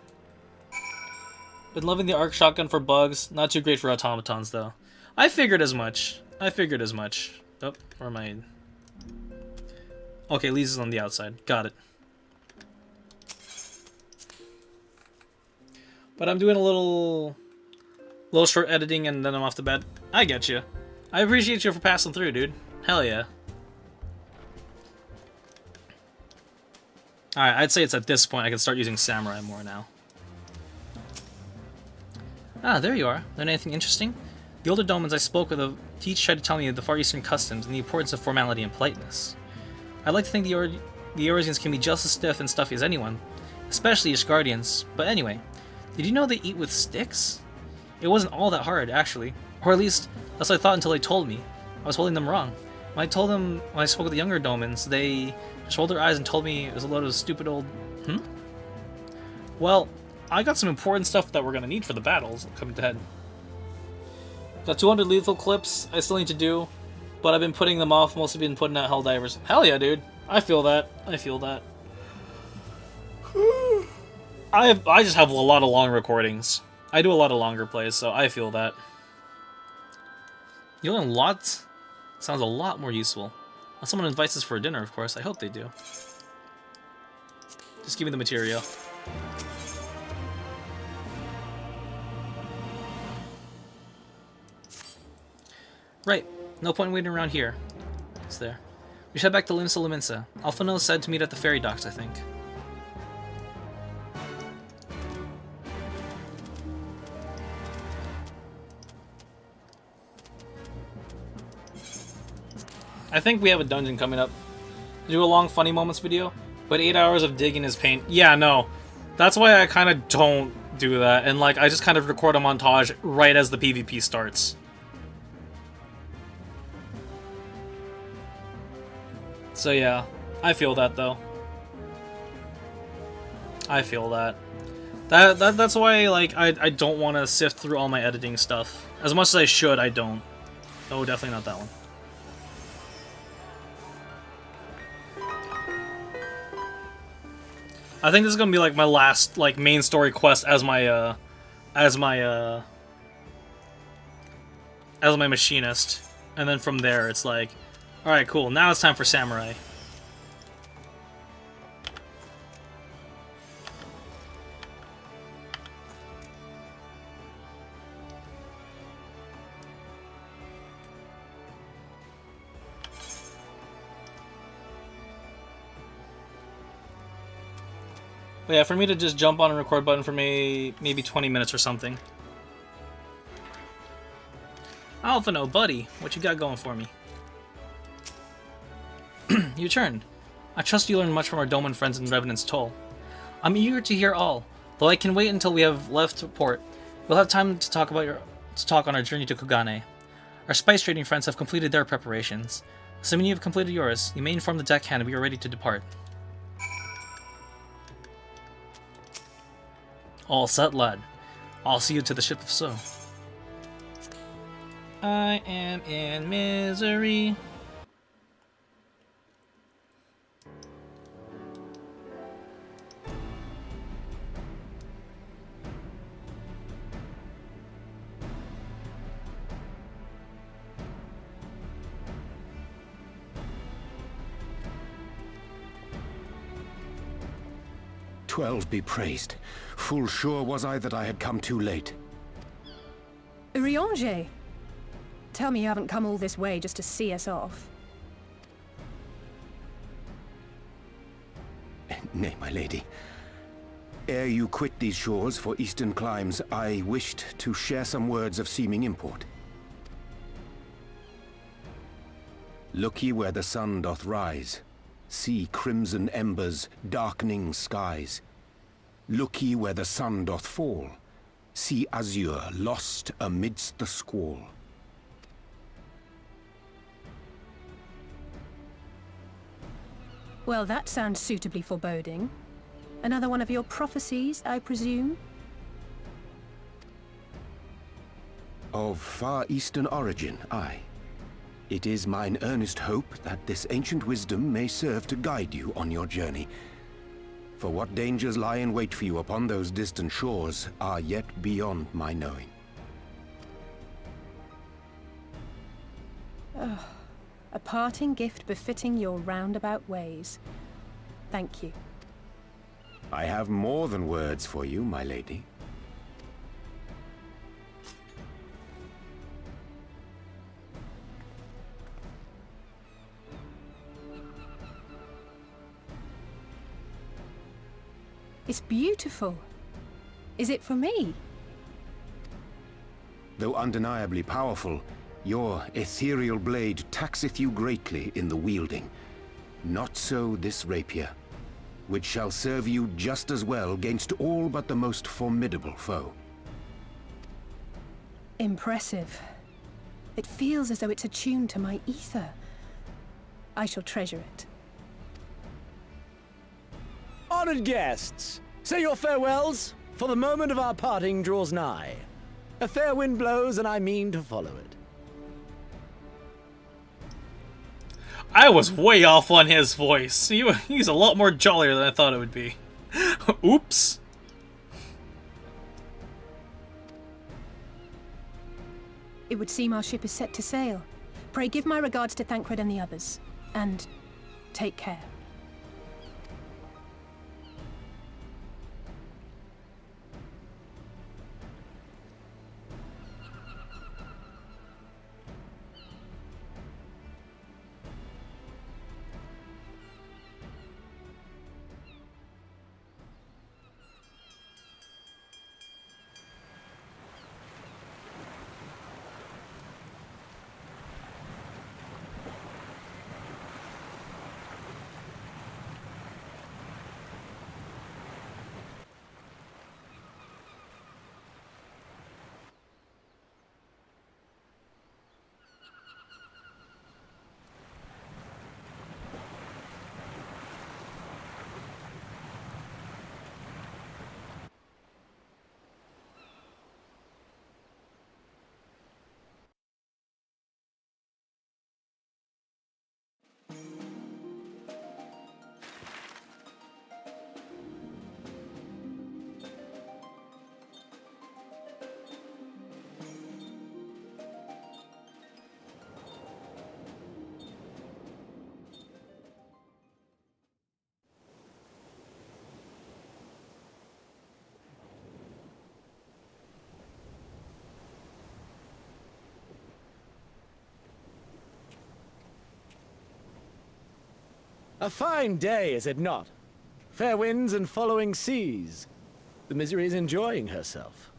Been loving the arc shotgun for bugs. Not too great for automatons, though. I figured as much. Oh, where am I? Okay, Lisa's on the outside. Got it. But I'm doing a little short editing and then I'm off to bed. I get you. I appreciate you for passing through, dude. Hell yeah. Alright, I'd say it's at this point I can start using samurai more now. Ah, there you are. Learn anything interesting? The older domans I spoke with each tried to tell me of the Far Eastern customs and the importance of formality and politeness. I'd like to think the Eorzeans can be just as stiff and stuffy as anyone, especially Ishgardians. But anyway, did you know they eat with sticks? It wasn't all that hard, actually. Or at least, that's what I thought until they told me. I was holding them wrong. When I spoke with the younger domans, they just rolled their eyes and told me it was a load of stupid old... Well, I got some important stuff that we're going to need for the battles coming ahead. Got 200 lethal clips I still need to do, but I've been putting them off. Mostly been putting out Helldivers. Hell yeah, dude. I feel that. I feel that. I just have a lot of long recordings. I do a lot of longer plays, so I feel that. You learn lots. Sounds a lot more useful. Unless someone invites us for dinner, of course. I hope they do. Just give me the material. Right. No point in waiting around here. It's there. We should head back to Limsa Lominsa. Alphino said to meet at the ferry docks, I think. I think we have a dungeon coming up. Do a long funny moments video, but 8 hours of digging is pain. Yeah, no. That's why I kind of don't do that, and like I just kind of record a montage right as the PvP starts. So yeah, I feel that though. I feel that. That's why like I don't want to sift through all my editing stuff. As much as I should, I don't. Oh, definitely not that one. I think this is gonna be like my last like main story quest as my machinist, and then from there it's like, all right, cool. Now it's time for samurai. But yeah, for me to just jump on a record button for maybe 20 minutes or something. Alphino, buddy, what you got going for me? You turned. I trust you learned much from our Doman friends in Revenant's Toll. I'm eager to hear all, though I can wait until we have left port. We'll have time to talk on our journey to Kugane. Our spice trading friends have completed their preparations. Assuming you have completed yours, you may inform the deckhand we are ready to depart. All set, lad. I'll see you to the ship if so. I am in misery. Twelve be praised. Full sure was I that I had come too late. Urianger! Tell me you haven't come all this way just to see us off. Nay, my lady. Ere you quit these shores for eastern climes, I wished to share some words of seeming import. Look ye where the sun doth rise. See crimson embers, darkening skies. Look ye where the sun doth fall. See azure lost amidst the squall. Well, that sounds suitably foreboding. Another one of your prophecies, I presume? Of far eastern origin, aye. It is mine earnest hope that this ancient wisdom may serve to guide you on your journey. For what dangers lie in wait for you upon those distant shores are yet beyond my knowing. A parting gift befitting your roundabout ways. Thank you. I have more than words for you, my lady. It's beautiful. Is it for me? Though undeniably powerful, your ethereal blade taxeth you greatly in the wielding. Not so this rapier, which shall serve you just as well against all but the most formidable foe. Impressive. It feels as though it's attuned to my ether. I shall treasure it. Honored guests, say your farewells, for the moment of our parting draws nigh. A fair wind blows, and I mean to follow it. I was way off on his voice. He's a lot more jollier than I thought it would be. Oops. It would seem our ship is set to sail. Pray give my regards to Thancred and the others. And take care. A fine day, is it not? Fair winds and following seas. The Misery is enjoying herself.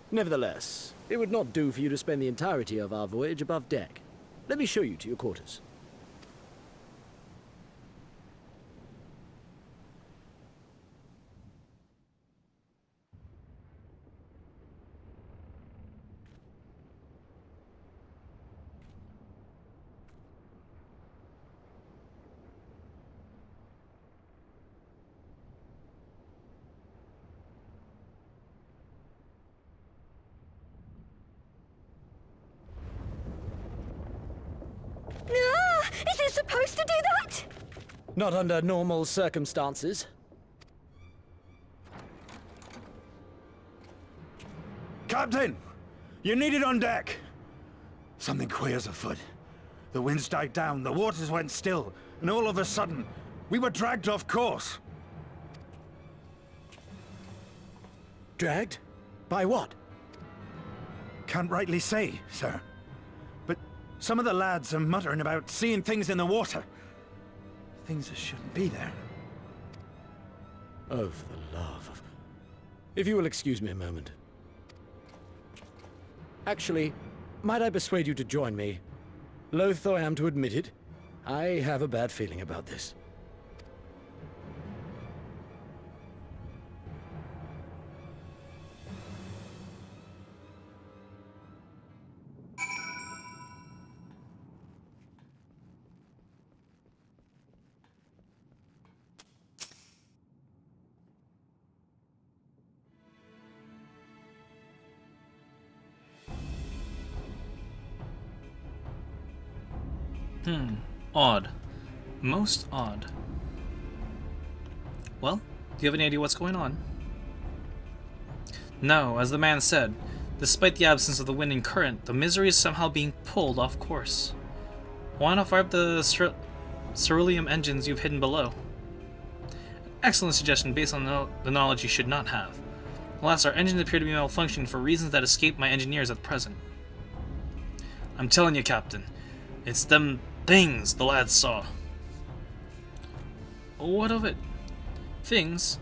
Nevertheless, it would not do for you to spend the entirety of our voyage above deck. Let me show you to your quarters. Is it supposed to do that? Not under normal circumstances. Captain! You're needed on deck! Something queer's afoot. The winds died down, the waters went still, and all of a sudden, we were dragged off course. Dragged? By what? Can't rightly say, sir. But some of the lads are muttering about seeing things in the water. Things that shouldn't be there. Oh, for the love of... If you will excuse me a moment. Actually, might I persuade you to join me? Loath though I am to admit it, I have a bad feeling about this. Odd. Most odd. Well, do you have any idea what's going on? No, as the man said, Despite the absence of the wind and current, the misery is somehow being pulled off course. Why not fire up the ceruleum engines you've hidden below? Excellent suggestion based on the knowledge you should not have. Alas, our engines appear to be malfunctioning for reasons that escape my engineers at present. I'm telling you, Captain, it's them things the lads saw. What of it? Things?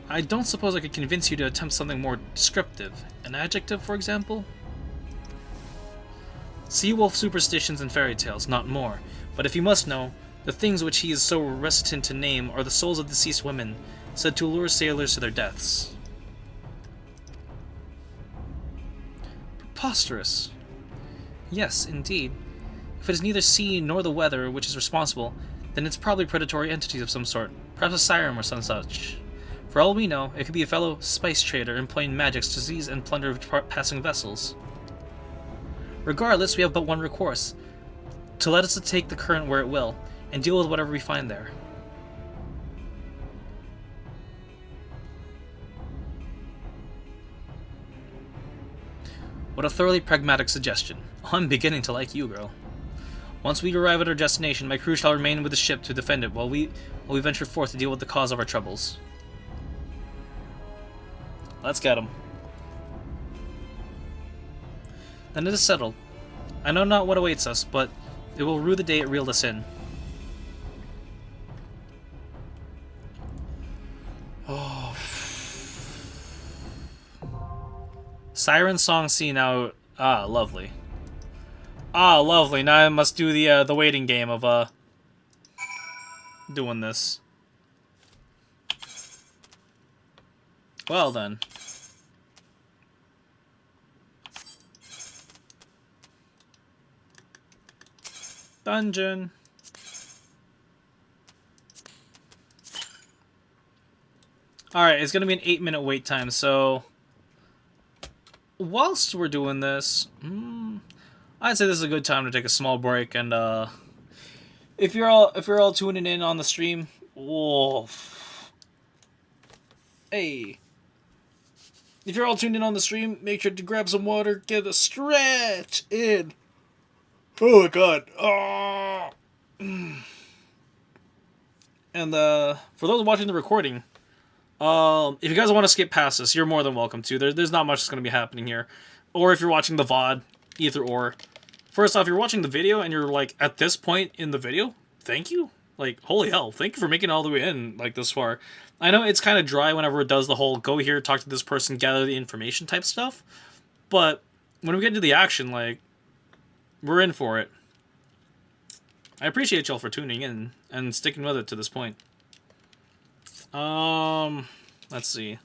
I don't suppose I could convince you to attempt something more descriptive. An adjective, for example? Sea wolf superstitions and fairy tales, not more. But if you must know, the things which he is so reticent to name are the souls of deceased women, said to lure sailors to their deaths. Preposterous. Yes, indeed. If it is neither sea nor the weather which is responsible, then it's probably predatory entities of some sort, perhaps a siren or some such. For all we know, it could be a fellow spice trader employing magics to seize and plunder passing vessels. Regardless, we have but one recourse, to let us take the current where it will, and deal with whatever we find there. What a thoroughly pragmatic suggestion. I'm beginning to like you, girl. Once we arrive at our destination, my crew shall remain with the ship to defend it while we venture forth to deal with the cause of our troubles. Let's get him. Then it is settled. I know not what awaits us, but it will rue the day it reeled us in. Oh. Siren song scene out. Ah, lovely. Ah, lovely. Now I must do the waiting game of doing this. Well then. Dungeon. Alright, it's gonna be an 8-minute wait time, so whilst we're doing this, I'd say this is a good time to take a small break, and if you're all tuning in on the stream, Wulf. Hey. If you're all tuned in on the stream, make sure to grab some water, get a stretch in. Oh my god. Oh. And for those watching the recording, if you guys want to skip past this, you're more than welcome to. There's not much that's going to be happening here. Or if you're watching the VOD, either or. First off, if you're watching the video and you're like at this point in the video, thank you. Like, holy hell, thank you for making it all the way in like this far. I know it's kind of dry whenever it does the whole go here, talk to this person, gather the information type stuff. But when we get into the action, like, we're in for it. I appreciate y'all for tuning in and sticking with it to this point. Let's see.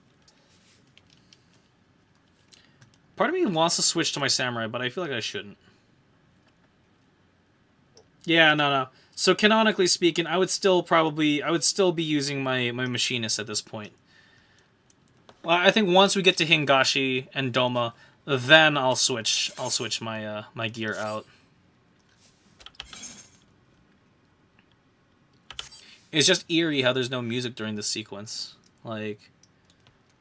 Part of me wants to switch to my samurai, but I feel like I shouldn't. Yeah, no. So canonically speaking, I would still be using my machinist at this point. Well, I think once we get to Hingashi and Doma, then I'll switch my my gear out. It's just eerie how there's no music during this sequence. Like,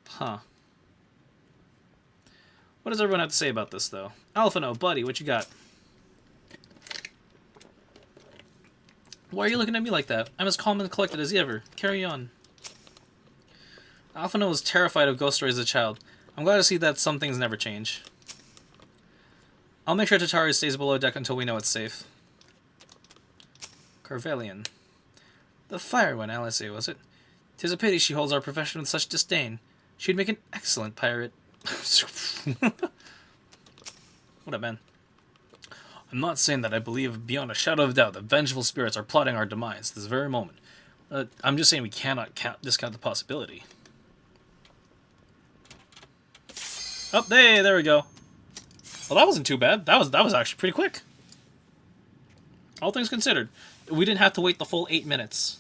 huh. What does everyone have to say about this, though? Alphino, buddy, what you got? Why are you looking at me like that? I'm as calm and collected as ever. Carry on. Alphino was terrified of ghost stories as a child. I'm glad to see that some things never change. I'll make sure Tatari stays below deck until we know it's safe. Carvelian. The fire one, Alice, was it? 'Tis a pity she holds our profession with such disdain. She'd make an excellent pirate. What up, man? I'm not saying that I believe beyond a shadow of doubt that vengeful spirits are plotting our demise this very moment. I'm just saying we cannot discount the possibility. Oh, there we go. Well, that wasn't too bad. That was actually pretty quick. All things considered, we didn't have to wait the full 8 minutes.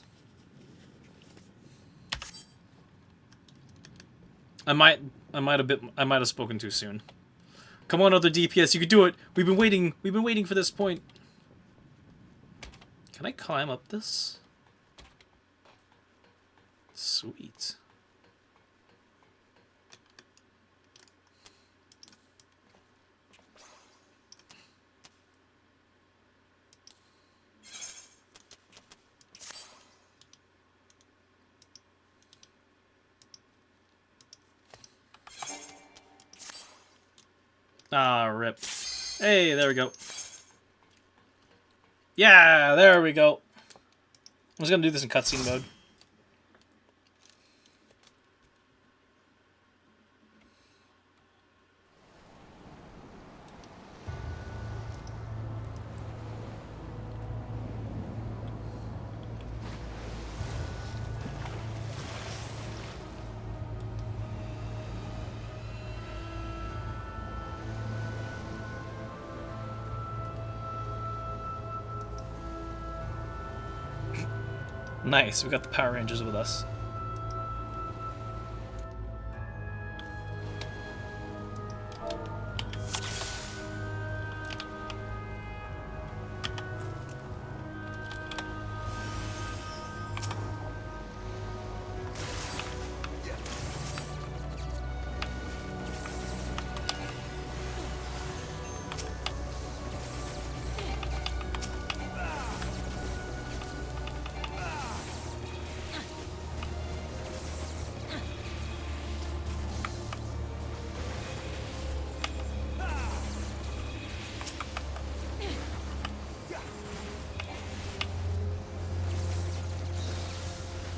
I might have spoken too soon. Come on, other DPS, you could do it. We've been waiting for this point. Can I climb up this? Sweet. Ah, rip. Hey, there we go. Yeah, there we go. I was gonna do this in cutscene mode. Nice, we got the Power Rangers with us.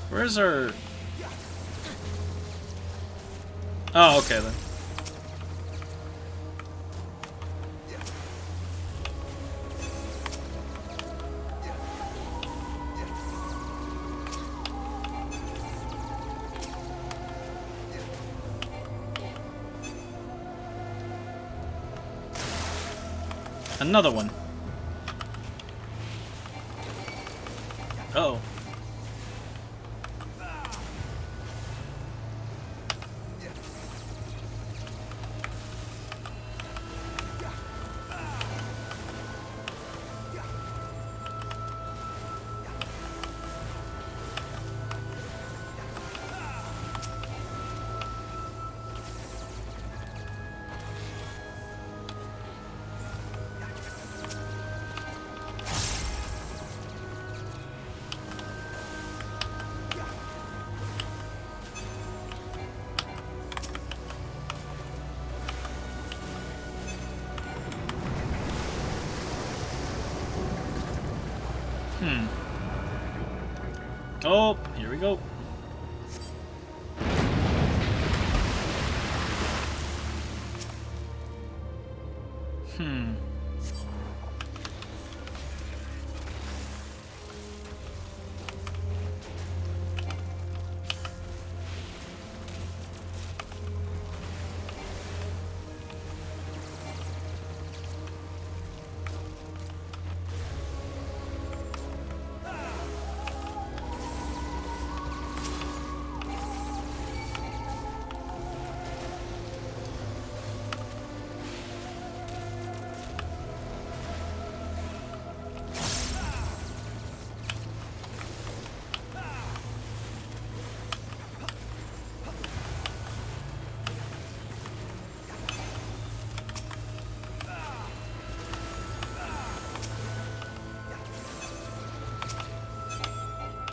Where's our... Oh, okay then. Another one. Uh-oh. Oh, here we go.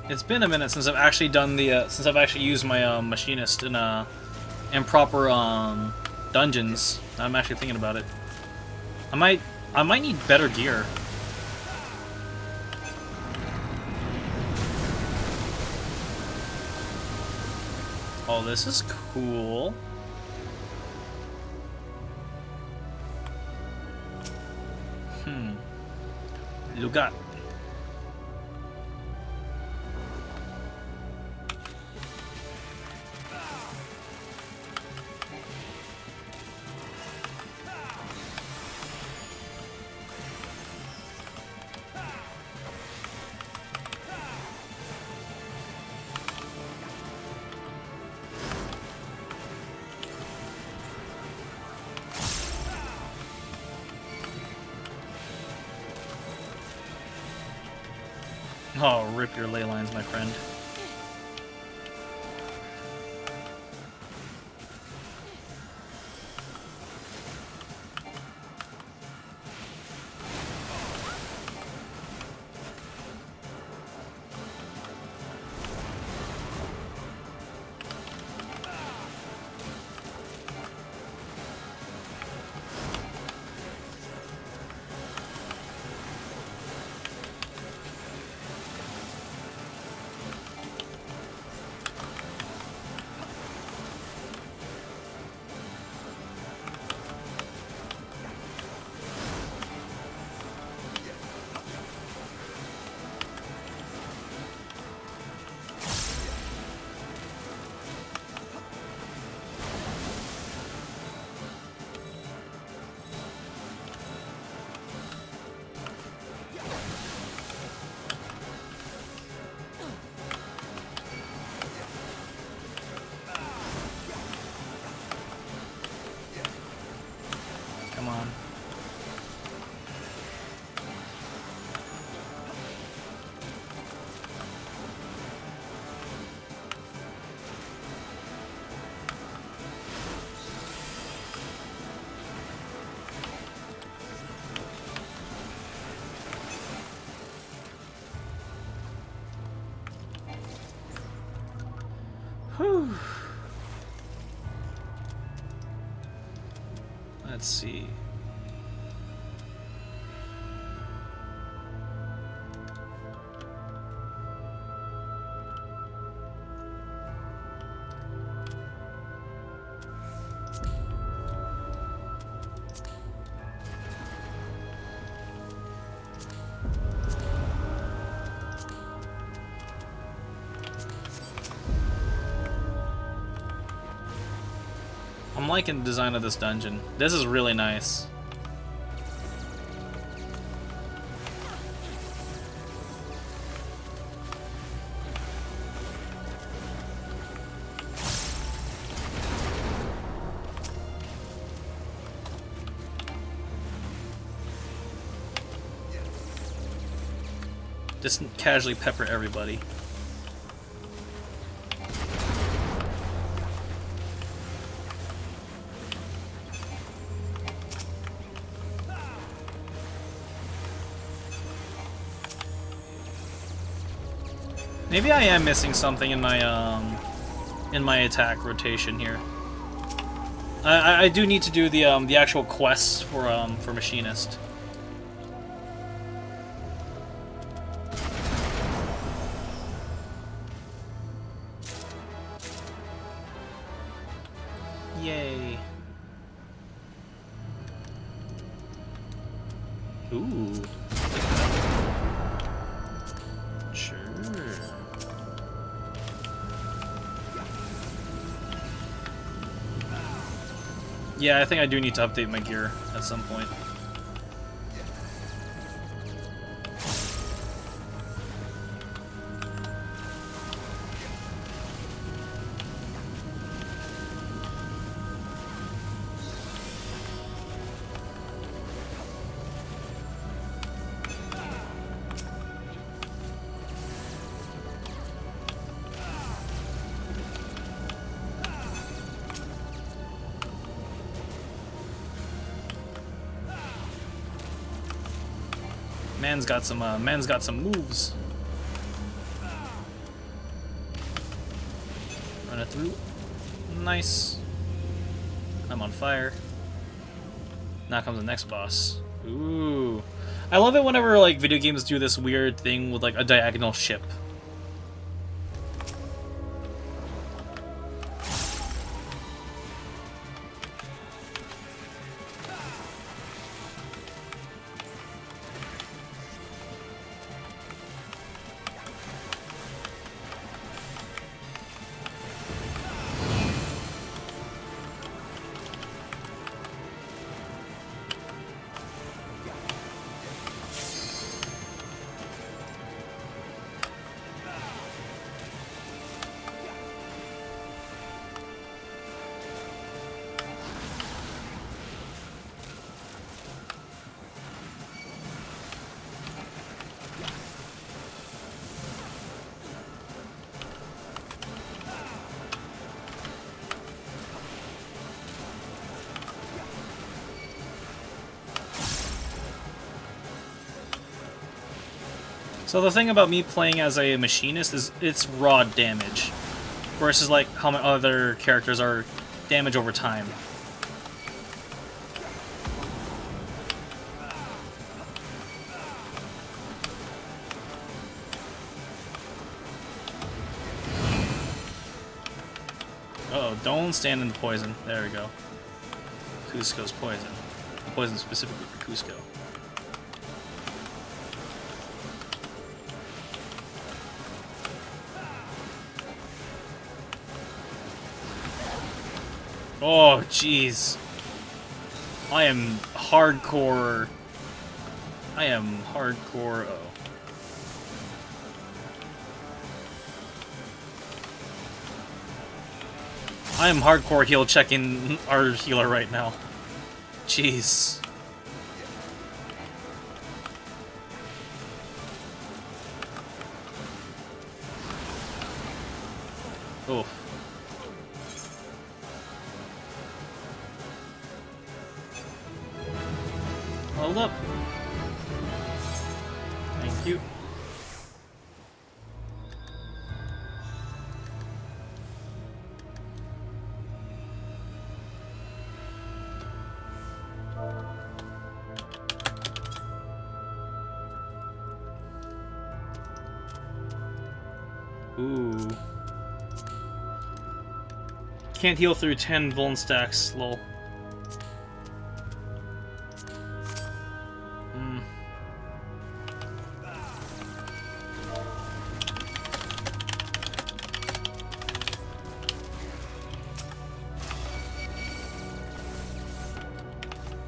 It's been a minute since I've actually done the since I've actually used my machinist in proper dungeons. I'm actually thinking about it. I might need better gear. Oh, this is cool. You got. Oh, rip your ley lines, my friend. Whew. Let's see. I'm liking the design of this dungeon. This is really nice. Just casually pepper everybody. Maybe I am missing something in my attack rotation here. I do need to do the actual quests for machinist. Yay. Ooh. Sure. Yeah, I think I do need to update my gear at some point. Man's got some moves. Run it through. Nice. I'm on fire. Now comes the next boss. Ooh. I love it whenever like video games do this weird thing with like a diagonal ship. So the thing about me playing as a machinist is it's raw damage, versus like how my other characters are damage over time. Uh-oh, don't stand in the poison. There we go. Cusco's poison. Poison specifically for Cusco. Oh, jeez. I am hardcore. Oh. I am hardcore heal checking our healer right now. Jeez. Oh. Hold up. Thank you. Ooh. Can't heal through 10 vuln stacks, lol.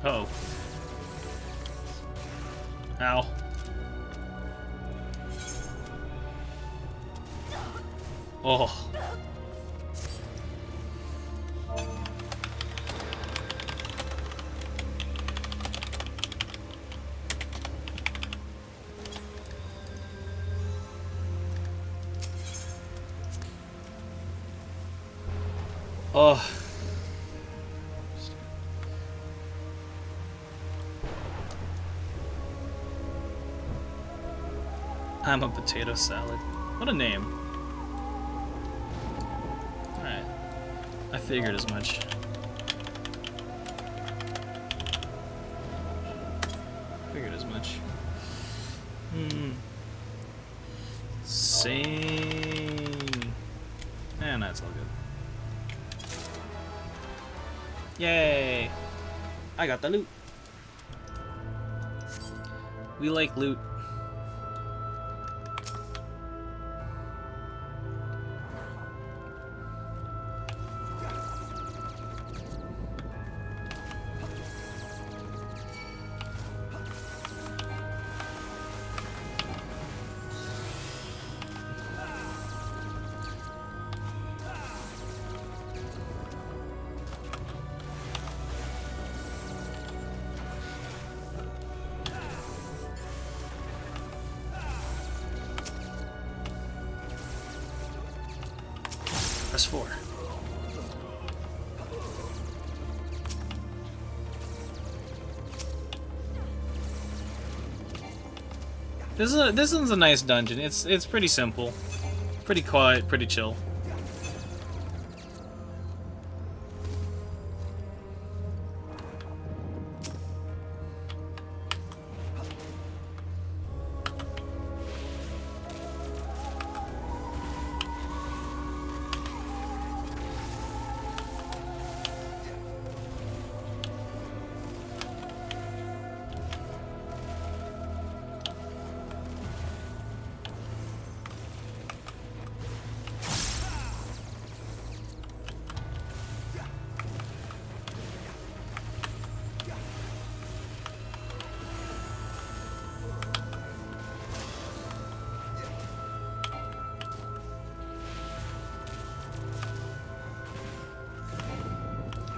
Uh-oh. Ow. Oh. Oh. I'm a potato salad. What a name. Alright. I figured as much. Figured as much. Same. And that's all good. Yay! I got the loot. We like loot. Press 4. This one's a nice dungeon. It's pretty simple, pretty quiet, pretty chill.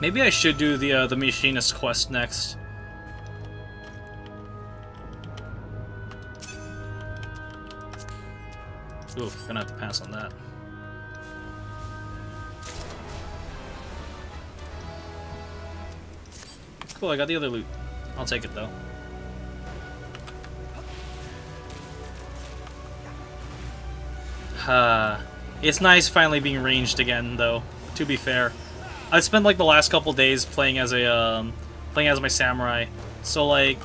Maybe I should do the machinist quest next. Oof, gonna have to pass on that. Cool, I got the other loot. I'll take it though. It's nice finally being ranged again, though. To be fair, I spent like the last couple days playing as my samurai, so like,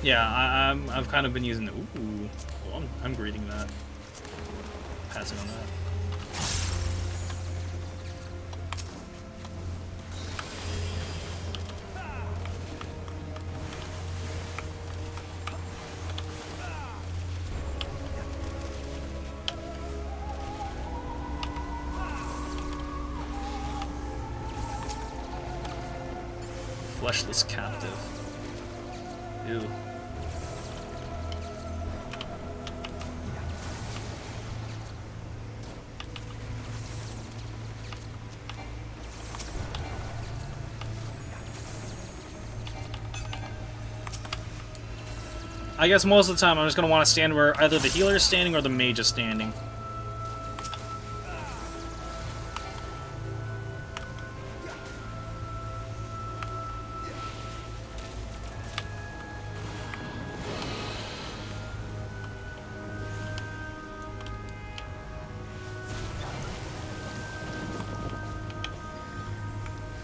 yeah, I've kind of been using. Ooh, well, I'm greeting that. Passing on that. Fleshless captive. Ew. I guess most of the time I'm just gonna want to stand where either the healer is standing or the mage is standing.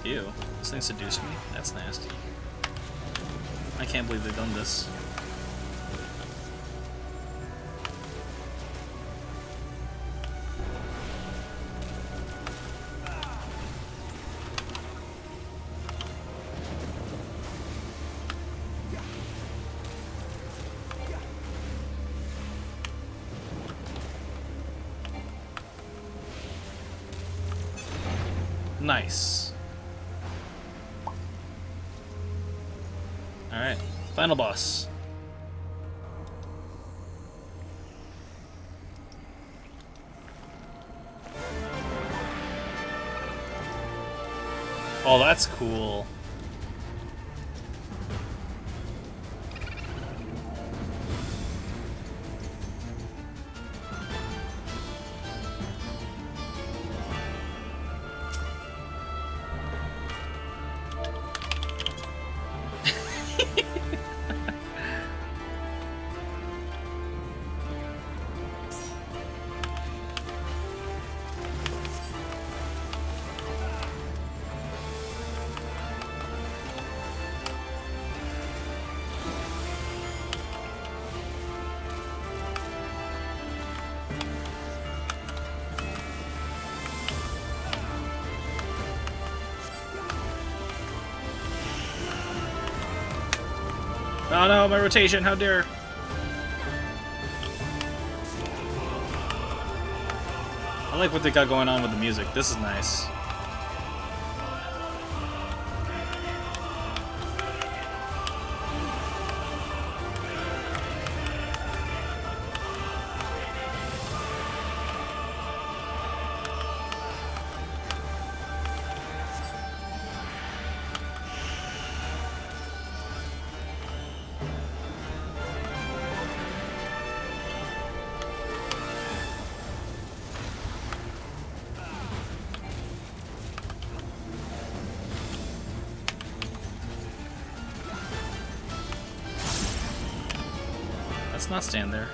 Ew, this thing seduced me? That's nasty. I can't believe they've done this. Nice. Alright, final boss. Oh, that's cool. Oh no, my rotation, how dare. I like what they got going on with the music. This is nice. Let's not stand there.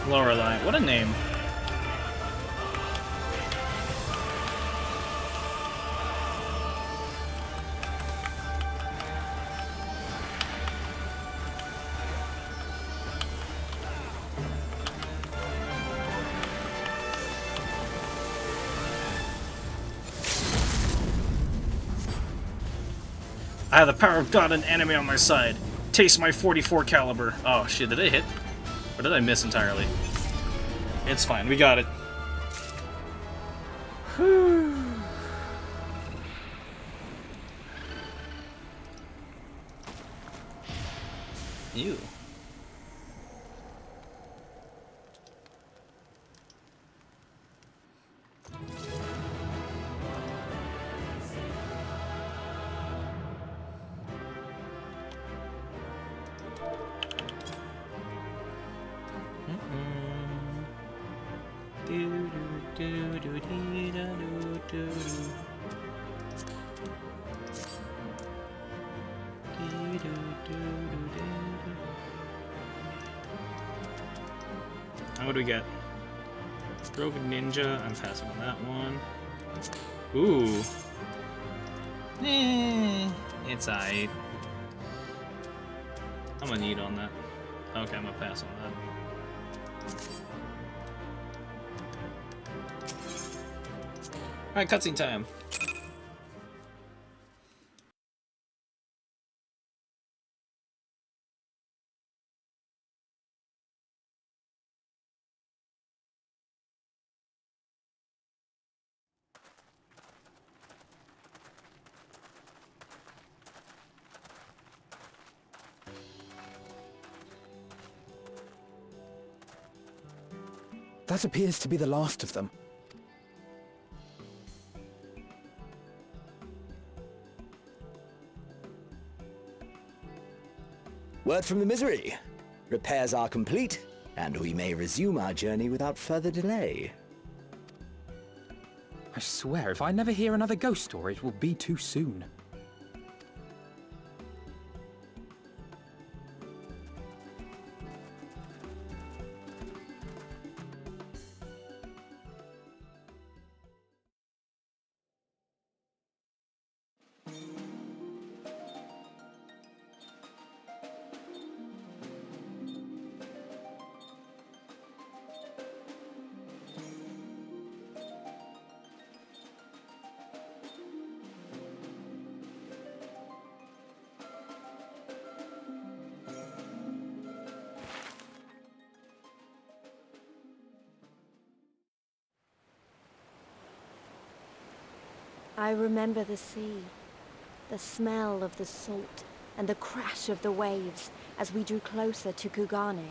Lorelei, what a name. I have the power of God and anime on my side. Taste my 44 caliber. Oh shit, did I hit? Or did I miss entirely? It's fine, we got it. Ew. What do we get? Rogue Ninja. I'm passing on that one. Ooh. It's aight. I'm gonna need on that. Okay, I'm gonna pass on that. Alright, cutscene time. That appears to be the last of them. Word from the Misery. Repairs are complete, and we may resume our journey without further delay. I swear, if I never hear another ghost story, it will be too soon. I remember the sea, the smell of the salt, and the crash of the waves as we drew closer to Kugane.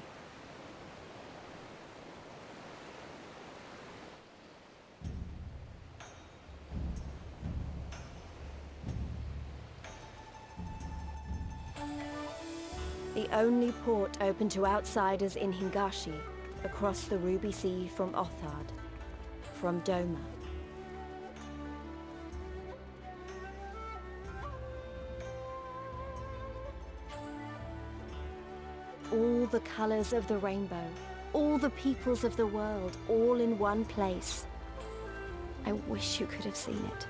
The only port open to outsiders in Hingashi, across the Ruby Sea from Othard, from Doma. All the colors of the rainbow, all the peoples of the world, all in one place. I wish you could have seen it.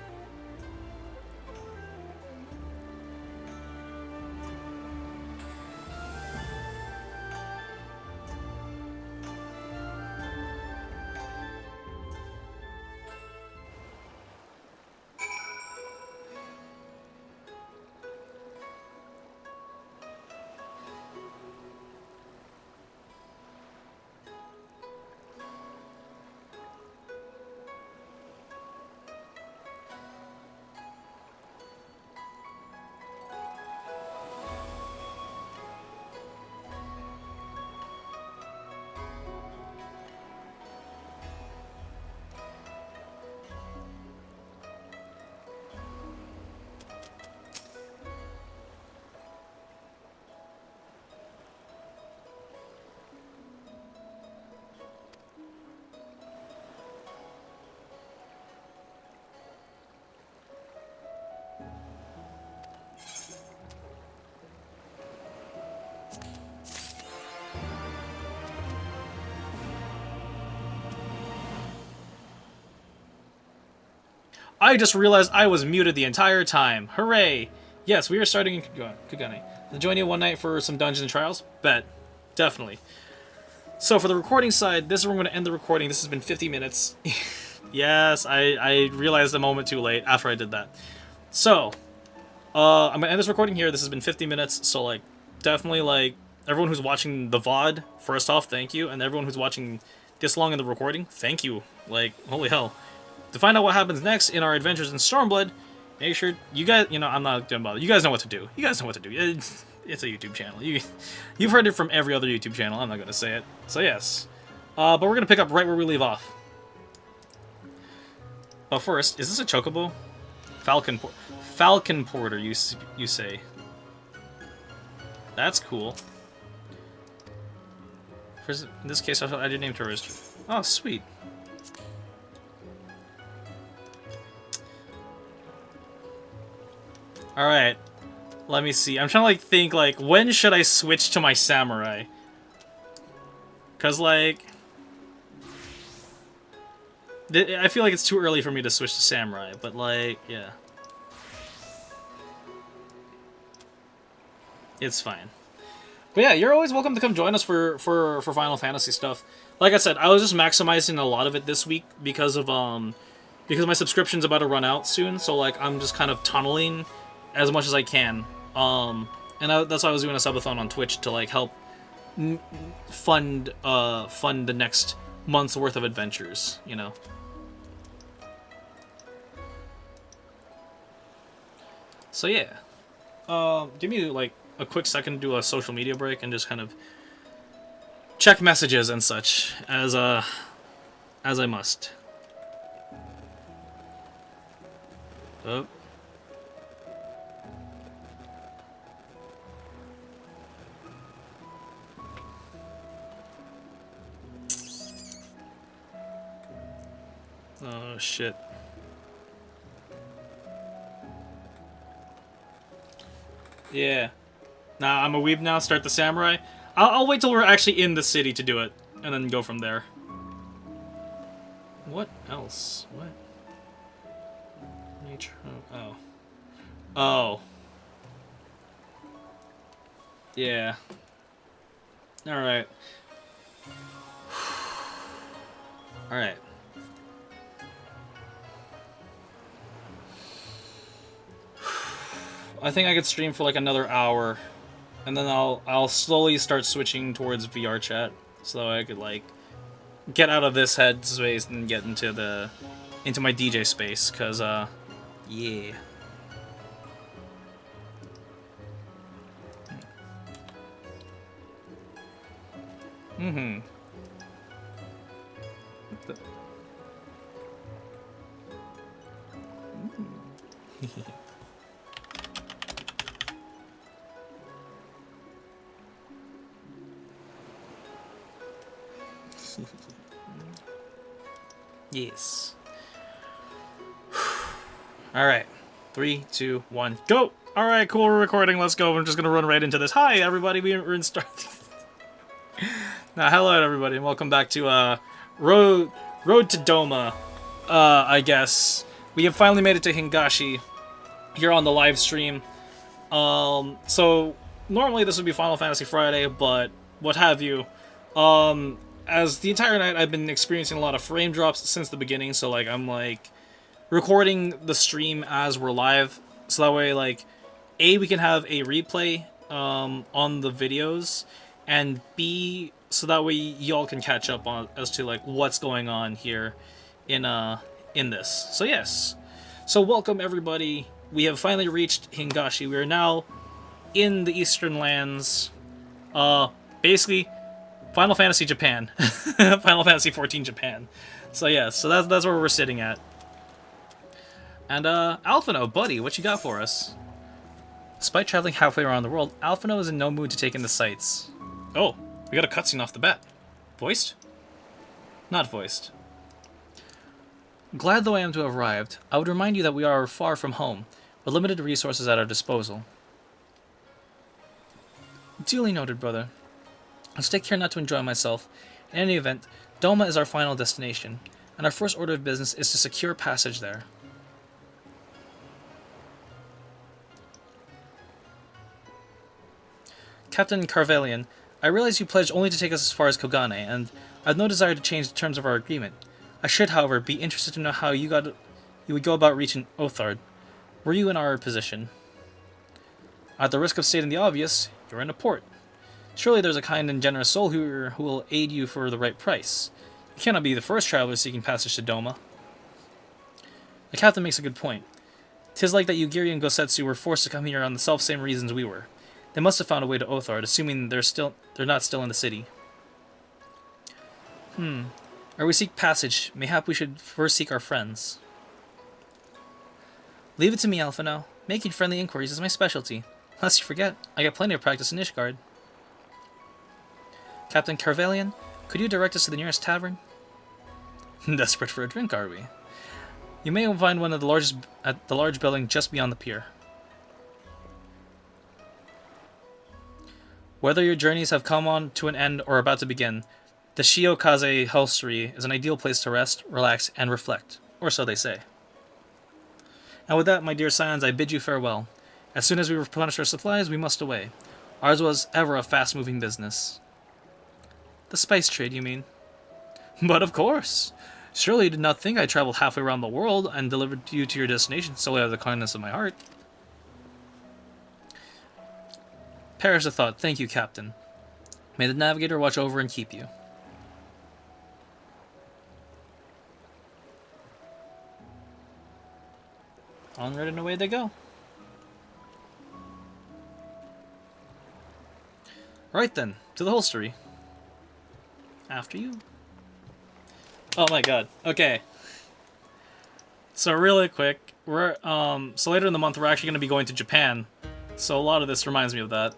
I just realized I was muted the entire time. Hooray! Yes, we are starting in Kugane. Join you one night for some dungeons and trials? Bet. Definitely. So for the recording side, this is where I'm going to end the recording. This has been 50 minutes. Yes, I realized a moment too late after I did that. So, I'm going to end this recording here. This has been 50 minutes, so like, definitely like, everyone who's watching the VOD, first off, thank you. And everyone who's watching this long in the recording, thank you. Like, holy hell. To find out what happens next in our adventures in Stormblood, make sure you guys, I'm not gonna bother. You guys know what to do. You guys know what to do. It's a YouTube channel. You've heard it from every other YouTube channel. I'm not gonna say it. So yes, but we're gonna pick up right where we leave off. But first, is this a chocobo? Falcon Porter, you say? That's cool. In this case, I'll add your name to register. Oh, sweet. Alright, let me see. I'm trying to like think like, when should I switch to my samurai? Cause like, I feel like it's too early for me to switch to samurai, but like, yeah. It's fine. But yeah, you're always welcome to come join us for Final Fantasy stuff. Like I said, I was just maximizing a lot of it this week because of because my subscription's about to run out soon, so like I'm just kind of tunneling as much as I can, and that's why I was doing a subathon on Twitch to like help fund the next month's worth of adventures, you know. So yeah, give me like a quick second to do a social media break and just kind of check messages and such as I must. Oh. Oh, shit. Yeah. Nah, I'm a weeb now. Start the samurai. I'll wait till we're actually in the city to do it, and then go from there. What else? What? Nature. Oh. Oh. Yeah. Alright. Alright. I think I could stream for like another hour, and then I'll slowly start switching towards VR chat, so I could like get out of this head space and get into my DJ space, cause yeah. Mm-hmm. Yes. Alright. 3, 2, 1, go! Alright, cool, we're recording, let's go. I'm just gonna run right into this. Hi, everybody, we're in Star... Now, hello, everybody, and welcome back to, Road to Doma, I guess. We have finally made it to Hingashi here on the live stream. So, normally this would be Final Fantasy Friday, but what have you. As the entire night, I've been experiencing a lot of frame drops since the beginning, so, like, I'm, like, recording the stream as we're live, so that way, like, A, we can have a replay, on the videos, and B, so that way y'all can catch up on as to, like, what's going on here in this. So, yes. So, welcome, everybody. We have finally reached Hingashi. We are now in the Eastern Lands, basically, Final Fantasy Japan. Final Fantasy XIV Japan. So yeah, so that's where we're sitting at. And Alphino, buddy, what you got for us? Despite traveling halfway around the world, Alphino is in no mood to take in the sights. Oh, we got a cutscene off the bat. Voiced? Not voiced. Glad though I am to have arrived, I would remind you that we are far from home, with limited resources at our disposal. Duly noted, brother. I'll take care not to enjoy myself. In any event, Doma is our final destination, and our first order of business is to secure passage there. Captain Carvelian, I realize you pledged only to take us as far as Kogane, and I have no desire to change the terms of our agreement. I should, however, be interested to know how you would go about reaching Othard. Were you in our position? At the risk of stating the obvious, you're in a port. Surely there's a kind and generous soul who will aid you for the right price. You cannot be the first traveler seeking passage to Doma. The captain makes a good point. 'Tis like that Yugiri and Gosetsu were forced to come here on the self-same reasons we were. They must have found a way to Othard, assuming they're not still in the city. Or we seek passage, mayhap we should first seek our friends. Leave it to me, Alphino. Making friendly inquiries is my specialty. Lest you forget, I got plenty of practice in Ishgard. Captain Carvelian, could you direct us to the nearest tavern? Desperate for a drink, are we? You may find one of the largest at the large building just beyond the pier. Whether your journeys have come on to an end or are about to begin, the Shiokaze Hostelry is an ideal place to rest, relax, and reflect, or so they say. And with that, my dear scions, I bid you farewell. As soon as we replenish our supplies, we must away. Ours was ever a fast-moving business. The spice trade, you mean? But of course! Surely you did not think I traveled halfway around the world and delivered you to your destination solely out of the kindness of my heart. Perish the thought. Thank you, Captain. May the Navigator watch over and keep you. Onward and away they go. Right then, to the hostelry. After you. Oh my god. Okay. So really quick, we're so later in the month we're actually going to be going to Japan. So a lot of this reminds me of that.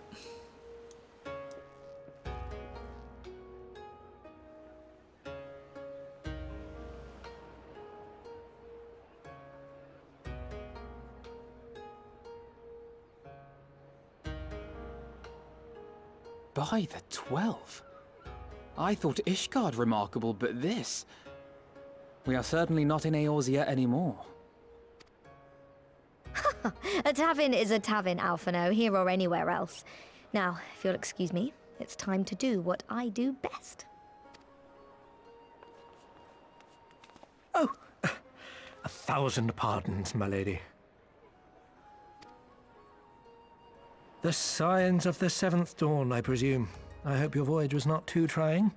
By the 12. I thought Ishgard remarkable, but this... We are certainly not in Eorzea anymore. A tavern is a tavern, Alphino, here or anywhere else. Now, if you'll excuse me, it's time to do what I do best. Oh, 1,000 pardons, my lady. The signs of the 7th dawn, I presume. I hope your voyage was not too trying.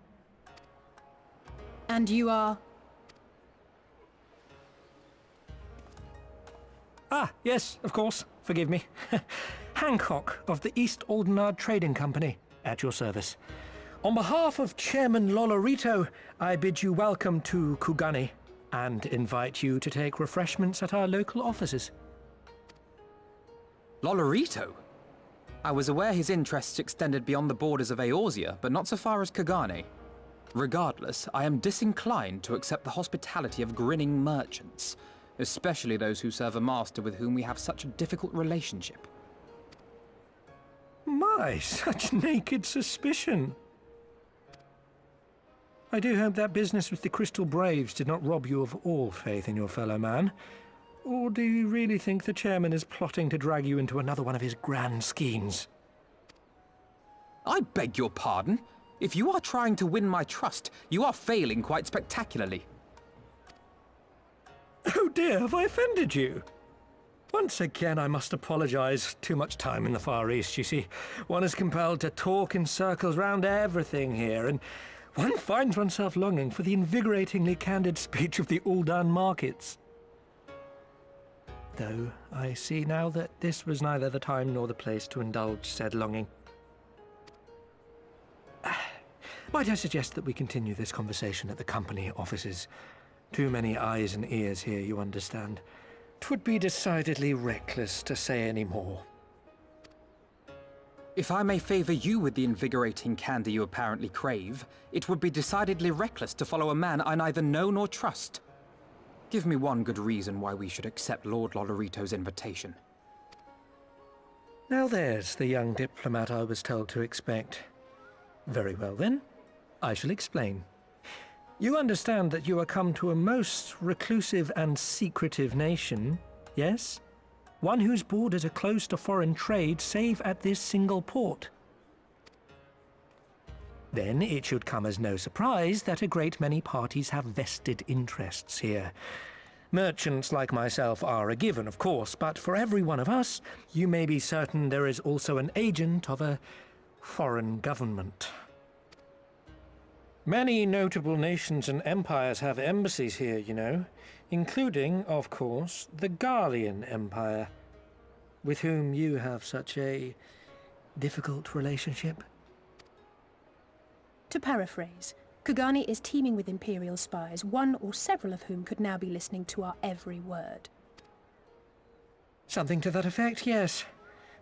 And you are? Ah, yes, of course. Forgive me. Hancock of the East Aldenard Trading Company, at your service. On behalf of Chairman Lolorito, I bid you welcome to Kugani and invite you to take refreshments at our local offices. Lolorito? I was aware his interests extended beyond the borders of Eorzea, but not so far as Kugane. Regardless, I am disinclined to accept the hospitality of grinning merchants, especially those who serve a master with whom we have such a difficult relationship. My, such naked suspicion. I do hope that business with the Crystal Braves did not rob you of all faith in your fellow man. Or do you really think the chairman is plotting to drag you into another one of his grand schemes? I beg your pardon. If you are trying to win my trust, you are failing quite spectacularly. Oh dear, have I offended you? Once again, I must apologize. Too much time in the Far East, you see. One is compelled to talk in circles round everything here, and one finds oneself longing for the invigoratingly candid speech of the Uldan markets. Though I see now that this was neither the time nor the place to indulge said longing. Might I suggest that we continue this conversation at the company offices? Too many eyes and ears here, you understand. 'Twould be decidedly reckless to say any more. If I may favor you with the invigorating candy you apparently crave, it would be decidedly reckless to follow a man I neither know nor trust. Give me one good reason why we should accept Lord Lolorito's invitation. Now there's the young diplomat I was told to expect. Very well then, I shall explain. You understand that you are come to a most reclusive and secretive nation, yes? One whose borders are closed to foreign trade save at this single port. Then it should come as no surprise that a great many parties have vested interests here. Merchants like myself are a given, of course, but for every one of us, you may be certain there is also an agent of a foreign government. Many notable nations and empires have embassies here, you know, including, of course, the Garlean Empire, with whom you have such a difficult relationship. To paraphrase, Kugani is teeming with Imperial spies, one or several of whom could now be listening to our every word. Something to that effect, yes.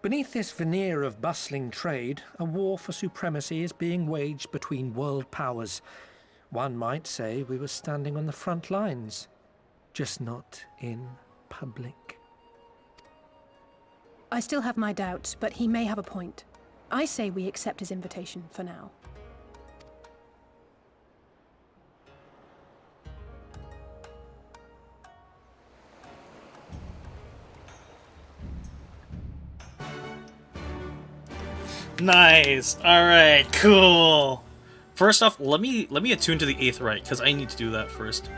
Beneath this veneer of bustling trade, a war for supremacy is being waged between world powers. One might say we were standing on the front lines, just not in public. I still have my doubts, but he may have a point. I say we accept his invitation for now. Nice. All right. Cool. First off, let me attune to the 8th rite because I need to do that first.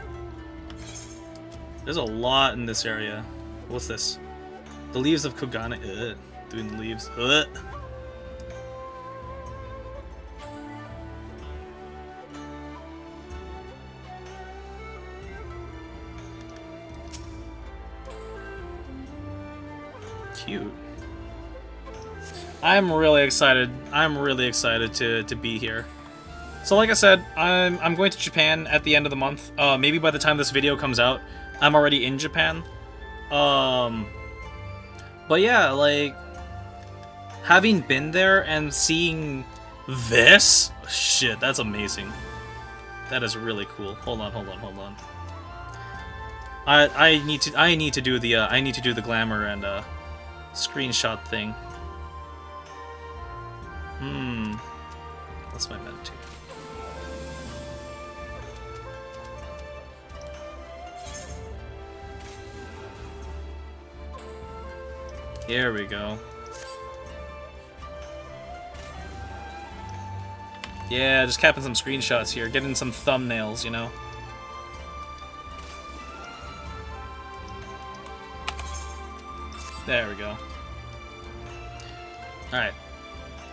There's a lot in this area. What's this? The leaves of Kugana. Doing the leaves. Cute. I'm really excited. I'm really excited to be here. So like I said, I'm going to Japan at the end of the month. Maybe by the time this video comes out, I'm already in Japan. But yeah, like having been there and seeing this, shit, that's amazing. That is really cool. Hold on. I need to do the glamour and screenshot thing. That's my meditate. Here we go. Yeah, just capping some screenshots here, getting some thumbnails, you know. There we go. Alright.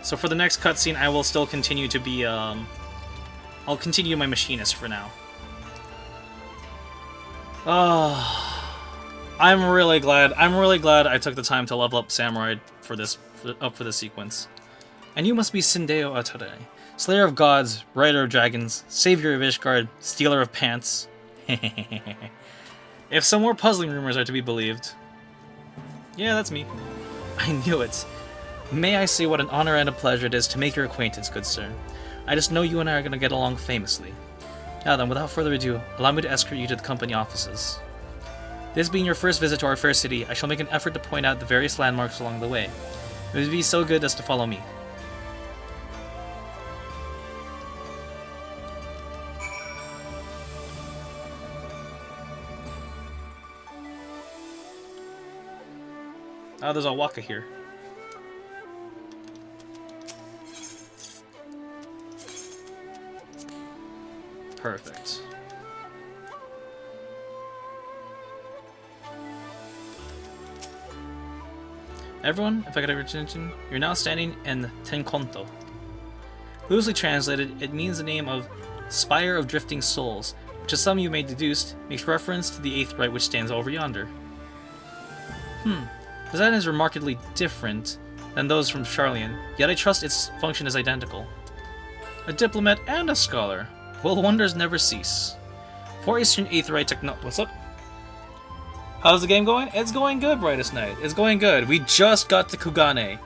So for the next cutscene, I will still continue to be, I'll continue my machinist for now. I'm really glad I took the time to level up Samurai for this sequence. And you must be Sindeo Atare, Slayer of Gods, Rider of Dragons, Savior of Ishgard, Stealer of Pants. If some more puzzling rumors are to be believed. Yeah, that's me. I knew it. May I say what an honor and a pleasure it is to make your acquaintance, good sir. I just know you and I are going to get along famously. Now then, without further ado, allow me to escort you to the company offices. This being your first visit to our fair city, I shall make an effort to point out the various landmarks along the way. It would be so good as to follow me. Oh, there's a Waka here. Perfect. Everyone, if I could have your attention, you're now standing in Tenkonto. Loosely translated, it means the name of Spire of Drifting Souls, which as some of you may deduce, makes reference to the 8th Rite which stands over yonder. Design is remarkably different than those from Charlian, yet I trust its function is identical. A diplomat and a scholar. Will wonders never cease. For Eastern 8th Rite What's up? How's the game going? It's going good, Brightest Night. It's going good. We just got to Kugane.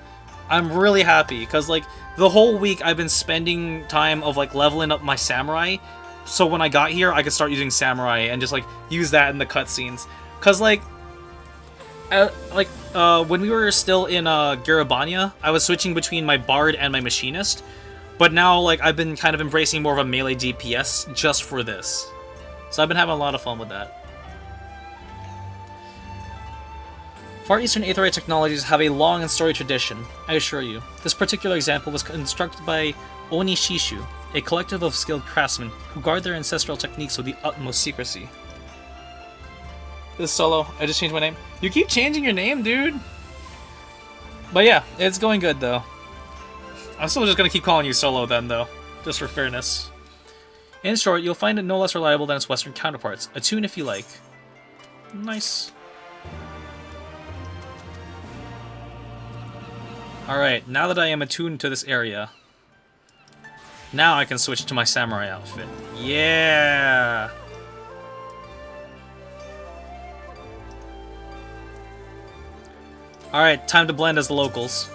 I'm really happy, because, like, the whole week I've been spending time of, like, leveling up my samurai, so when I got here, I could start using samurai and just, like, use that in the cutscenes. Because, like, when we were still in Garabania, I was switching between my bard and my machinist, but now, like, I've been kind of embracing more of a melee DPS just for this. So I've been having a lot of fun with that. Far Eastern 8th Rite technologies have a long and storied tradition, I assure you. This particular example was constructed by Oni Shishu, a collective of skilled craftsmen who guard their ancestral techniques with the utmost secrecy. This is Solo. I just changed my name. You keep changing your name, dude! But yeah, it's going good, though. I'm still just gonna keep calling you Solo then, though, just for fairness. In short, you'll find it no less reliable than its Western counterparts. Attune if you like. Nice. Alright, now that I am attuned to this area, now I can switch to my samurai outfit. Yeah! Alright, time to blend as the locals.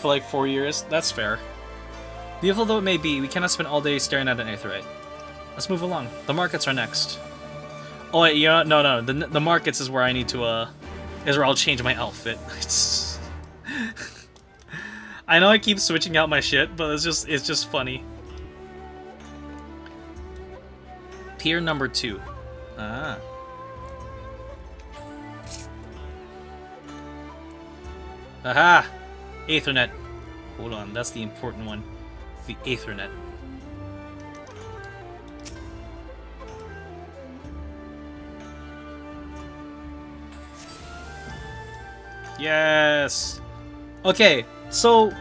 For like 4 years? That's fair. Beautiful though it may be, we cannot spend all day staring at an 8th Rite. Let's move along. The markets are next. Oh wait, you know, no. The markets is where I need to, is where I'll change my outfit. I know I keep switching out my shit, but it's just funny. Pier number 2. Ah. Aha! Aethernet. Hold on, that's the important one. The Aethernet. Yes! Okay, so,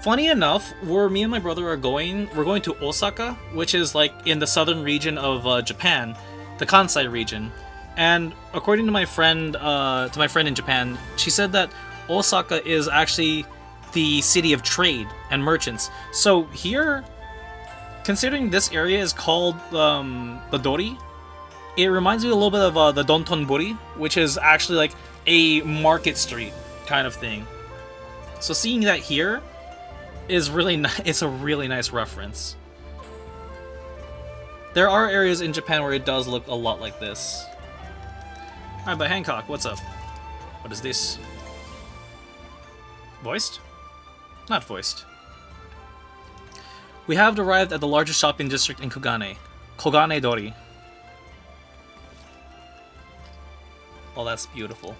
funny enough, where me and my brother are going, we're going to Osaka, which is like in the southern region of Japan, the Kansai region. And according to my friend in Japan, she said that Osaka is actually the city of trade and merchants. So here, considering this area is called the Dori, it reminds me a little bit of the Dontonbori, which is actually like a market street kind of thing. So seeing that here is really it's a really nice reference. There are areas in Japan where it does look a lot like this. Alright, but Hancock, what's up? What is this? Voiced? Not voiced. We have arrived at the largest shopping district in Kogane, Kogane Dori. Oh, that's beautiful.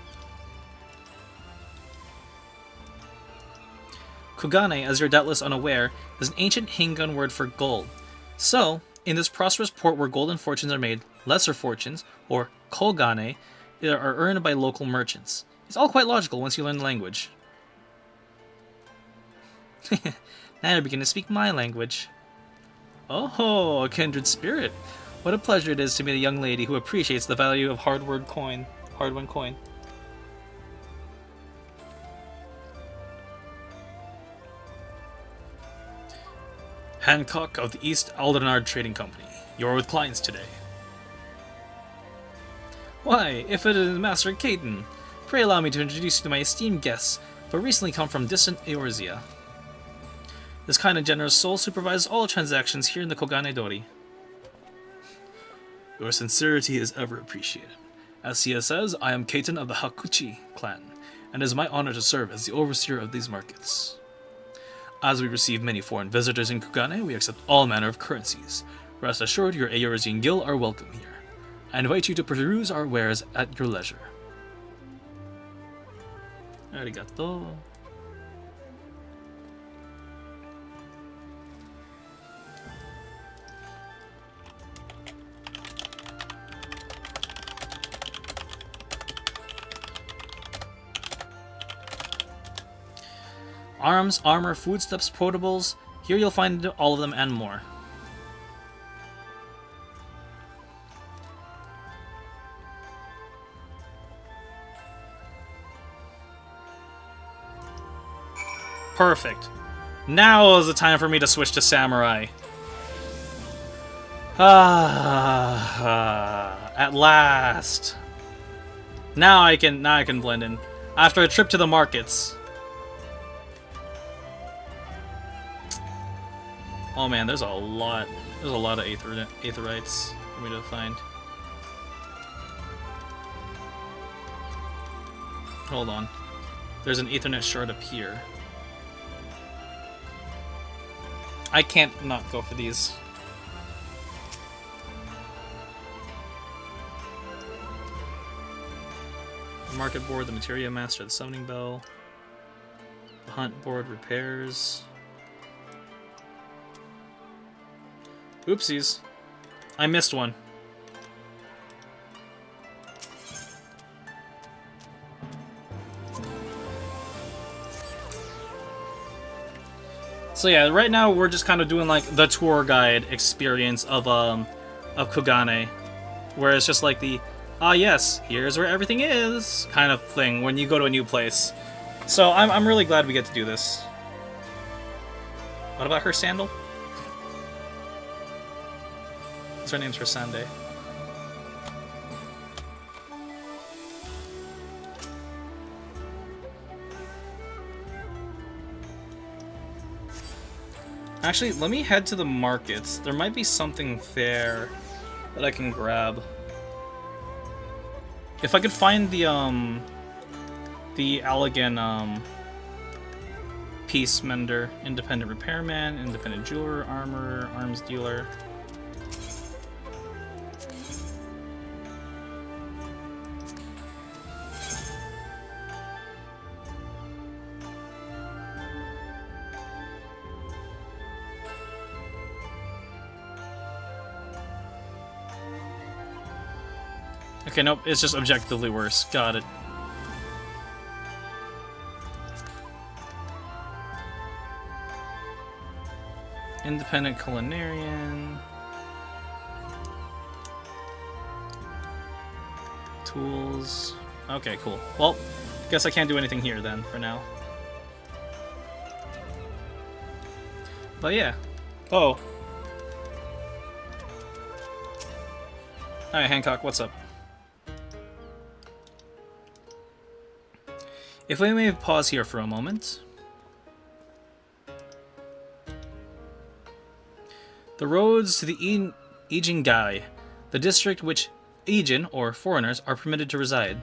Kogane, as you're doubtless unaware, is an ancient Hingun word for gold. So, in this prosperous port where golden fortunes are made, lesser fortunes, or kogane, are earned by local merchants. It's all quite logical once you learn the language. Now you're beginning to speak my language. Oh, a kindred spirit. What a pleasure it is to meet a young lady who appreciates the value of hard-won coin. Hancock of the East Aldenard Trading Company. You're with clients today. Why, if it is Master Caden, pray allow me to introduce you to my esteemed guests, but recently come from distant Eorzea. This kind and generous soul supervises all transactions here in the Kogane Dori. Your sincerity is ever appreciated. As Sia says, I am Caden of the Hakuchi clan, and it is my honor to serve as the overseer of these markets. As we receive many foreign visitors in Kogane, we accept all manner of currencies. Rest assured, your Eorzean guild are welcome here. I invite you to peruse our wares at your leisure. Arigato. Arms, armor, foodstuffs, potables. Here you'll find all of them and more. Perfect. Now is the time for me to switch to samurai. At last. Now I can blend in. After a trip to the markets. Oh man, there's a lot of aetherites for me to find. Hold on. There's an Ethernet shard up here. I can't not go for these. The market board, the materia master, the summoning bell, the hunt board, repairs. Oopsies. I missed one. So yeah, right now we're just kind of doing like the tour guide experience of Kogane, where it's just like the yes, here's where everything is kind of thing when you go to a new place. So I'm really glad we get to do this. What about her sandal? What's her name's her Sunday? Actually, let me head to the markets. There might be something there that I can grab. If I could find the Allegan piece mender, independent repairman, independent jeweler, armor, arms dealer. Okay, nope, it's just objectively worse. Got it. Independent culinarian. Tools. Okay, cool. Well, guess I can't do anything here then, for now. But yeah. Oh. Alright, Hancock, what's up? If we may pause here for a moment. The roads to the Ijingai, the district which Ijin, or foreigners, are permitted to reside.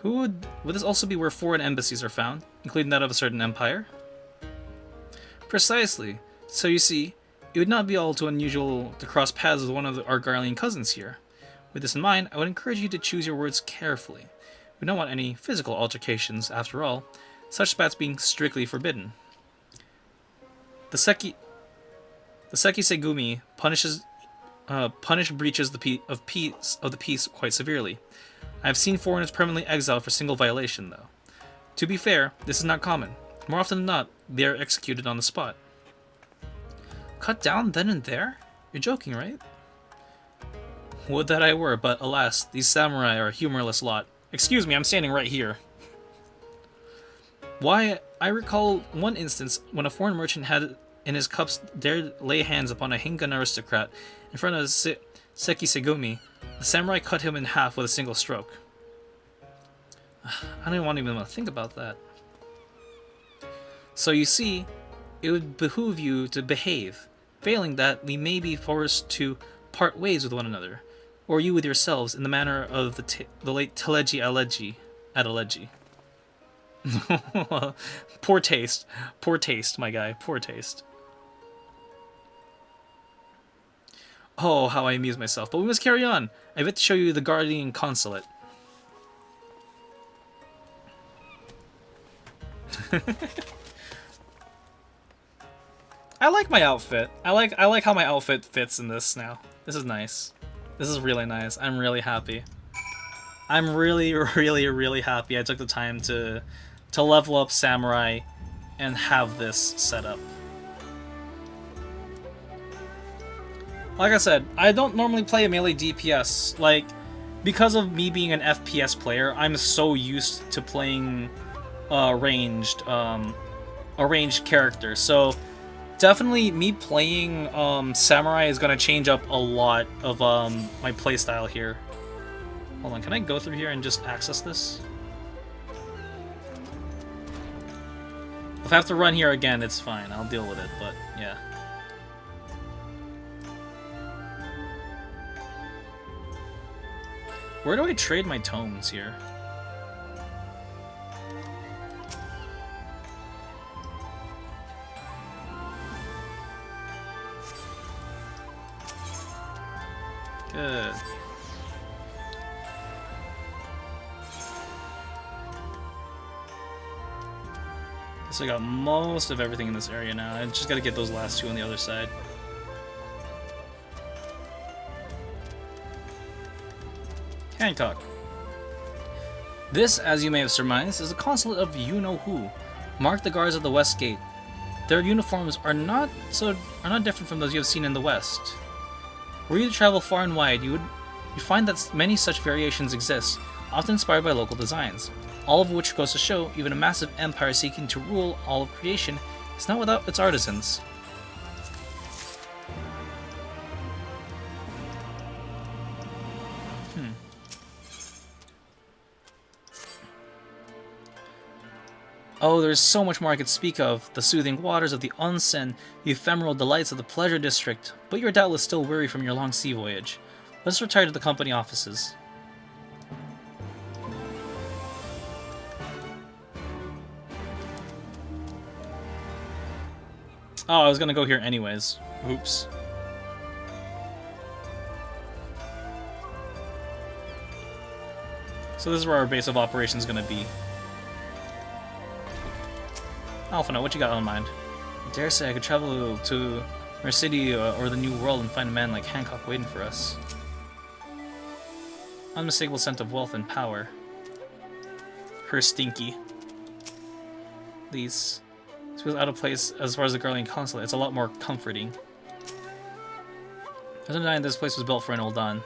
Would this also be where foreign embassies are found, including that of a certain empire? Precisely. So you see, it would not be all too unusual to cross paths with one of our Garlean cousins here. With this in mind, I would encourage you to choose your words carefully. We don't want any physical altercations, after all, such spats being strictly forbidden. The Seki Segumi punish breaches of the peace quite severely. I have seen foreigners permanently exiled for single violation, though. To be fair, this is not common. More often than not, they are executed on the spot. Cut down then and there? You're joking, right? Would that I were, but alas, these samurai are a humorless lot. Excuse me, I'm standing right here. Why, I recall one instance when a foreign merchant had in his cups dared lay hands upon a Hingan aristocrat in front of Seki Segumi. The samurai cut him in half with a single stroke. I don't even want to think about that. So you see, it would behoove you to behave. Failing that, we may be forced to part ways with one another, or you with yourselves, in the manner of the late Teleji Adeleji. Poor taste, my guy, poor taste. Oh, how I amuse myself, but we must carry on. I've yet to show you the Guardian Consulate. I like my outfit. I like how my outfit fits in this now. This is nice. This is really nice. I'm really happy. I'm really, really, really happy I took the time to level up Samurai and have this set up. Like I said, I don't normally play a melee DPS. Like, because of me being an FPS player, I'm so used to playing a ranged character. So definitely me playing Samurai is gonna change up a lot of my playstyle here. Hold on, can I go through here and just access this? If I have to run here again, it's fine. I'll deal with it, but yeah. Where do I trade my tomes here? Good. So I got most of everything in this area now. I just gotta get those last two on the other side. Hancock. This, as you may have surmised, is the consulate of you-know-who. Mark the guards at the west gate. Their uniforms are not different from those you have seen in the west. Were you to travel far and wide, you'd find that many such variations exist, often inspired by local designs. All of which goes to show, even a massive empire seeking to rule all of creation is not without its artisans. Oh, there's so much more I could speak of. The soothing waters of the onsen, the ephemeral delights of the pleasure district, but you're doubtless still weary from your long sea voyage. Let's retire to the company offices. Oh, I was gonna go here anyways. Oops. So this is where our base of operations is gonna be. Alphino, what you got on mind? I dare say I could travel to Mercedia or the New World and find a man like Hancock waiting for us. Unmistakable scent of wealth and power. Her stinky. These. This feels out of place as far as the Guardian Consulate. It's a lot more comforting. There's no denying this place was built for an Uldan.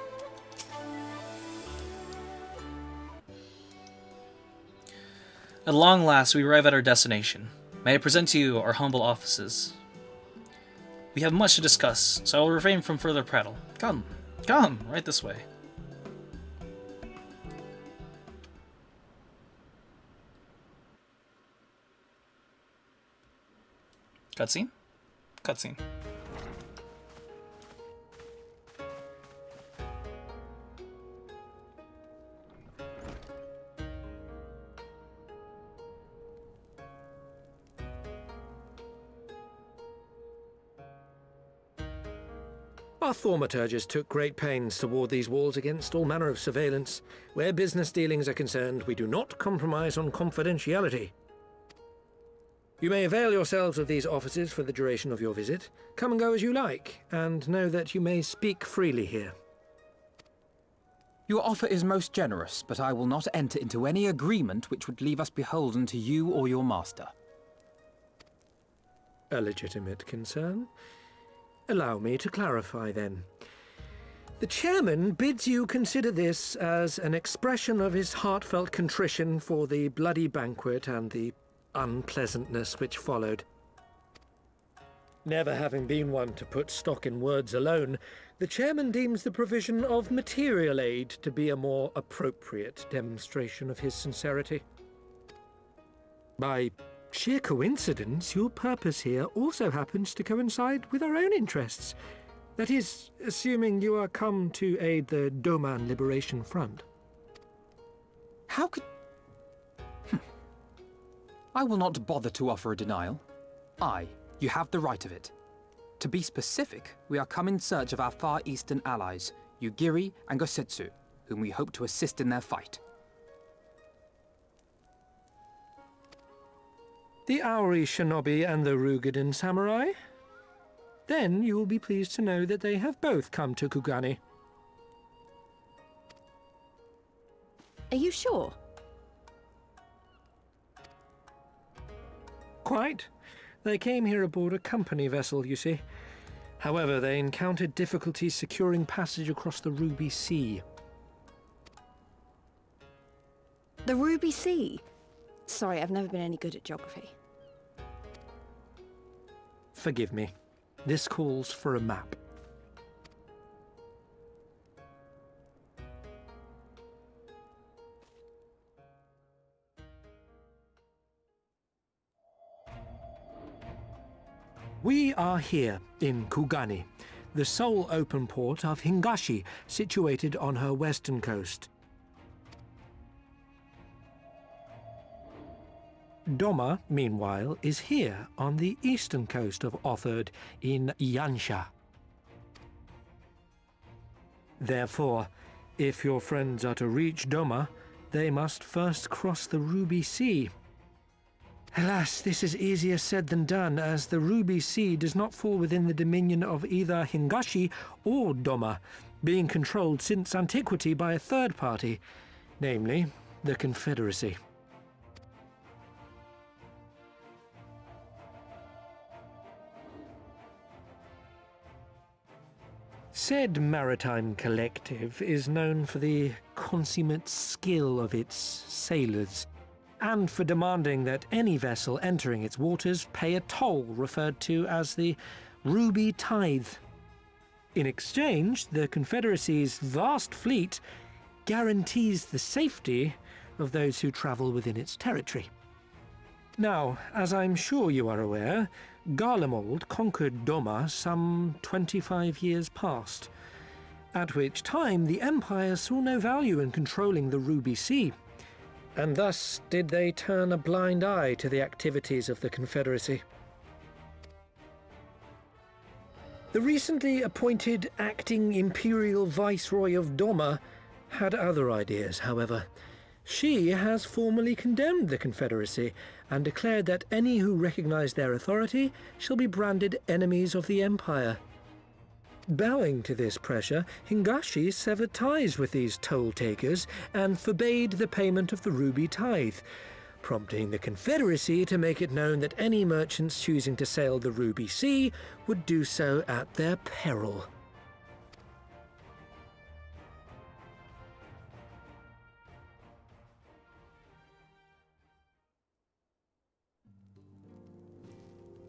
At long last, we arrive at our destination. May I present to you our humble offices. We have much to discuss, so I will refrain from further prattle. Come, right this way. Cutscene? Cutscene. Our thaumaturges took great pains to ward these walls against all manner of surveillance. Where business dealings are concerned, we do not compromise on confidentiality. You may avail yourselves of these offices for the duration of your visit. Come and go as you like, and know that you may speak freely here. Your offer is most generous, but I will not enter into any agreement which would leave us beholden to you or your master. A legitimate concern. Allow me to clarify, then. The chairman bids you consider this as an expression of his heartfelt contrition for the bloody banquet and the unpleasantness which followed. Never having been one to put stock in words alone, the chairman deems the provision of material aid to be a more appropriate demonstration of his sincerity. By sheer coincidence, your purpose here also happens to coincide with our own interests. That is, assuming you are come to aid the Doman Liberation Front. How could... I will not bother to offer a denial. You have the right of it. To be specific, we are come in search of our Far Eastern allies, Yugiri and Gosetsu, whom we hope to assist in their fight. The Auri Shinobi and the Rugadan Samurai? Then you will be pleased to know that they have both come to Kugani. Are you sure? Quite. They came here aboard a company vessel, you see. However, they encountered difficulties securing passage across the Ruby Sea. The Ruby Sea? Sorry, I've never been any good at geography. Forgive me. This calls for a map. We are here in Kugani, the sole open port of Hingashi, situated on her western coast. Doma, meanwhile, is here on the eastern coast of Otherd in Yansha. Therefore, if your friends are to reach Doma, they must first cross the Ruby Sea. Alas, this is easier said than done, as the Ruby Sea does not fall within the dominion of either Hingashi or Doma, being controlled since antiquity by a third party, namely the Confederacy. Said maritime collective is known for the consummate skill of its sailors, and for demanding that any vessel entering its waters pay a toll referred to as the Ruby Tithe. In exchange, the Confederacy's vast fleet guarantees the safety of those who travel within its territory. Now, as I'm sure you are aware, Garlemald conquered Doma some 25 years past, at which time the Empire saw no value in controlling the Ruby Sea, and thus did they turn a blind eye to the activities of the Confederacy. The recently appointed acting Imperial Viceroy of Doma had other ideas, however. She has formally condemned the Confederacy and declared that any who recognize their authority shall be branded enemies of the Empire. Bowing to this pressure, Hingashi severed ties with these toll-takers and forbade the payment of the Ruby Tithe, prompting the Confederacy to make it known that any merchants choosing to sail the Ruby Sea would do so at their peril.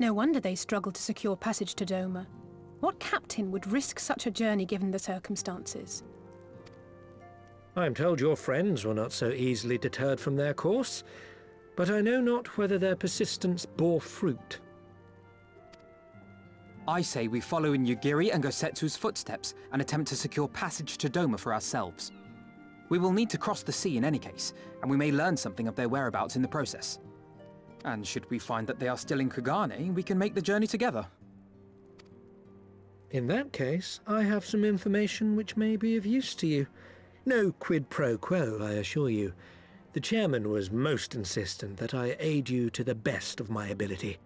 No wonder they struggled to secure passage to Doma. What captain would risk such a journey given the circumstances? I am told your friends were not so easily deterred from their course, but I know not whether their persistence bore fruit. I say we follow in Yugiri and Gosetsu's footsteps and attempt to secure passage to Doma for ourselves. We will need to cross the sea in any case, and we may learn something of their whereabouts in the process. And should we find that they are still in Kugane, we can make the journey together. In that case, I have some information which may be of use to you. No quid pro quo, I assure you. The chairman was most insistent that I aid you to the best of my ability.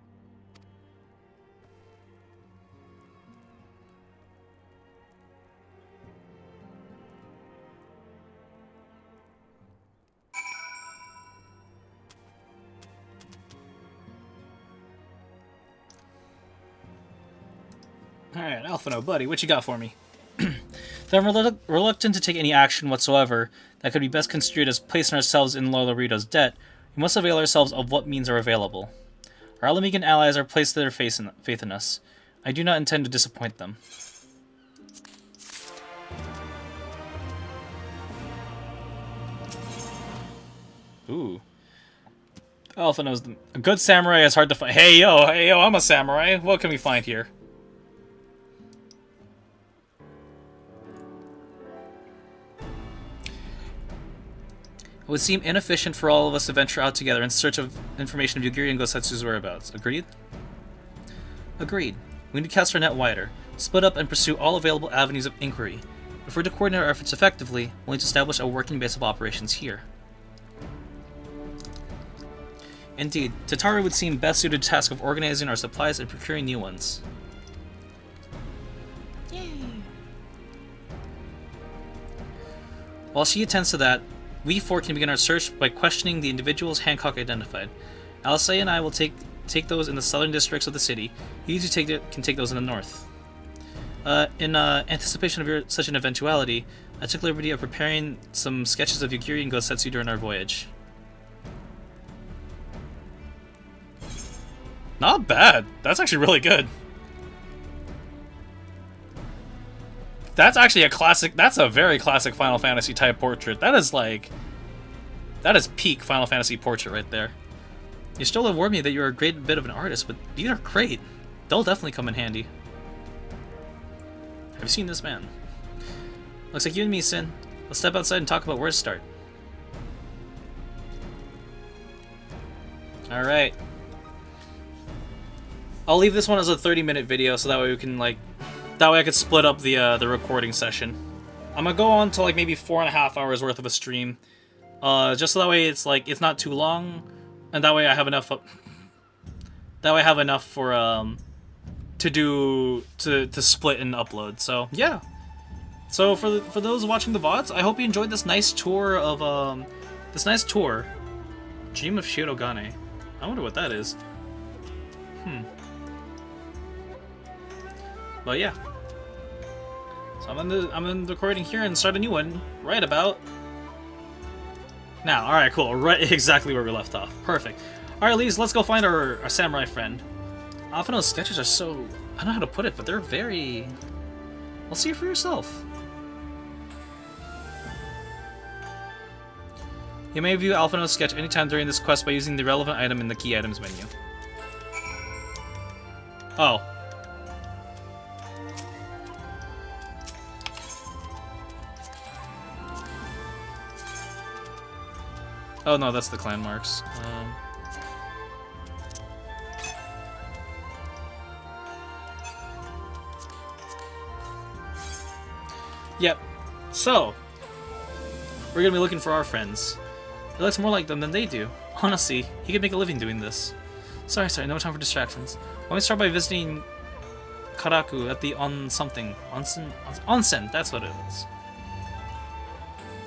Alright, Alphino, buddy, what you got for me? Then we're reluctant to take any action whatsoever that could be best construed as placing ourselves in Lolorito's debt. We must avail ourselves of what means are available. Our Alamigan allies are placed their faith in us. I do not intend to disappoint them. Ooh. Alphino's a good samurai is hard to find. Hey yo, I'm a samurai. What can we find here? It would seem inefficient for all of us to venture out together in search of information of Yugiri and Gosetsu's whereabouts. Agreed? Agreed. We need to cast our net wider, split up and pursue all available avenues of inquiry. If we're to coordinate our efforts effectively, we'll need to establish a working base of operations here. Indeed, Tataru would seem best suited to the task of organizing our supplies and procuring new ones. Yay! While she attends to that, we four can begin our search by questioning the individuals Hancock identified. Alisei and I will take those in the southern districts of the city. You two can take those in the north. In anticipation of such an eventuality, I took the liberty of preparing some sketches of Yugiri and Gosetsu during our voyage. Not bad. That's actually really good. That's actually a classic. That's a very classic Final Fantasy type portrait. That is peak Final Fantasy portrait right there. You still informed me that you're a great bit of an artist, but these are great. They'll definitely come in handy. Have you seen this man? Looks like you and me, Sin. Let's step outside and talk about where to start. Alright. I'll leave this one as a 30-minute video so that way we can, like... That way I could split up the recording session. I'm gonna go on to, like, maybe 4.5 hours worth of a stream. Just so that way it's, like, it's not too long. And that way I have enough... That way I have enough for, to split and upload. So, yeah. So, for those watching the VODs, I hope you enjoyed this nice tour of, Dream of Shirogane. I wonder what that is. But yeah. So I'm in the recording here and start a new one right about now. Alright, cool. Right exactly where we left off. Perfect. Alright, Lees, let's go find our samurai friend. Alphino's sketches are so... I don't know how to put it, but they're very... Well, see it for yourself. You may view Alphino's sketch anytime during this quest by using the relevant item in the key items menu. Oh. Oh no, that's the clan marks. Yep. So, we're gonna be looking for our friends. It looks more like them than they do. Honestly, he could make a living doing this. Sorry, no time for distractions. Why don't we start by visiting Karaku at the onsen, that's what it is.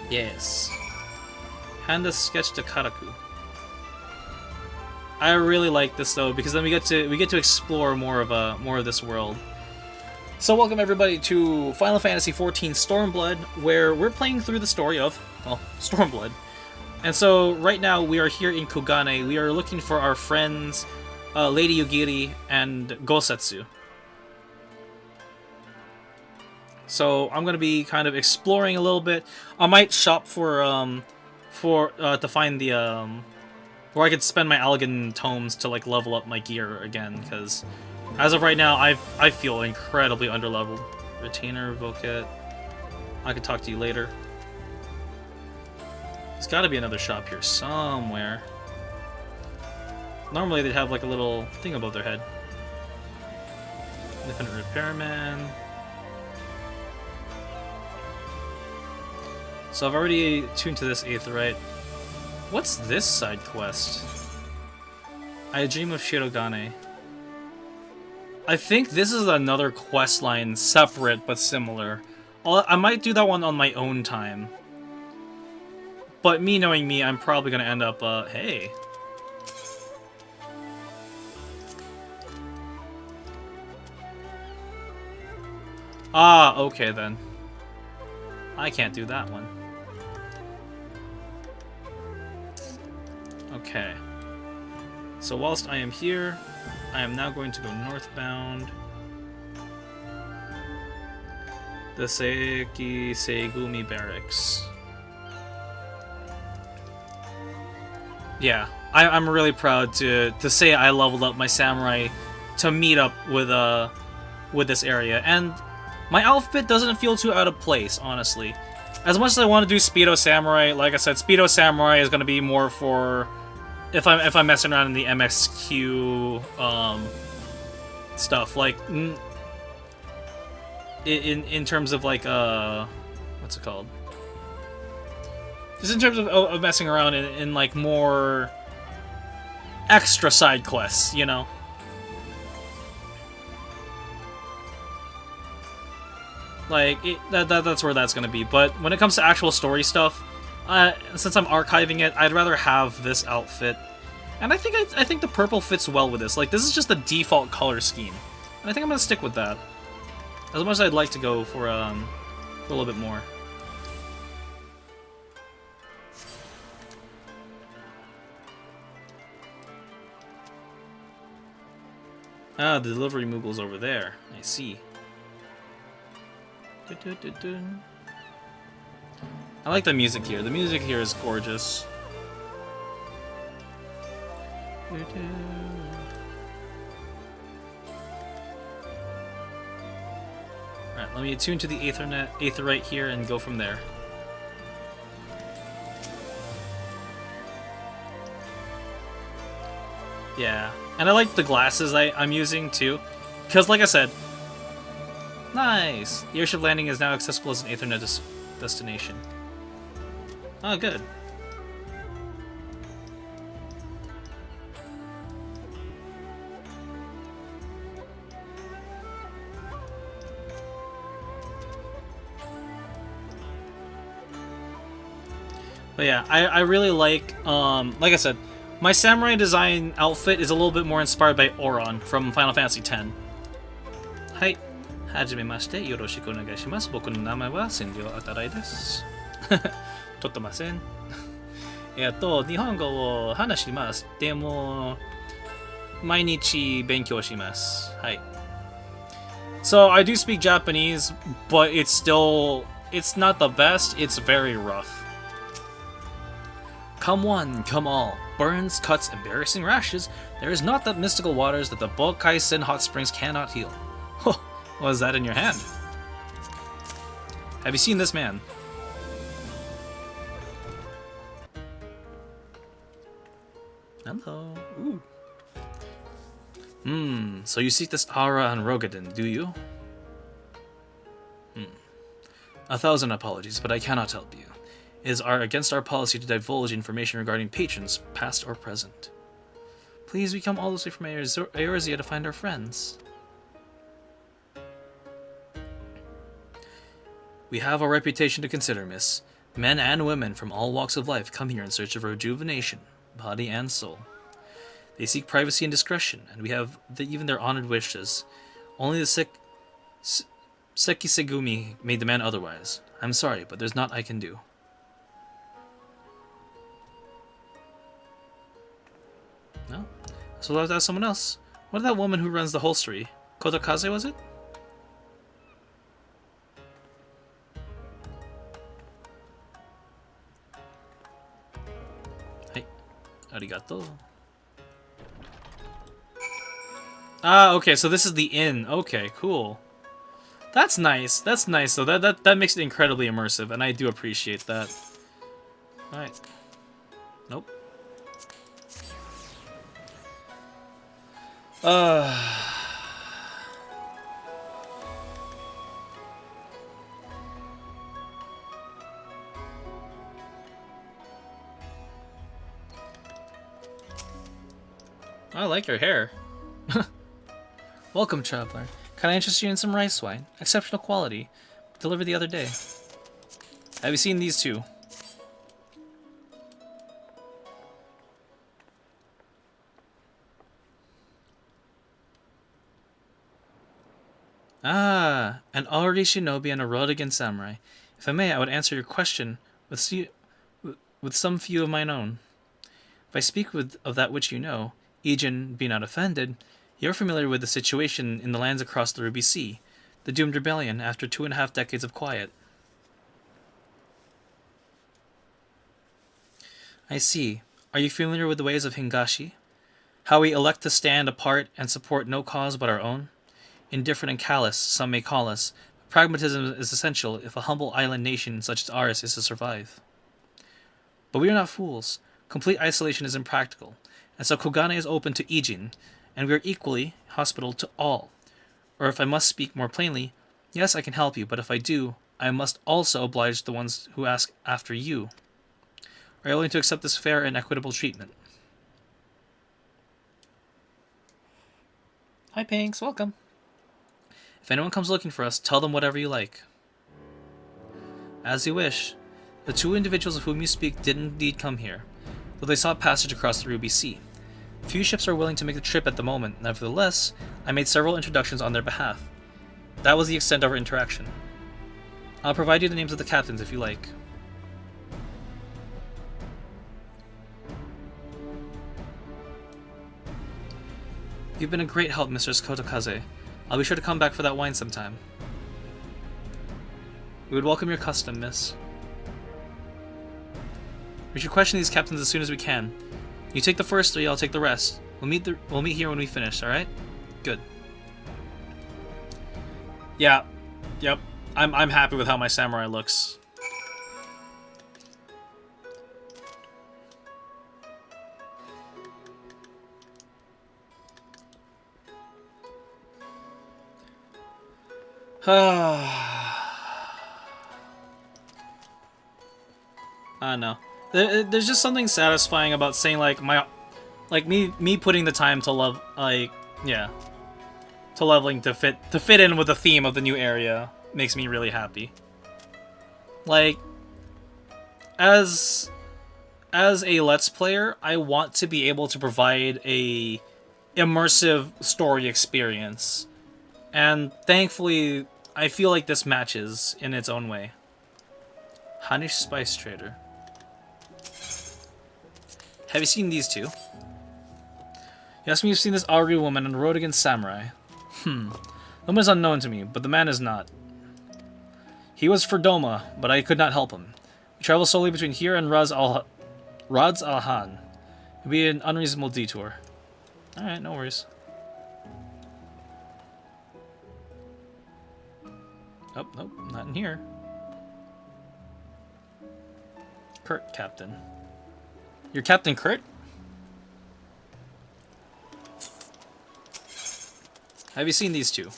Yes. Hand this sketch to Karaku. I really like this though because then we get to explore more of this world. So welcome everybody to Final Fantasy XIV Stormblood, where we're playing through the story of, well, Stormblood. And so right now we are here in Kugane. We are looking for our friends Lady Yugiri and Gosetsu. So I'm gonna be kind of exploring a little bit. I might shop to find the where I could spend my Algan tomes to like level up my gear again, because as of right now I feel incredibly underleveled. Retainer, Voket. I could talk to you later. There's got to be another shop here somewhere. Normally they'd have like a little thing above their head. Independent repairman. So I've already tuned to this Aetheryte. What's this side quest? I Dream of Shirogane. I think this is another quest line, separate but similar. I might do that one on my own time. But me knowing me, I'm probably gonna end up, hey. Ah, okay then. I can't do that one. Okay. So whilst I am here, I am now going to go northbound. The Seiki Seigumi Barracks. Yeah, I'm really proud to say I leveled up my samurai to meet up with this area, and my outfit doesn't feel too out of place, honestly. As much as I want to do Speedo Samurai, like I said, Speedo Samurai is going to be more for if I'm messing around in the MSQ stuff, like in terms of like what's it called? Just in terms of messing around in like more extra side quests, you know. Like that's where that's gonna be. But when it comes to actual story stuff, since I'm archiving it, I'd rather have this outfit, and I think the purple fits well with this. Like this is just the default color scheme, and I think I'm gonna stick with that. As much as I'd like to go for a little bit more. Ah, the delivery Moogle's over there. I see. I like the music here. The music here is gorgeous. Alright, let me attune to the Aetheryte here and go from there. Yeah, and I like the glasses I'm using too, because like I said, nice! The airship landing is now accessible as an Aethernet destination. Oh, good. But yeah, I really like I said, my samurai design outfit is a little bit more inspired by Auron from Final Fantasy X. Hai. Hajimemashite, yoroshiku onegaishimasu. Boku no namae wa Senryo Atarai desu. Tottemasen. 日本語を話します。でも、毎日勉強します。はい。So, I do speak Japanese, but it's not the best, it's very rough. Come one, come all. Burns, cuts, embarrassing rashes. There is not that mystical waters that the Bokai-sen hot springs cannot heal. What is that in your hand? Have you seen this man? Hello. Ooh. So you seek this aura on Rogadin, do you? 1,000 apologies, but I cannot help you. It is against our policy to divulge information regarding patrons, past or present. Please, we come all the way from Eorzea to find our friends. We have our reputation to consider, miss. Men and women from all walks of life come here in search of rejuvenation, body and soul. They seek privacy and discretion, and we have even their honored wishes. Only the Seki Segumi may demand otherwise. I'm sorry, but there's naught I can do. No? So we'll have to ask someone else. What about that woman who runs the holstery? Kotokaze, was it? Hey, arigato. Ah, okay, so this is the inn. Okay, cool. That's nice. That's nice, though. That makes it incredibly immersive, and I do appreciate that. Alright. Nope. I like your hair. Welcome, traveler. Can I interest you in some rice wine? Exceptional quality. Delivered the other day. Have you seen these two? Ah, an already shinobi and a Rodigan samurai. If I may, I would answer your question with some few of mine own. If I speak of that which you know, Ijin, be not offended, you're familiar with the situation in the lands across the Ruby Sea, the doomed rebellion after 2.5 decades of quiet. I see. Are you familiar with the ways of Hingashi? How we elect to stand apart and support no cause but our own? Indifferent and callous, some may call us. Pragmatism is essential if a humble island nation such as ours is to survive. But we are not fools. Complete isolation is impractical, and so Kogane is open to Ijin, and we are equally hospitable to all. Or if I must speak more plainly, yes, I can help you, but if I do, I must also oblige the ones who ask after you. Are you willing to accept this fair and equitable treatment? Hi, Pinks. Welcome. If anyone comes looking for us, tell them whatever you like. As you wish. The two individuals of whom you speak did indeed come here, though they sought passage across the Ruby Sea. Few ships are willing to make the trip at the moment. Nevertheless, I made several introductions on their behalf. That was the extent of our interaction. I'll provide you the names of the captains if you like. You've been a great help, Mistress Kotokaze. I'll be sure to come back for that wine sometime. We would welcome your custom, miss. We should question these captains as soon as we can. You take the first three, I'll take the rest. We'll meet here when we finish, alright? Good. Yeah. Yep. I'm happy with how my samurai looks. I know. There's just something satisfying about saying me putting the time to love, to leveling to fit in with the theme of the new area makes me really happy. Like, as a Let's Player, I want to be able to provide a immersive story experience, and thankfully, I feel like this matches in its own way. Hanish Spice Trader. Have you seen these two? You ask me if you've seen this Aru woman and a Rodigan samurai. The woman is unknown to me, but the man is not. He was for Doma, but I could not help him. We travel solely between here and Raz Al-Han. It would be an unreasonable detour. Alright, no worries. Oh, nope, not in here. Kurt, Captain. You're Captain Kurt? Have you seen these two?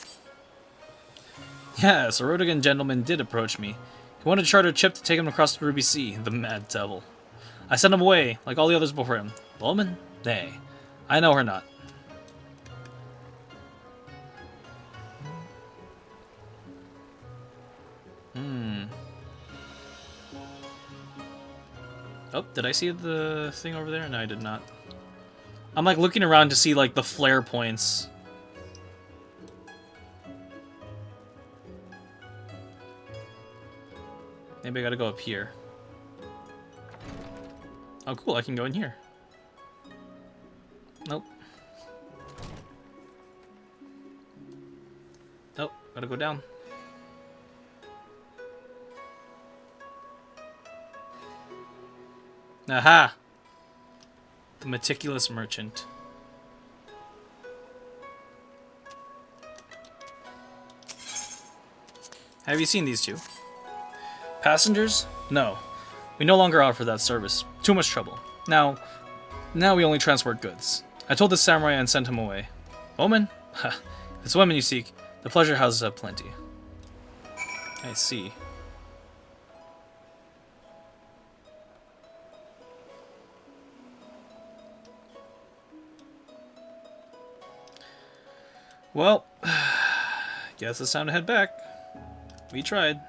Yes, a Rodigan gentleman did approach me. He wanted to charter a ship to take him across the Ruby Sea, the mad devil. I sent him away, like all the others before him. The woman? Nay. I know her not. Oh, did I see the thing over there? No, I did not. I'm like looking around to see like the flare points. Maybe I gotta go up here. Oh, cool, I can go in here. Nope. Nope, gotta go down. Aha! The meticulous merchant. Have you seen these two? Passengers? No. We no longer offer that service. Too much trouble. Now we only transport goods. I told the samurai and sent him away. Woman? Ha! If it's women you seek, the pleasure houses have plenty. I see. Well, guess it's time to head back. We tried.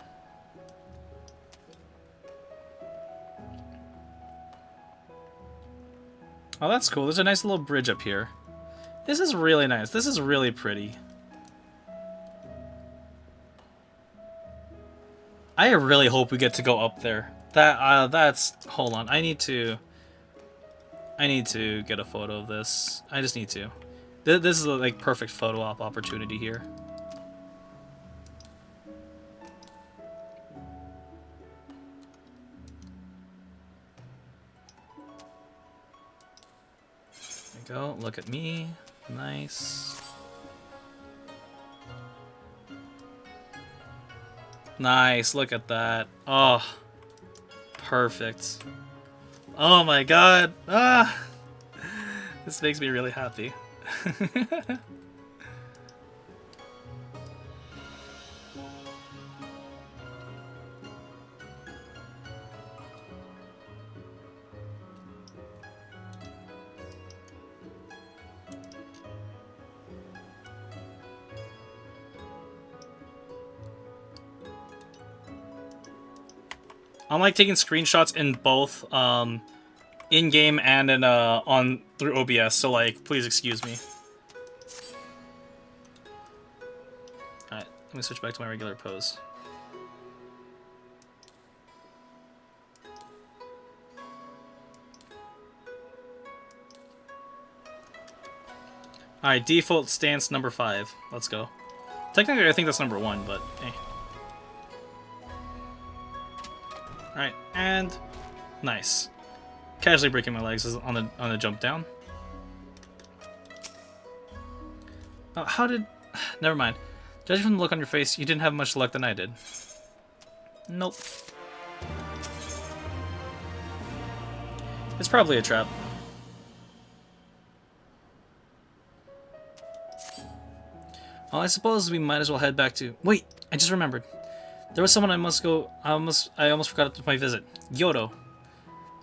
Oh, that's cool. There's a nice little bridge up here. This is really nice. This is really pretty. I really hope we get to go up there. That's... Hold on. I need to get a photo of this. I just need to. This is a like perfect photo op opportunity here. There you go. Look at me. Nice. Nice. Look at that. Oh. Perfect. Oh my god. Ah. This makes me really happy. I'm like taking screenshots in both in-game and in on through OBS, so like please excuse me. Alright, let me switch back to my regular pose. Alright, default stance number 5. Let's go. Technically I think that's number 1, but eh. Alright, and nice. Casually breaking my legs on the jump down. Oh, how did... Never mind. Judging from the look on your face, you didn't have much luck than I did. Nope. It's probably a trap. Well, I suppose we might as well head back to... Wait! I just remembered. There was someone I almost forgot to my visit. Yodo.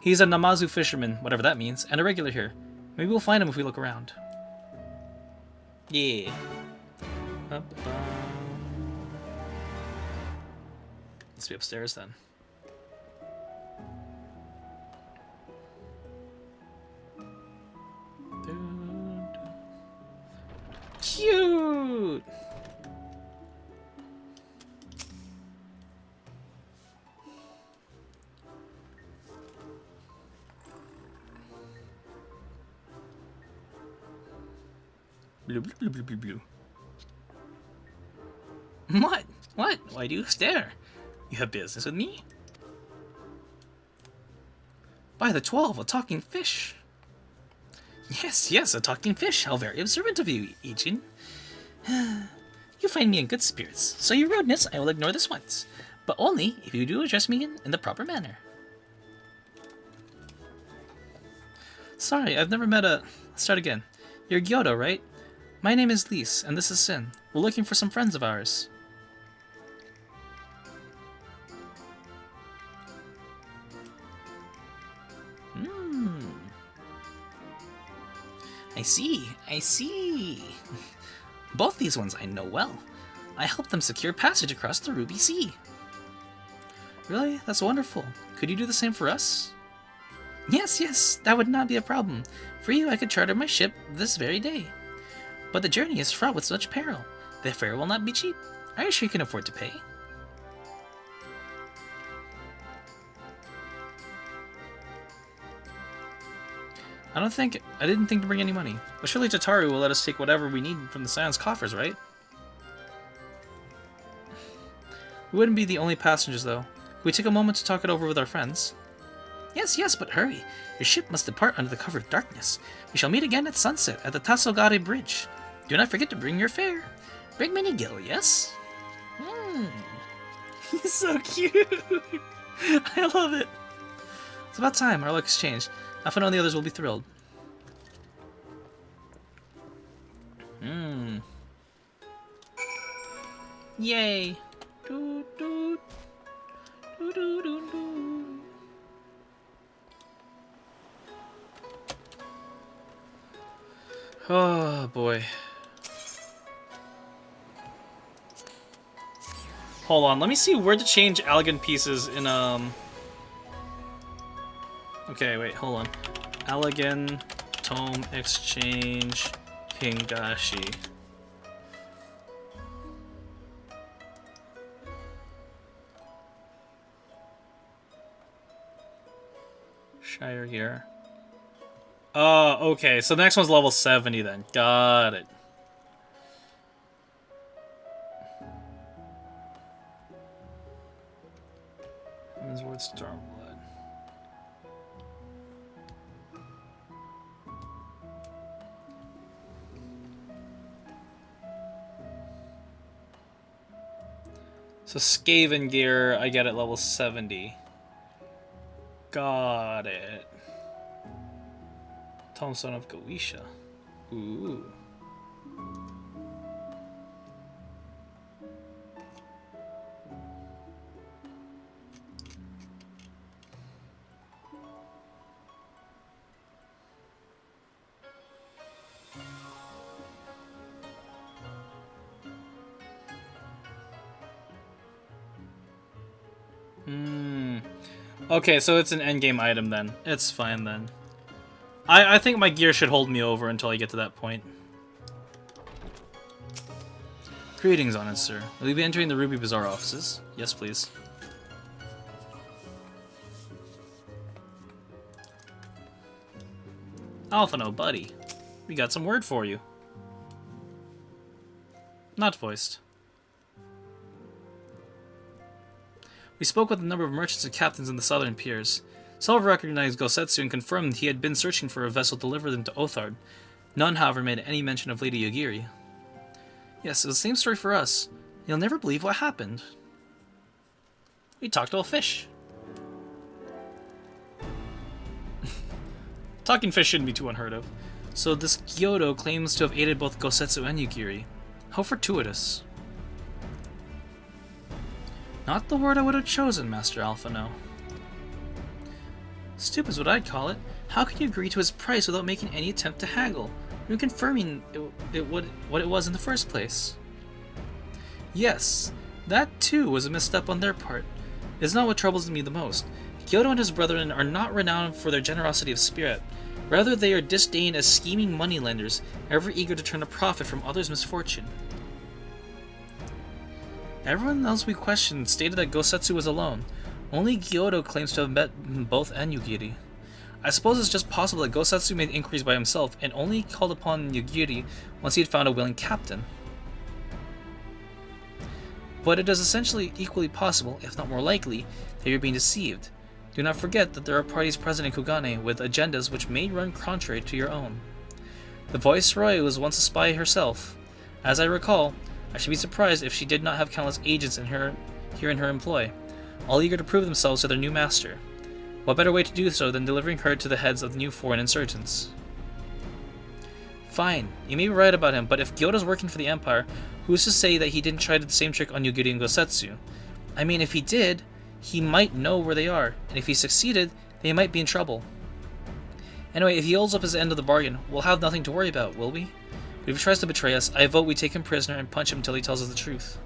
He's a Namazu fisherman, whatever that means, and a regular here. Maybe we'll find him if we look around. Yeah. Let's be upstairs then. Cute! Blue, blue, blue, blue, blue, blue. What? What? Why do you stare? You have business with me? By the 12, a talking fish. Yes, yes, a talking fish. How very observant of you, Ijin. You find me in good spirits, so your rudeness I will ignore this once, but only if you do address me in the proper manner. Sorry, I've never met a... Let's start again. You're Gyoto, right? My name is Lise, and this is Sin. We're looking for some friends of ours. I see, I see. Both these ones I know well. I helped them secure passage across the Ruby Sea. Really? That's wonderful. Could you do the same for us? Yes, yes, that would not be a problem. For you, I could charter my ship this very day. But the journey is fraught with such peril. The fare will not be cheap. Are you sure you can afford to pay? I didn't think to bring any money. But surely Tataru will let us take whatever we need from the Scion's coffers, right? We wouldn't be the only passengers, though. Could we take a moment to talk it over with our friends? Yes, yes, but hurry. Your ship must depart under the cover of darkness. We shall meet again at sunset at the Tasogare Bridge. Do not forget to bring your fare. Bring Mini Gil, yes? He's so cute. I love it. It's about time our luck exchanged. Afano and the others will be thrilled. Yay. Doo, doo. Doo, doo, doo, doo. Oh boy. Hold on, let me see where to change elegant pieces in Okay, wait, hold on. Elegant Tome Exchange Hingashi. Shire Gear. Oh, okay, so the next one's level 70 then. Got it. Heaven's Word Stormblood. So Skaven gear I get at level 70. Got it. Tombstone of Goetia. Ooh. Okay, so it's an endgame item then. It's fine then. I think my gear should hold me over until I get to that point. Greetings, honest sir. Will you be entering the Ruby Bazaar offices? Yes, please. Alphino, buddy. We got some word for you. Not voiced. We spoke with a number of merchants and captains in the southern piers. Some have recognized Gosetsu and confirmed he had been searching for a vessel to deliver them to Othard. None, however, made any mention of Lady Yagiri. Yes, it was the same story for us. You'll never believe what happened. We talked to a fish. Talking fish shouldn't be too unheard of. So this Kyoto claims to have aided both Gosetsu and Yagiri. How fortuitous. Not the word I would have chosen, Master Alphino. Stupid's what I'd call it. How could you agree to his price without making any attempt to haggle, or confirming what it was in the first place? Yes, that too was a misstep on their part. It's not what troubles me the most. Kyoto and his brethren are not renowned for their generosity of spirit. Rather, they are disdained as scheming moneylenders, ever eager to turn a profit from others' misfortune. Everyone else we questioned stated that Gosetsu was alone. Only Kyoto claims to have met both and Yugiri. I suppose it's just possible that Gosetsu made inquiries by himself and only called upon Yugiri once he had found a willing captain. But it is essentially equally possible, if not more likely, that you're being deceived. Do not forget that there are parties present in Kugane with agendas which may run contrary to your own. The Viceroy was once a spy herself. As I recall, I should be surprised if she did not have countless agents in her employ, all eager to prove themselves to their new master. What better way to do so than delivering her to the heads of the new foreign insurgents? Fine, you may be right about him, but if Kyoto's working for the Empire, who's to say that he didn't try the same trick on Yugiri and Gosetsu? I mean, if he did, he might know where they are, and if he succeeded, they might be in trouble. Anyway, if he holds up his end of the bargain, we'll have nothing to worry about, will we? But if he tries to betray us, I vote we take him prisoner and punch him until he tells us the truth.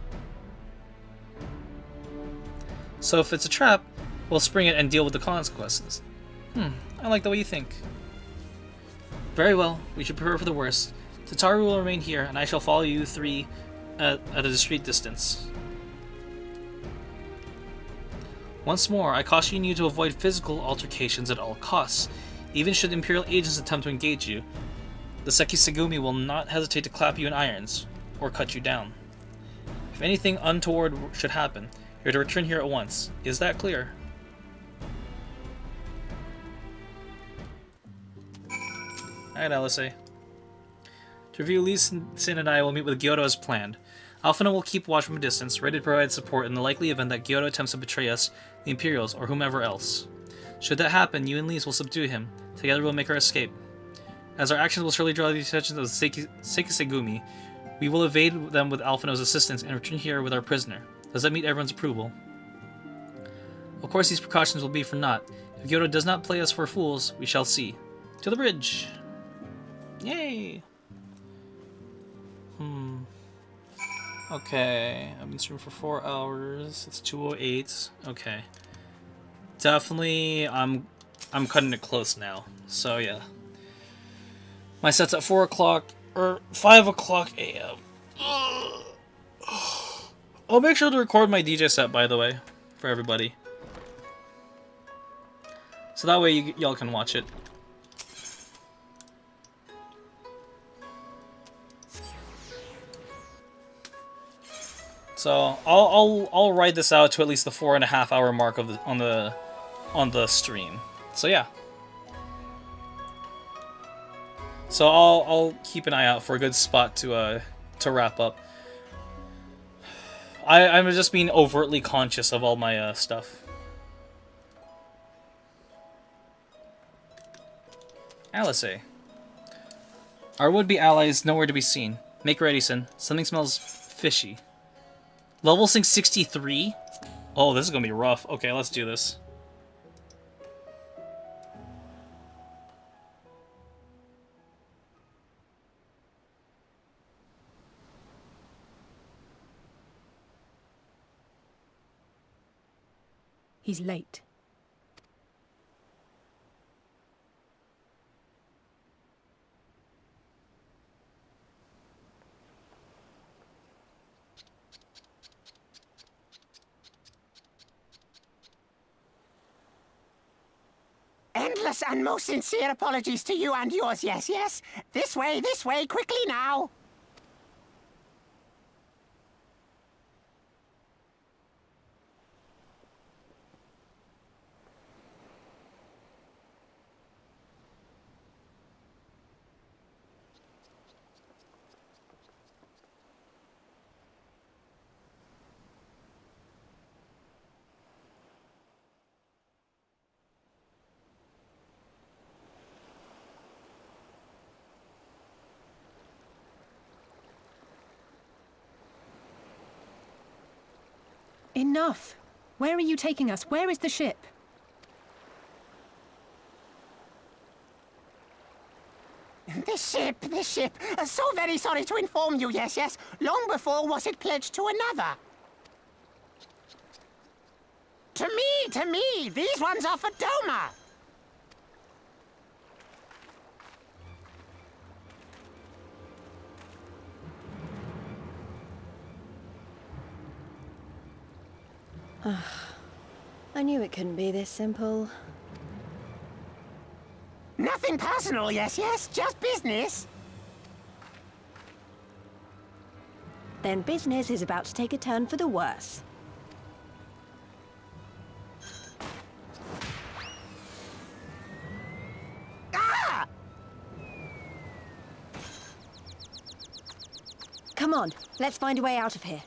So if it's a trap, we'll spring it and deal with the consequences. I like the way you think. Very well, we should prepare for the worst. Tataru will remain here, and I shall follow you three at a discreet distance. Once more, I caution you to avoid physical altercations at all costs. Even should Imperial agents attempt to engage you, the Sekisegumi will not hesitate to clap you in irons, or cut you down. If anything untoward should happen, you're to return here at once. Is that clear? Alright, LSA. To review, Lee Sin and I will meet with Kyoto as planned. Alphino will keep watch from a distance, ready to provide support in the likely event that Kyoto attempts to betray us, the Imperials, or whomever else. Should that happen, you and Lise will subdue him. Together we'll make our escape. As our actions will surely draw the attention of the Sekisegumi, we will evade them with Alphino's assistance and return here with our prisoner. Does that meet everyone's approval? Of course these precautions will be for naught. If Kyoto does not play us for fools, we shall see. To the bridge! Okay, I've been streaming for 4 hours. It's 2:08. Okay. Definitely, I'm cutting it close now. So yeah. My set's at 4 o'clock or 5 o'clock a.m. I'll make sure to record my DJ set, by the way, for everybody. So that way y'all can watch it. So I'll write this out to at least the 4.5 hour mark of on the stream. So yeah. So I'll keep an eye out for a good spot to wrap up. I'm just being overtly conscious of all my stuff. Alice. Our would-be allies nowhere to be seen. Make ready, Sin. Something smells fishy. Level sync 63? Oh, this is gonna be rough. Okay, let's do this. He's late. Endless and most sincere apologies to you and yours, yes, yes. This way, quickly now. Enough! Where are you taking us? Where is the ship? The ship. So very sorry to inform you, yes, yes. Long before was it pledged to another. To me, these ones are for Doma. I knew it couldn't be this simple. Nothing personal, yes, yes, just business. Then business is about to take a turn for the worse. Ah! Come on, let's find a way out of here.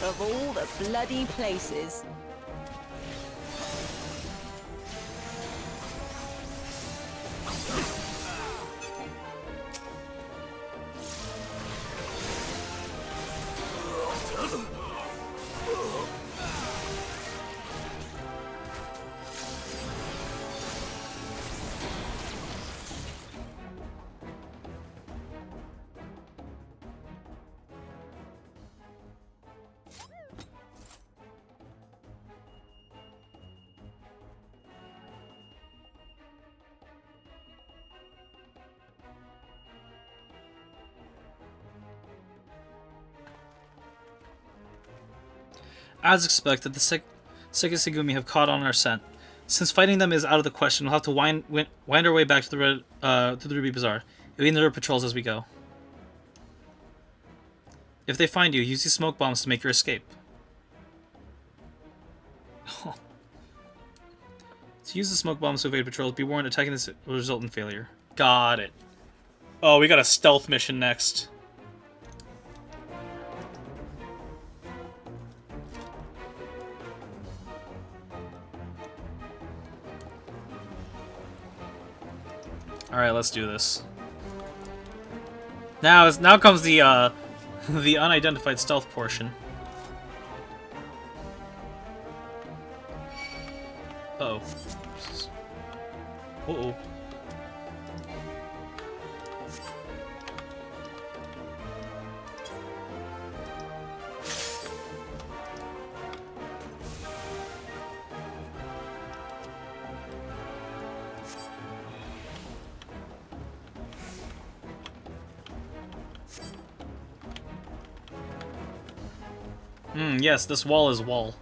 Of all the bloody places. As expected, the Sekisegumi have caught on our scent. Since fighting them is out of the question, we'll have to wind our way back to the Ruby Bazaar, evading their patrols as we go. If they find you, use these smoke bombs to make your escape. To use the smoke bombs to evade patrols, be warned attacking this will result in failure. Got it. Oh, we got a stealth mission next. Alright, let's do this. Now comes the the unidentified stealth portion. Uh-oh. Uh-oh. Yes, this wall is wall.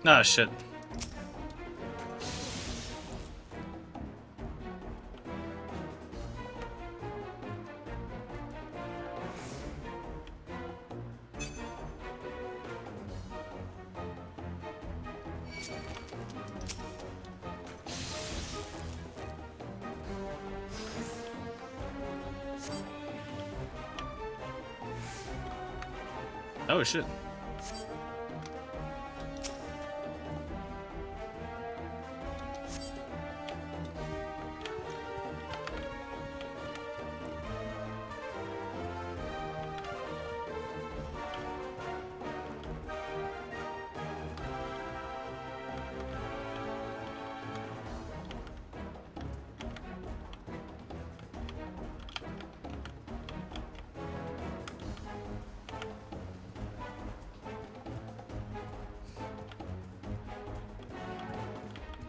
Ah, shit. Oh, shit.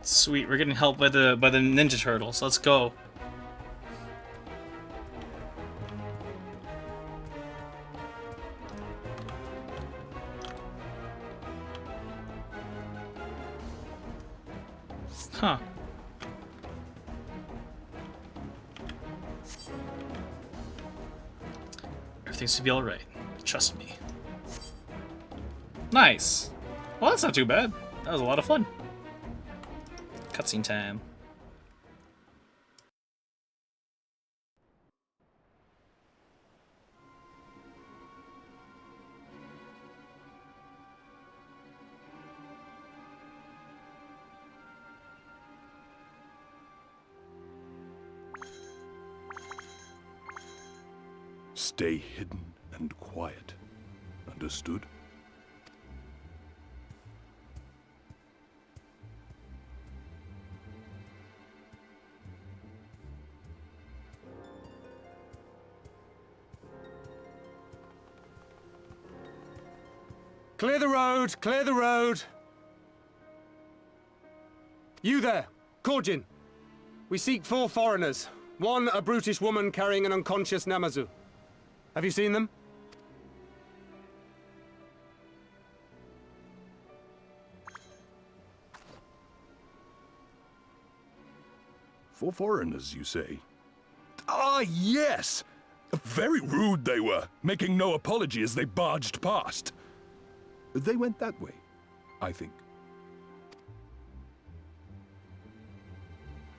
Sweet, we're getting help by the Ninja Turtles. Let's go. Huh. Everything should be alright. Trust me. Nice. Well, that's not too bad. That was a lot of fun. Cutscene time. Stay hidden and quiet. Understood? Clear the road! Clear the road! You there, Korjin. We seek 4 foreigners. One, a brutish woman carrying an unconscious Namazu. Have you seen them? For foreigners, you say? Ah, yes! Very rude they were, making no apology as they barged past. They went that way, I think.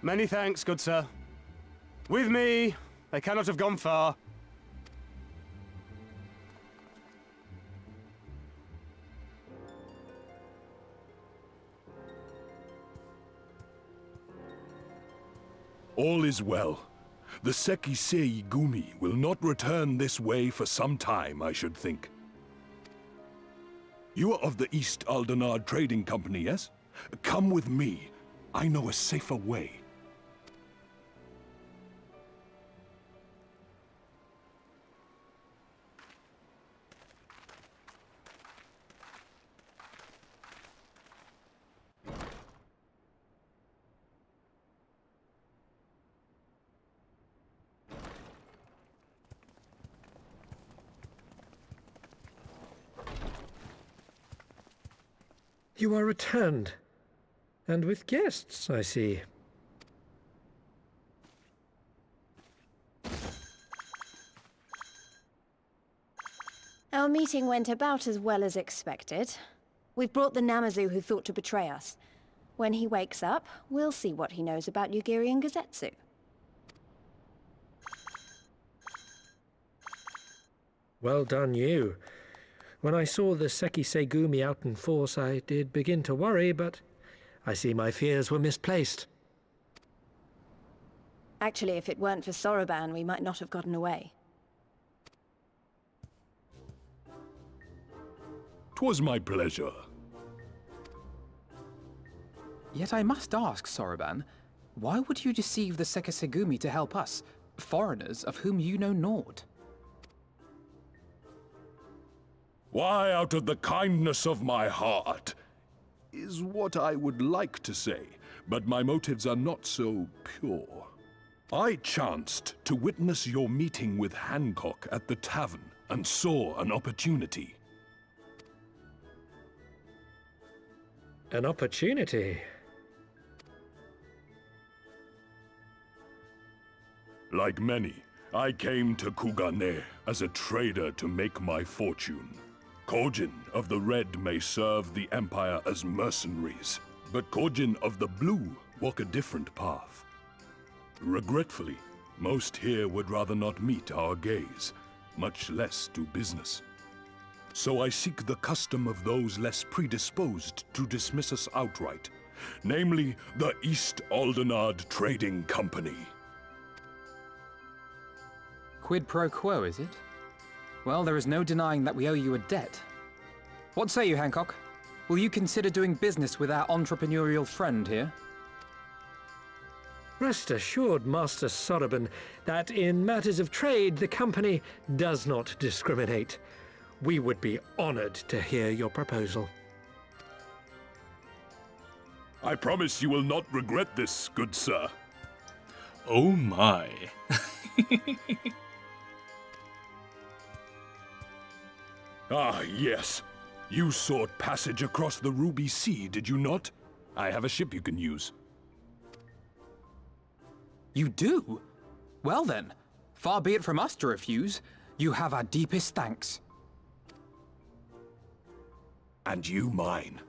Many thanks, good sir. With me, they cannot have gone far. All is well. The Sekisei Gumi will not return this way for some time, I should think. You are of the East Aldenard Trading Company, yes? Come with me. I know a safer way. You are returned. And with guests, I see. Our meeting went about as well as expected. We've brought the Namazu who thought to betray us. When he wakes up, we'll see what he knows about Yugiri and Gazetsu. Well done, you. When I saw the Seki Segumi out in force, I did begin to worry, but I see my fears were misplaced. Actually, if it weren't for Soroban, we might not have gotten away. 'Twas my pleasure. Yet I must ask, Soroban, why would you deceive the Sekisegumi to help us, foreigners of whom you know naught? Why, out of the kindness of my heart, is what I would like to say, but my motives are not so pure. I chanced to witness your meeting with Hancock at the tavern and saw an opportunity. An opportunity? Like many, I came to Kugane as a trader to make my fortune. Kojin of the Red may serve the Empire as mercenaries, but Kojin of the Blue walk a different path. Regretfully, most here would rather not meet our gaze, much less do business. So I seek the custom of those less predisposed to dismiss us outright, namely the East Aldenard Trading Company. Quid pro quo, is it? Well, there is no denying that we owe you a debt. What say you, Hancock? Will you consider doing business with our entrepreneurial friend here? Rest assured, Master Soroban, that in matters of trade, the company does not discriminate. We would be honored to hear your proposal. I promise you will not regret this, good sir. Oh my. Ah, yes. You sought passage across the Ruby Sea, did you not? I have a ship you can use. You do? Well then, far be it from us to refuse. You have our deepest thanks. And you mine.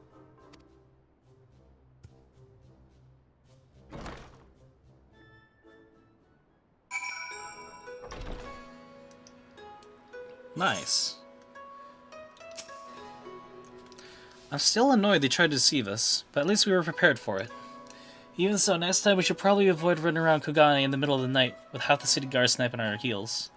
Nice. I'm still annoyed they tried to deceive us, but at least we were prepared for it. Even so, next time we should probably avoid running around Kugane in the middle of the night with half the city guards sniping on our heels.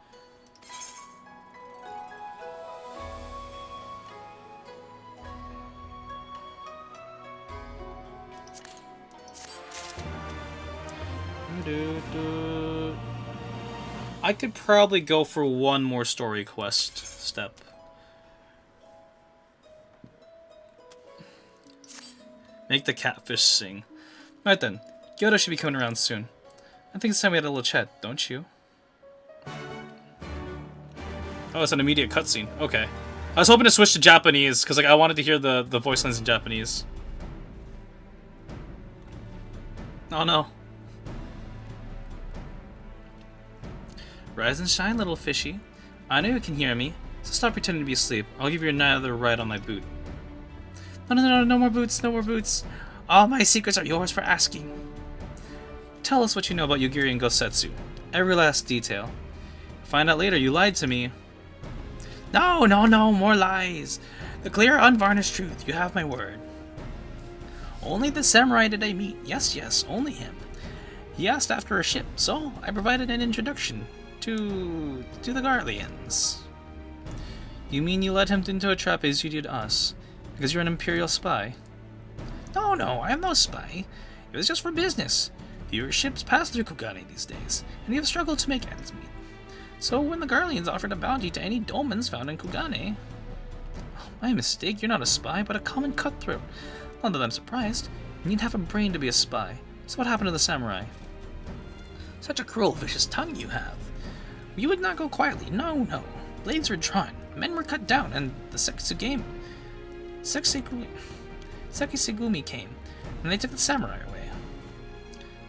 I could probably go for one more story quest step. Make the catfish sing. Right then, Kyoto should be coming around soon. I think it's time we had a little chat, don't you? Oh, it's an immediate cutscene. Okay. I was hoping to switch to Japanese, because like, I wanted to hear the voice lines in Japanese. Oh no. Rise and shine, little fishy. I know you can hear me, so stop pretending to be asleep. I'll give you another ride on my boot. No more boots, no more boots. All my secrets are yours for asking. Tell us what you know about Yugiri and Gosetsu. Every last detail. Find out later you lied to me. No, more lies. The clear, unvarnished truth. You have my word. Only the samurai did I meet. Yes, only him. He asked after a ship, so I provided an introduction to the Garleans. You mean you led him into a trap as you did us, because you're an Imperial spy? No, I am no spy. It was just for business. Fewer ships pass through Kugane these days, and we have struggled to make ends meet. So when the Garleans offered a bounty to any dolmens found in Kugane... My mistake, you're not a spy, but a common cutthroat. Not that I'm surprised. You need to have a brain to be a spy. So what happened to the samurai? Such a cruel, vicious tongue you have. You would not go quietly. No. Blades were drawn, men were cut down, and the Sekisegumi came, and they took the samurai away.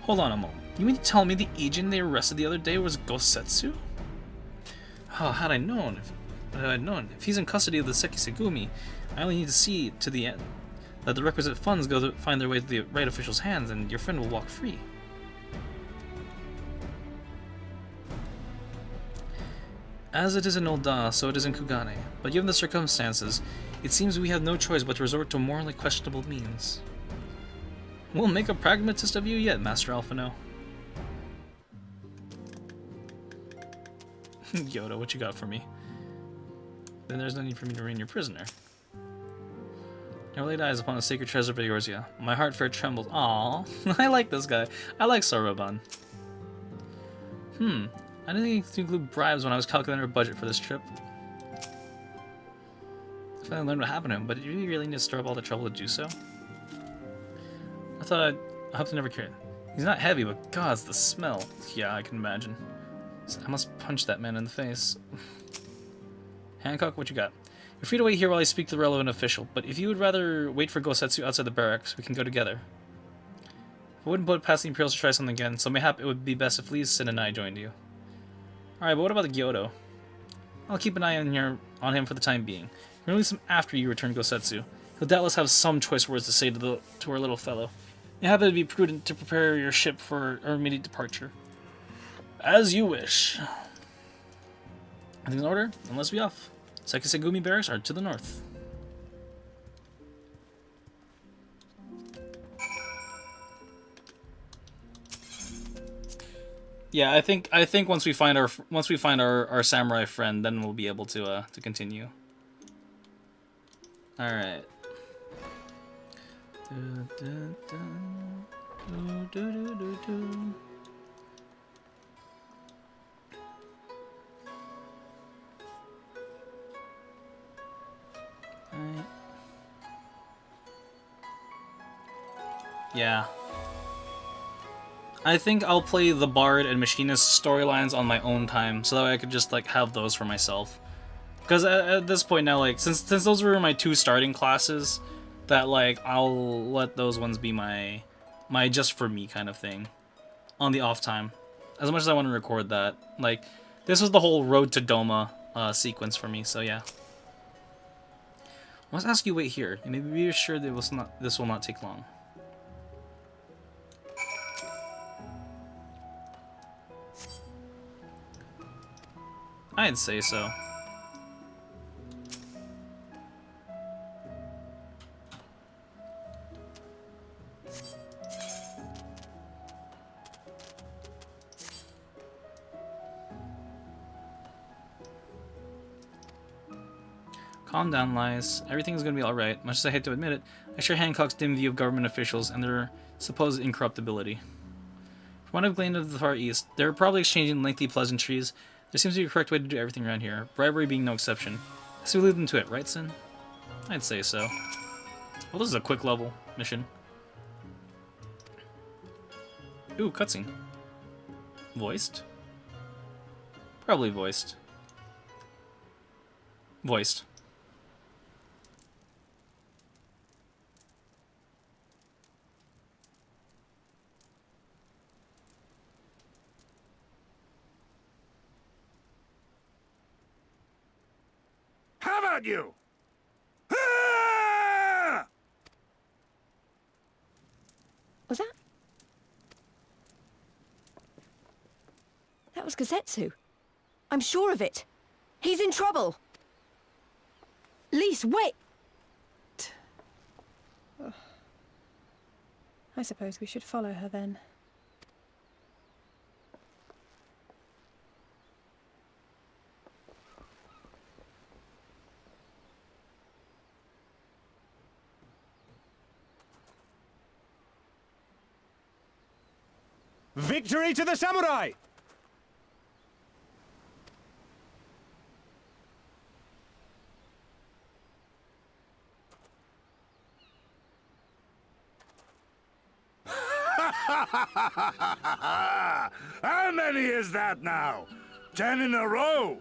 Hold on a moment. You mean to tell me the agent they arrested the other day was Gosetsu? Oh, had I known. If he's in custody of the Sekisegumi, I only need to see to the end that the requisite funds find their way to the right official's hands, and your friend will walk free. As it is in Ul'dah, so it is in Kugane. But given the circumstances, it seems we have no choice but to resort to morally questionable means. We'll make a pragmatist of you yet, Master Alphino. Yoda, what you got for me? Then there's no need for me to remain your prisoner. I laid eyes upon a sacred treasure of Eorzea. My heart fair trembled. Aww, I like this guy. I like Soroban. I didn't think to include bribes when I was calculating our budget for this trip. I finally learned what happened to him, but did you really need to stir up all the trouble to do so? I hope to never care. He's not heavy, but God, it's the smell. Yeah, I can imagine. I must punch that man in the face. Hancock, what you got? You're free to wait here while I speak to the relevant official, but if you would rather wait for Gosetsu outside the barracks, we can go together. I wouldn't put it past the Imperials to try something again, so mayhap it would be best if Lee Sin and I joined you. Alright, but what about the Gyoto? I'll keep an eye on him for the time being. We'll release him after you return Gosetsu. He'll doubtless have some choice words to say to our little fellow. You happen to be prudent to prepare your ship for our immediate departure. As you wish. Everything's in order? Then let's be off. Sekisegumi barracks are to the north. Yeah, I think once we find our samurai friend, then we'll be able to continue. All right. Yeah. I think I'll play the Bard and Machinist storylines on my own time, so that way I could just like have those for myself. Because at this point now, like since those were my two starting classes, that like I'll let those ones be my just for me kind of thing on the off time. As much as I want to record that, like this was the whole Road to Doma sequence for me. So yeah. I must ask you wait here. You may be assured that this will not take long. I'd say so. Calm down, Lies. Everything's gonna be alright. Much as I hate to admit it, I share Hancock's dim view of government officials and their supposed incorruptibility. From what I've gleaned of the Far East, they're probably exchanging lengthy pleasantries. There seems to be a correct way to do everything around here, bribery being no exception. So we lead them to it, right, Sin? I'd say so. Well, this is a quick level mission. Ooh, cutscene. Voiced? Probably voiced. Voiced. How about you? Ah! Was that? That was Gosetsu. I'm sure of it. He's in trouble. Lise, wait! I suppose we should follow her then. Victory to the samurai! How many is that now? 10 in a row?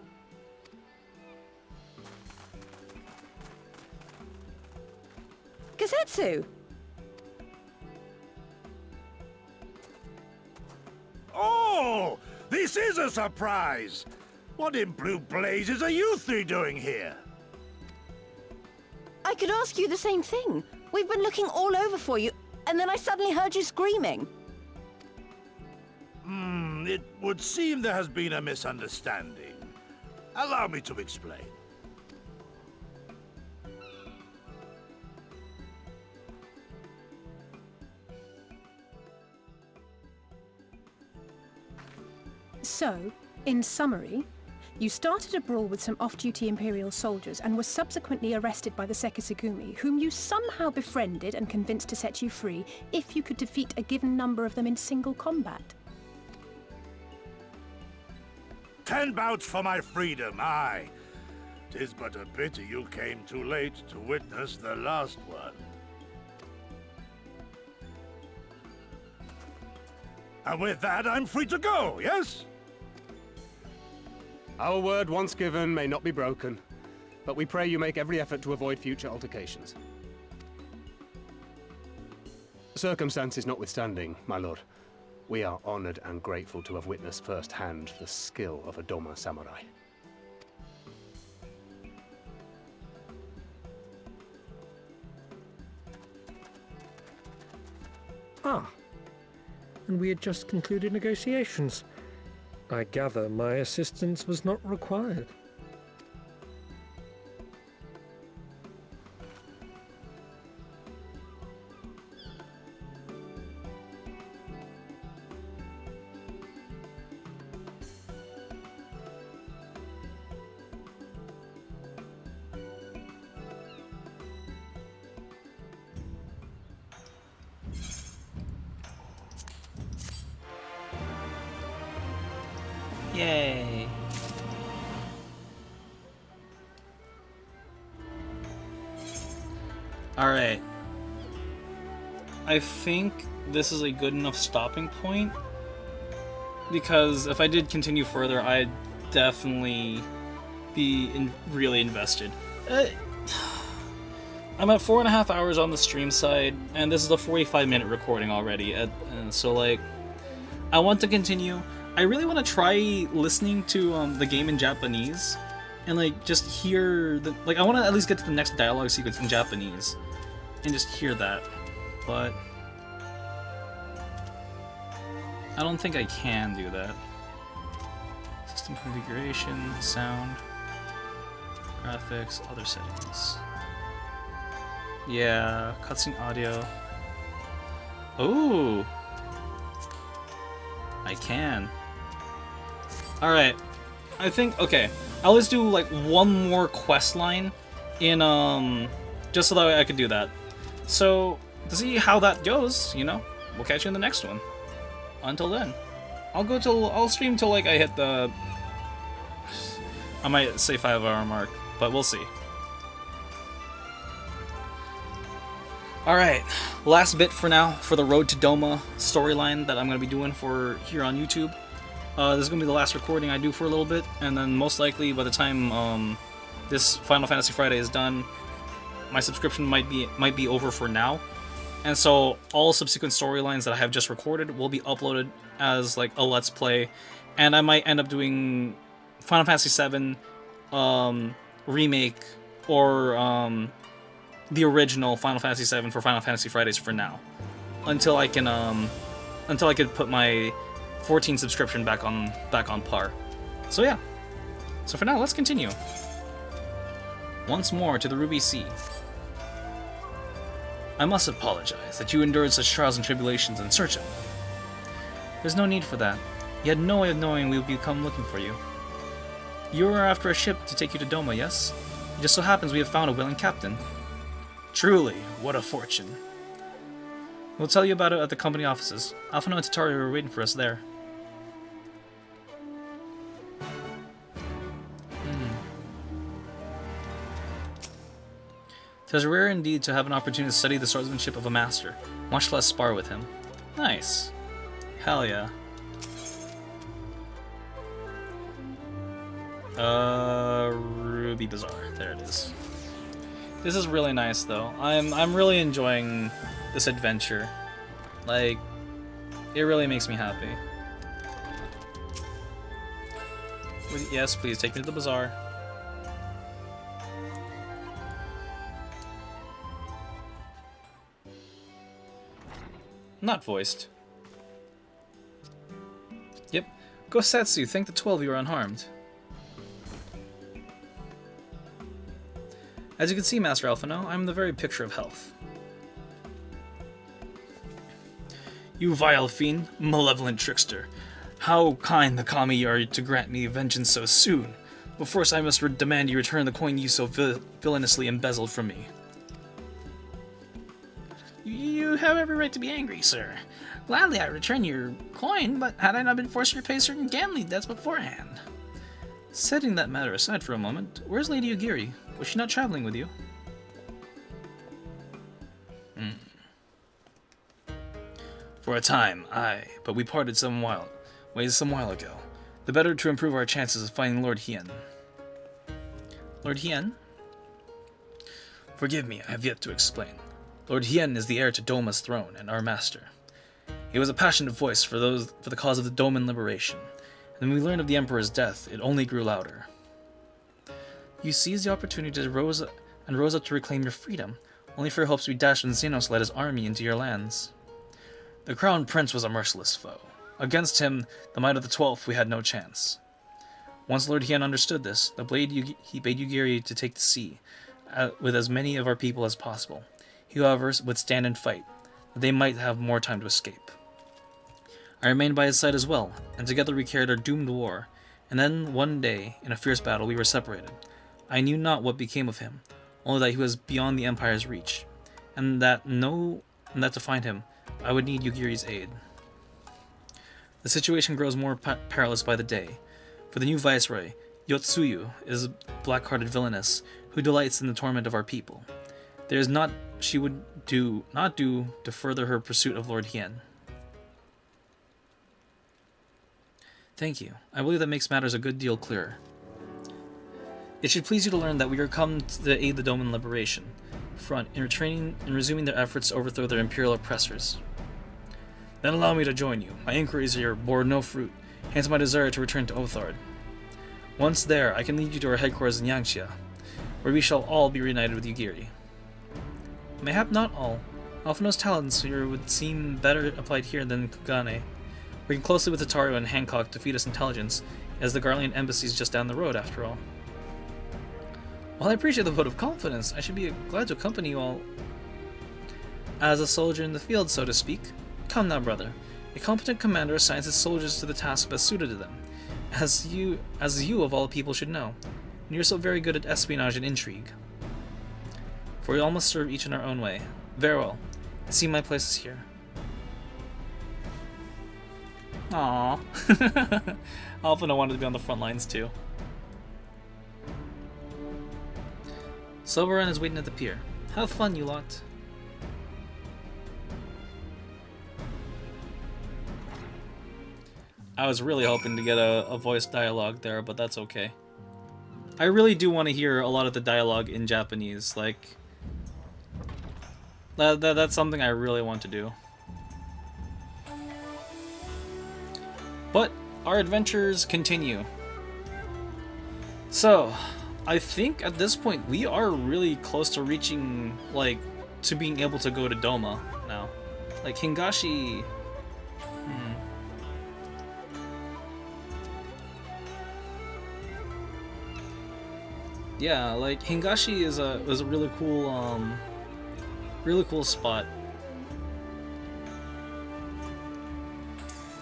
Kozetsu! Oh! This is a surprise! What in blue blazes are you three doing here? I could ask you the same thing. We've been looking all over for you, and then I suddenly heard you screaming. It would seem there has been a misunderstanding. Allow me to explain. So, in summary, you started a brawl with some off-duty Imperial soldiers and were subsequently arrested by the Sekisugumi, whom you somehow befriended and convinced to set you free if you could defeat a given number of them in single combat. 10 bouts for my freedom, aye. 'Tis but a pity you came too late to witness the last one. And with that, I'm free to go, yes? Our word once given may not be broken, but we pray you make every effort to avoid future altercations. Circumstances notwithstanding, my lord, we are honored and grateful to have witnessed firsthand the skill of a Doma samurai. Ah, and we had just concluded negotiations. I gather my assistance was not required. Yay. Alright. I think this is a good enough stopping point, because if I did continue further, I'd definitely be really invested. I'm at 4.5 hours on the stream side, and this is a 45-minute recording already, and so like, I want to continue. I really want to try listening to the game in Japanese, and like just hear the I want to at least get to the next dialogue sequence in Japanese, and just hear that. But I don't think I can do that. System configuration, sound, graphics, other settings. Yeah, cutscene audio. Ooh, I can. Alright, I think, okay, I'll just do like one more quest line in, just so that I could do that. So, to see how that goes, you know, we'll catch you in the next one. Until then, I'll stream till like I hit the, I might say 5-hour mark, but we'll see. Alright, last bit for now for the Road to Doma storyline that I'm going to be doing for here on YouTube. This is going to be the last recording I do for a little bit, and then most likely by the time this Final Fantasy Friday is done, my subscription might be over for now. And so all subsequent storylines that I have just recorded will be uploaded as like a Let's Play, and I might end up doing Final Fantasy VII remake or the original Final Fantasy VII for Final Fantasy Fridays for now, until I can put my 14 subscription back on par. So yeah. So for now, let's continue. Once more to the Ruby Sea. I must apologize that you endured such trials and tribulations in search of me. There's no need for that. You had no way of knowing we would come looking for you. You were after a ship to take you to Doma, yes? It just so happens we have found a willing captain. Truly, what a fortune. We'll tell you about it at the company offices. Alphino and Tatari are waiting for us there. It is rare indeed to have an opportunity to study the swordsmanship of a master, much less spar with him. Nice. Hell yeah. Ruby Bazaar. There it is. This is really nice, though. I'm really enjoying this adventure. Like, it really makes me happy. Yes, please take me to the bazaar. Not voiced. Yep. Gosetsu, thank the 12 you are unharmed. As you can see, Master Alphino, I'm the very picture of health. You vile fiend, malevolent trickster. How kind the kami are to grant me vengeance so soon. But first I must demand you return the coin you so villainously embezzled from me. You have every right to be angry, sir. Gladly I return your coin, but had I not been forced to pay certain gambling debts beforehand. Setting that matter aside for a moment, where's Lady Yugiri? Was she not traveling with you? For a time, aye, but we parted some while ago. The better to improve our chances of finding Lord Hien. Lord Hien? Forgive me, I have yet to explain. Lord Hien is the heir to Doma's throne and our master. He was a passionate voice for the cause of the Doman liberation, and when we learned of the Emperor's death, it only grew louder. You seized the opportunity to rose up to reclaim your freedom, only for your hopes to be dashed when Xenos led his army into your lands. The Crown Prince was a merciless foe. Against him, the might of the 12th, we had no chance. Once Lord Hien understood this, he bade Yugiri to take the sea, with as many of our people as possible. He, however, would stand and fight, that they might have more time to escape. I remained by his side as well, and together we carried our doomed war, and then, one day, in a fierce battle, we were separated. I knew not what became of him, only that he was beyond the Empire's reach, and that to find him, I would need Yugiri's aid. The situation grows more perilous by the day, for the new viceroy, Yotsuyu, is a black-hearted villainess who delights in the torment of our people. There is not she would not do to further her pursuit of Lord Hien. Thank you. I believe that makes matters a good deal clearer. It should please you to learn that we are come to aid the Doman Liberation Front in retraining and resuming their efforts to overthrow their imperial oppressors. Then allow me to join you. My inquiries here bore no fruit, hence my desire to return to Othard. Once there, I can lead you to our headquarters in Yangxia, where we shall all be reunited with Yugiri. Mayhap not all. Alphino's talents here would seem better applied here than in Kugane. Working closely with Tataru and Hancock to feed us intelligence, as the Garlean embassy is just down the road, after all. While I appreciate the vote of confidence, I should be glad to accompany you all as a soldier in the field, so to speak. Come now, brother. A competent commander assigns his soldiers to the task best suited to them, as you of all people should know, and you're so very good at espionage and intrigue. For we all must serve each in our own way. Very well. I see my place is here. Aww. Alphino wanted to be on the front lines too. Silveran is waiting at the pier. Have fun, you lot. I was really hoping to get a voice dialogue there, but that's okay. I really do want to hear a lot of the dialogue in Japanese, like... That's something I really want to do. But our adventures continue. So, I think at this point we are really close to reaching, like, to being able to go to Doma now. Like, Hingashi... Yeah, like, Hingashi is a really cool spot.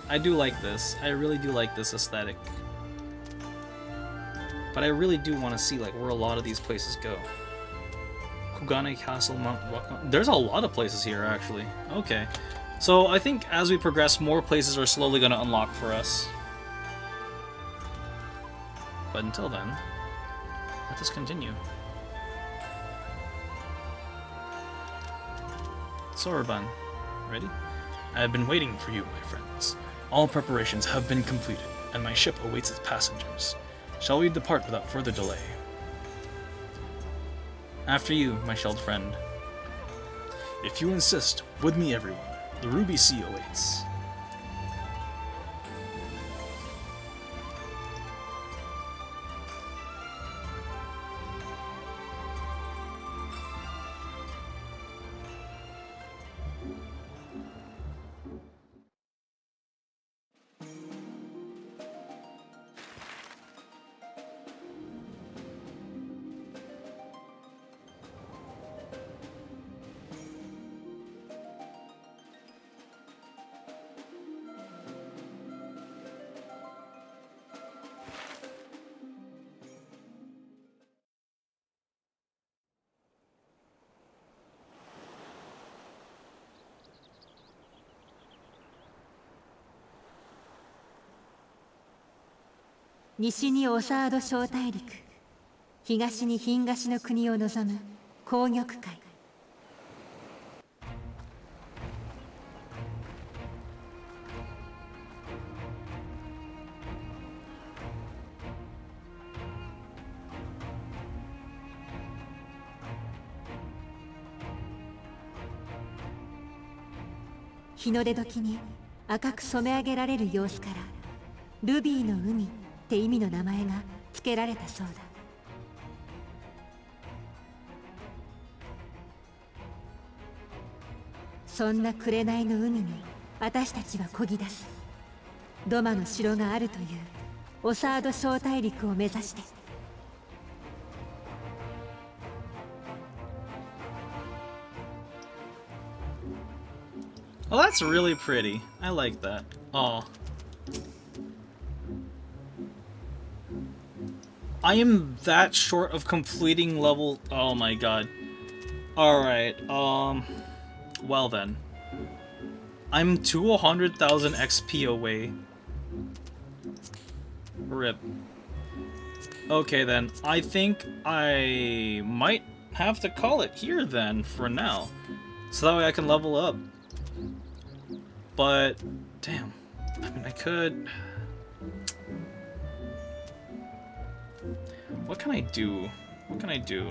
I do like this. I really do like this aesthetic. But I really do want to see, like, where a lot of these places go. Kugane Castle, Mount Rock... There's a lot of places here, actually. Okay. So, I think as we progress, more places are slowly going to unlock for us. But until then, let us continue. Soroban, ready? I have been waiting for you, my friends. All preparations have been completed, and my ship awaits its passengers. Shall we depart without further delay? After you, my shelled friend. If you insist, with me everyone, the Ruby Sea awaits.西にオサード小大陸、東に牝菓子の国を望む紅玉海。日の出時に赤く染め上げられる様子からルビーの海って意味の名前が付けられたそうだ。そんな紅の海に私たちは漕ぎ出す。ドマの城があるというオサード小大陸を目指して。Oh, that's really pretty. I like that. Oh. I am that short of completing level... Oh my god. Alright, well then. I'm 200,000 XP away. RIP. Okay then, I think I might have to call it here then, for now. So that way I can level up. But, damn. I mean, I could... What can I do? What can I do?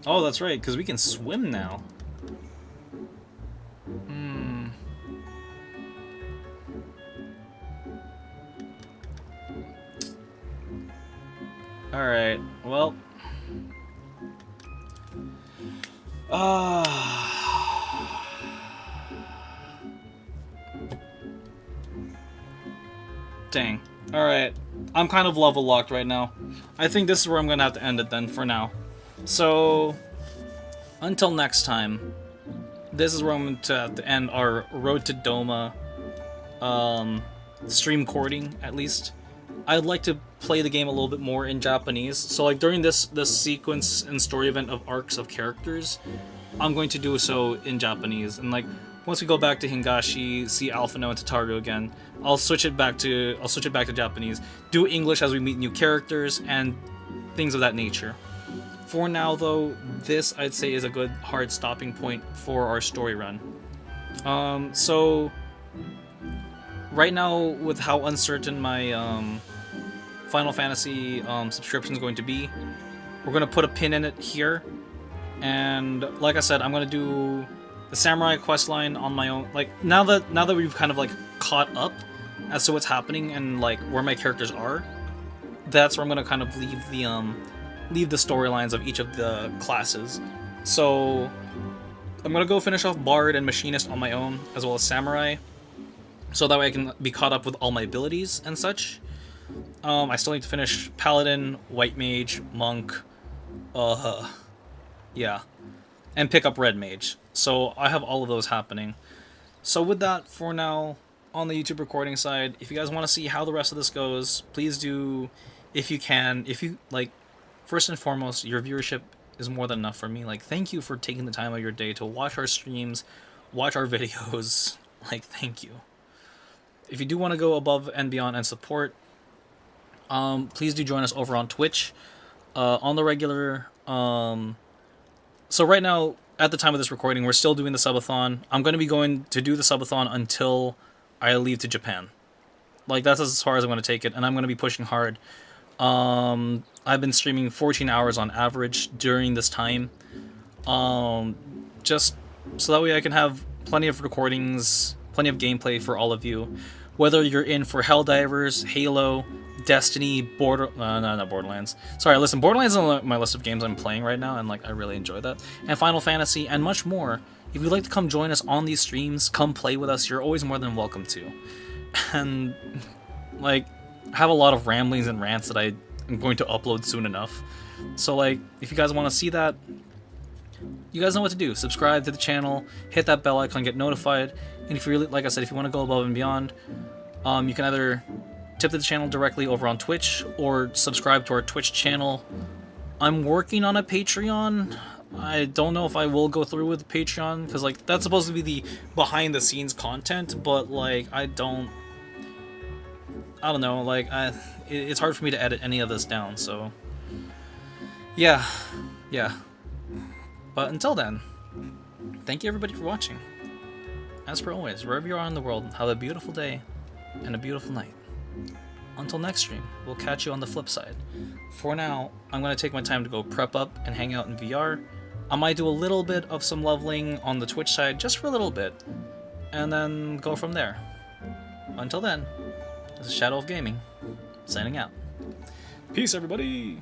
Oh, that's right, because we can swim now. Alright, well... Dang. Alright. I'm kind of level locked right now. I think this is where I'm gonna have to end it then, for now. So... Until next time, this is where I'm going to have to end our Road to Doma stream recording, at least. I'd like to play the game a little bit more in Japanese. So like during this sequence and story event of arcs of characters, I'm going to do so in Japanese. And like once we go back to Hingashi, see Alphino and Tataru again, I'll switch it back to Japanese. Do English as we meet new characters and things of that nature. For now though, this I'd say is a good hard stopping point for our story run. So right now with how uncertain my Final Fantasy subscription is going to be, we're going to put a pin in it here. And like I said, I'm going to do the Samurai questline on my own. Like now that we've kind of like caught up as to what's happening and like where my characters are, that's where I'm going to kind of leave the storylines of each of the classes. So I'm going to go finish off Bard and Machinist on my own, as well as Samurai, so that way I can be caught up with all my abilities and such. I still need to finish Paladin, White Mage, Monk, yeah, and pick up Red Mage. So I have all of those happening. So with that, for now, on the YouTube recording side, if you guys want to see how the rest of this goes, please do, if you can. If you, like, first and foremost, your viewership is more than enough for me. Like, thank you for taking the time of your day to watch our streams, watch our videos. Like, thank you. If you do want to go above and beyond and support, please do join us over on Twitch, on the regular. So right now, at the time of this recording, we're still doing the subathon. I'm going to be going to do the subathon until I leave to Japan. Like, that's as far as I'm going to take it, and I'm going to be pushing hard. I've been streaming 14 hours on average during this time. Just so that way I can have plenty of recordings, plenty of gameplay for all of you. Whether you're in for Helldivers, Halo, Destiny, not Borderlands. Sorry, listen, Borderlands is on my list of games I'm playing right now, and like I really enjoy that. And Final Fantasy, and much more. If you'd like to come join us on these streams, come play with us, you're always more than welcome to. And like, I have a lot of ramblings and rants that I'm going to upload soon enough. So like, if you guys want to see that, you guys know what to do. Subscribe to the channel, hit that bell icon, get notified. And if you really, like I said, if you want to go above and beyond, you can either tip to the channel directly over on Twitch or subscribe to our Twitch channel. I'm working on a Patreon. I don't know if I will go through with Patreon, because like that's supposed to be the behind the scenes content, but like I don't know, like it's hard for me to edit any of this down, so yeah. But until then, thank you everybody for watching. As per always, wherever you are in the world, have a beautiful day and a beautiful night. Until next stream, we'll catch you on the flip side. For now, I'm going to take my time to go prep up and hang out in VR. I might do a little bit of some leveling on the Twitch side, just for a little bit, and then go from there. Until then, this is Shadow of Gaming, signing out. Peace, everybody!